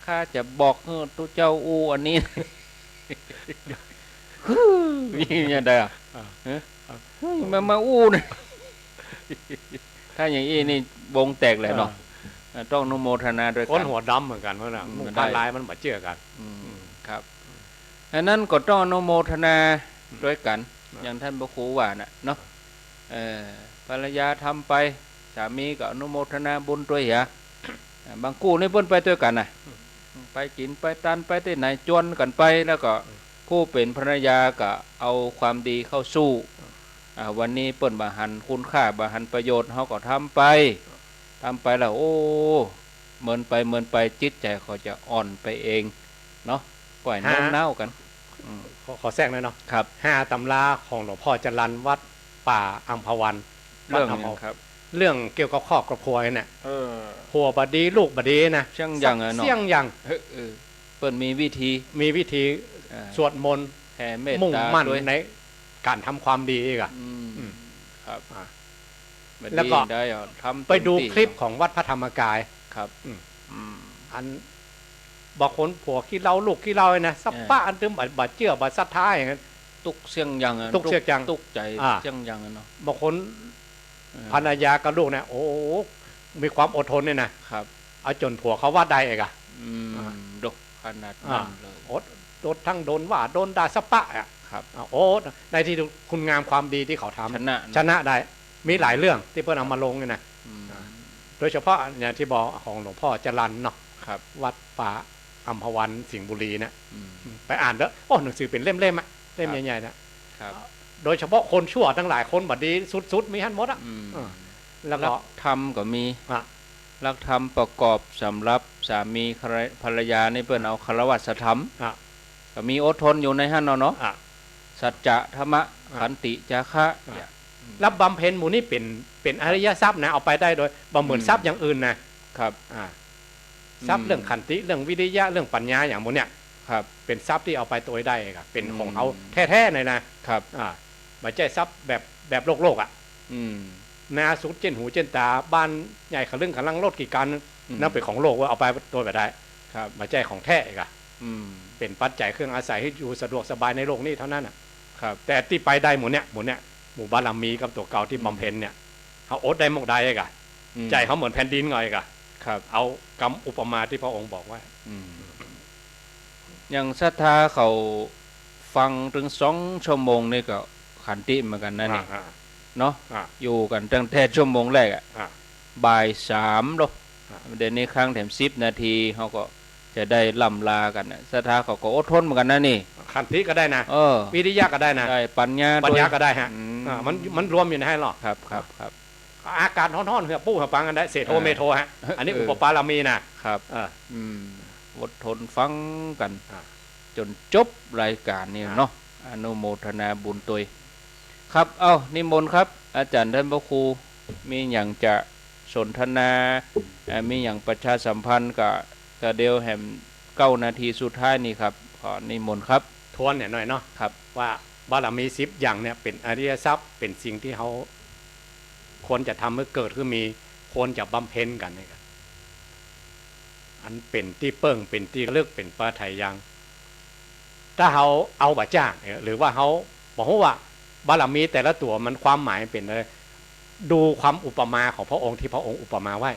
ข้าจะบอกตัวเจ้าอันนี้นี่ยังไงมาเนี่ยถ้าอย่างนี้นี่วงแตกเลยเนาะต้องอนุโมทนาด้วยกันคนหัวดำเหมือนกันเพราะนะมุขบ้านลายมันบาดเจือกันครับอันนั้นก็ต้องอนุโมทนาด้วยกันอย่างท่านพระครูว่าน่ะเนาะภรรยาทำไปสามีก็อนุโมทนาบุญด้วยเหรอบางคู่นี่เพิ่นไปด้วยกันน่ะไปกินไปตันไปที่ไหนจวนกันไปแล้วก็ผู้เป็นภรรยาก็เอาความดีเข้าสู้วันนี้เปิ้นบาหันคุณค่าบาหันประโยชน์เขาก็ทำไปแล้วเมินไปจิตใจเขาจะอ่อนไปเองเนาะปล่อยโน้มน้าวกันขอแทรกหน่อยเนาะครับ5ตำราของหลวงพ่อจรัญวัด ป่าอัมพวัน เรื่องนึงครับเรื่องเกี่ยวกับครอบครัวเนี่ยผัวบดีลูกบดีนะเสี่ยงยังเนาะเสี่ยงยังเปิ้นมีวิธีสวดมนต์แผ่เมตตามุ่งมั่นในการทำความดีอีกอ่ะครับแล้วก็ไปดูคลิปของวัดพระธรรมกายครับอันบางคนผัวขี้เล่าลูกขี้เล่านะสับป้าอันตึมบัดเจือบัดซัดท้ายอย่างนั้นตุกเสี่ยงยังตุกเสี่ยงยังตุกใจเสี่ยงยังเนาะบางคนภรรยากับลูกเนี่ยโอ้มีความอดทนเนี่ยนะครับเอาจนผัวเขาว่าได้เองอ่ะดกขนาดนั้นเลยโดนทั้งโดนว่าโดนด่าสับป้าอ่ะครับโอ้ในที่คุณงามความดีที่เขาทำชนะได้มีหลายเรื่องที่เพื่อนเอามาลงเนี่ยนะโดยเฉพาะอย่างที่บอกของหลวงพ่อจรัญเนาะวัดป่าอัมพวันสิงห์บุรีนะไปอ่านเด้อโอ้หนังสือเป็นเล่มๆอ่ะเล่มใหญ่ๆนะโดยเฉพาะคนชั่วทั้งหลายคนบัดนี้สุดๆมีหันหมดอ่ะแล้วก็ธรรมก็มีหลักธรรมประกอบสำหรับสามีภรรยาในเปิ้นเอาคารวะธรรมก็มีอดทนอยู่ในหันเนาะสัจจะธรรมะขันติจาคะรับบำเพ็ญหมู่นี้เป็นอริยทรัพย์นะเอาไปได้โดยบำเหมือนทรัพย์อย่างอื่นนะครับทรัพย์เรื่องขันติเรื่องวิริยะเรื่องปัญญาอย่างหมดเนี่ยครับเป็นทรัพย์ที่เอาไปตัวได้ครับเป็นของเขาแท้ๆเลยนะครับไม่ใช่ทรัพย์แบบโลกอ่ะนาสุดเจนหูเจนตาบ้านใหญ่ขลึงขลังรถกี่การนั่นเป็นของโลกว่าเอาไปตัวไปได้ครับไม่ใช่ของแท้อีกเป็นปัจจัยเครื่องอาศัยให้อยู่สะดวกสบายในโลกนี้เท่านั้นครับแต่ที่ไปได้หมู่เนี่ยหมู่บารมีกับตัวเก่าที่บำเพ็ญเนี่ยเขาอดได้หมกได้อีกใจเขาเหมือนแผ่นดินไงอีกครับเอากรรมอุปมาที่พระองค์บอกว่าอย่างศรัทธาเขาฟังถึง2 ชั่วโมงนี่ก็ขันติเหมือนกันนั่นนี่เนาะอยู่กันตั้งแต่ชั่วโมงแรกบ่าย3เนาะเดี๋ยวนี้ครั้งแถม10 นาทีเขาก็จะได้ล่ำลากันศรัทธาเขาก็อดทนเหมือนกันนะนี่ขันติก็ได้นะวิริยะก็ได้นะได้ปัญญาก็ได้ฮะมันรวมอยู่ในให้หรอครับอากาศร้อนๆเหือปู้เหือปังกันได้เศษโทเมโทฮะอันนี้อุปปารามีนะครับอดทนฟังกันจนจบรายการนี่เนาะอนุโมทนาบุญตุยครับนิมนต์ครับอาจารย์ท่านพระครูมีอย่างจะสนทนามีอย่างประชาสัมพันธ์กับเดียวแห่ม9 นาทีสุดท้ายนี่ครับขอนิมนต์ครับทวนเนี่ยหน่อยเนาะครับว่าบารมี10อย่างเนี่ยเป็นอริยทรัพย์เป็นสิ่งที่เขาควรจะทำเมื่อเกิดขึ้นมีควรจะบำเพ็ญกันนี่ครับอันเป็นที่เปิ้งเป็นที่เลือกเป็นปาไถยังถ้าเขาเอาบาจ้างหรือว่าเขาบอกว่าบารมีแต่ละตัวมันความหมายเป็นอะไรดูความอุปมาของพระองค์ที่พระองค์อุปมาไว้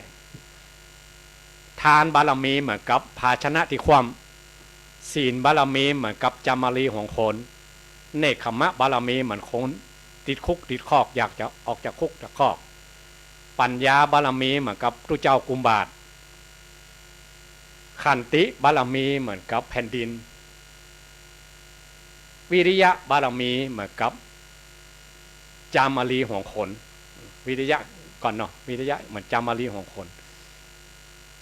ทานบารมีเหมือนกับภาชนะที่ความศีลบารมีเหมือนกับจามารีของคนเนคขมะบารมีเหมือนคนติดคุกติดคอกอยากจะออกจากคุกจากคอกปัญญาบารมีเหมือนกับพระเจ้ากุมบาทขันติบารมีเหมือนกับแผ่นดินวิริยะบารมีเหมือนกับจามารีของคนวิริยะก่อนเนาะวิริยะเหมือนจามารีของคน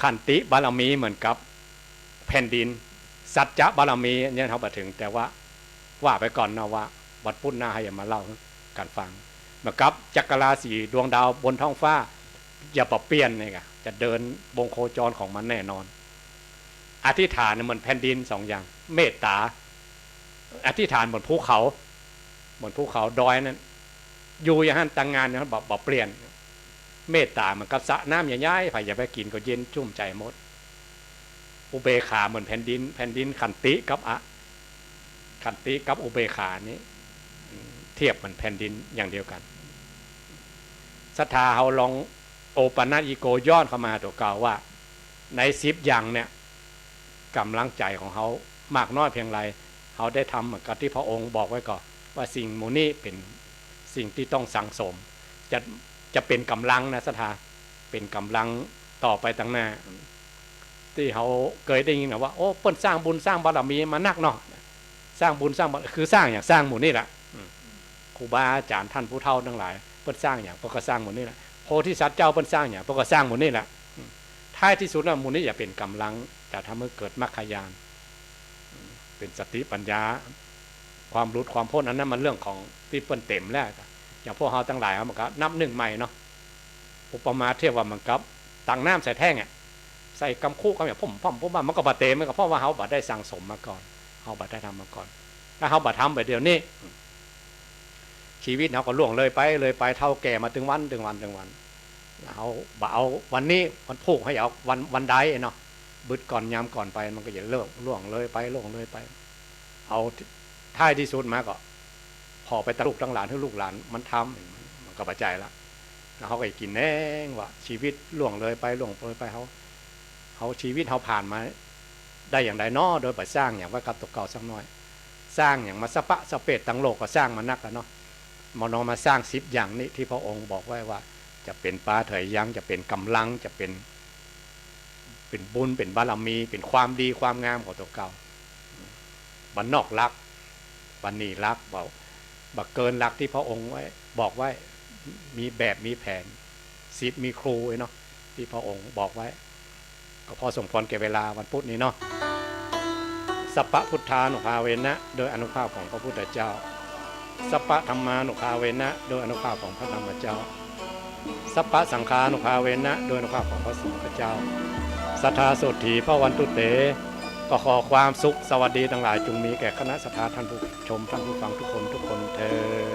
ขันติบารมีเหมือนกับแผ่นดินสัจจะบารมีเนี่ยเขาไปถึงแต่ว่าไปก่อนนะว่าวัดพุทธนาให้มาเล่าการฟังเหมือนกับจักรราศีดวงดาวบนท้องฟ้าอย่าปรับเปลี่ยนเลยค่ะจะเดินวงโคจรของมันแน่นอนอธิษฐานเหมือนแผ่นดิน2 อย่างเมตตาอธิษฐานบนภูเขาดอยนั้นอยู่อย่างนั้นตั้งงานนะครับบอกเปลี่ยนเมตตามันกับสระน้ำใหญ่ๆไปอย่าไปกินก็เย็นชุ่มใจหมดอุเบกขาเหมือนแผ่นดินขันติกับอุเบกขานี้เทียบเหมือนแผ่นดินอย่างเดียวกันศรัทธาเขาลองโอปนัสอีโกย้อนเข้ามาตัวเก่าว่าใน10 อย่างเนี่ยกำลังใจของเขามากน้อยเพียงไรเขาได้ทำเหมือนกับที่พระองค์บอกไว้ก่อนว่าสิ่งมูนี้เป็นสิ่งที่ต้องสั่งสมจะเป็นกำลังนะศรัทธาเป็นกำลังต่อไปตั้งหน้าที่เขาเคยได้ยินนะว่าโอ้เปิ้นสร้างบุญสร้างบารมีมานักเนาะสร้างบุญสร้างคือสร้างอย่างสร้างหมู่นี่แหละครูบาอาจารย์ท่านผู้เฒ่าทั้งหลายเปิ้นสร้างอย่างเปิ้นก็สร้างหมู่นี่แหละโพธิสัตว์เจ้าเปิ้นสร้างอย่างเปิ้นก็สร้างหมู่นี่แหละท้ายที่สุดแล้วหมู่นี้จะเป็นกำลังจะทำให้เกิดมรรคญาณเป็นสติปัญญาความรู้ความพ้นอันนั้นมันเรื่องของที่เปิ้นเต็มแล้ว อย่างพวกเราทั้งหลายมันก็นับหนึ่งใหม่เนาะอุปมาเทียบว่ามันกับตังน้ำใส่แท่งอ่ะใส่กำคู่กันอย่างผมว่ามันก็บาเตมันก็เพราะว่าเขาบาได้สั่งสมมาก่อนเขาบาได้ทำมาก่อนถ้าเขาบาทำแบบเดียวนี้ชีวิตเขาก็ล่วงเลยไปเท่าแก่มาถึงวันเขาบ่เอาวันนี้วันพูกให้เอาวันใดเนาะบึดก่อนยามก่อนไปมันก็อย่าล่วงเลยไปเอาท้ายที่สุดมาก็พอไปตะลุกตั้งหลานให้ลูกหลานมันทำมันก็บาใจละแล้วเขาก็กินแน่ว่าชีวิตล่วงเลยไปเขาชีวิตเขาผ่านมาได้อย่างใดน้อโดยไปสร้างอย่างว่ากับตกเก่าสักน้อยสร้างอย่างมาสปะสเปดตั้งโลกก็สร้างมานักแล้วเนาะมาสร้าง10อย่างนี้ที่พระองค์บอกไว้ว่าจะเป็นปาเถยยังจะเป็นกำลังจะเป็นบุญเป็นบารมีเป็นความดีความงามของตัวเก่าบันนอกรักบันนี่รักบักเกินรักที่พระองค์ไว้บอกไว้มีแบบมีแผนศิษย์มีครูเนาะที่พระองค์บอกไว้ก็พอสมควรแก่เวลาวันพุธนี้เนาะสัพพพุทธานุภาเวนะโดยอนุภาพของพระพุทธเจ้าสัพพธรรมานุภาเวนะโดยอนุภาพของพระธรรมเจ้าสัพพสังฆานุภาเวนะโดยอนุภาพของพระสงฆ์เจ้าสัทธาโสถีพระวันตุเตก็ขอความสุขสวัสดีทั้งหลายจงมีแก่คณะสัทธาท่านผู้ชมท่านผู้ฟังทุกคนเทอญ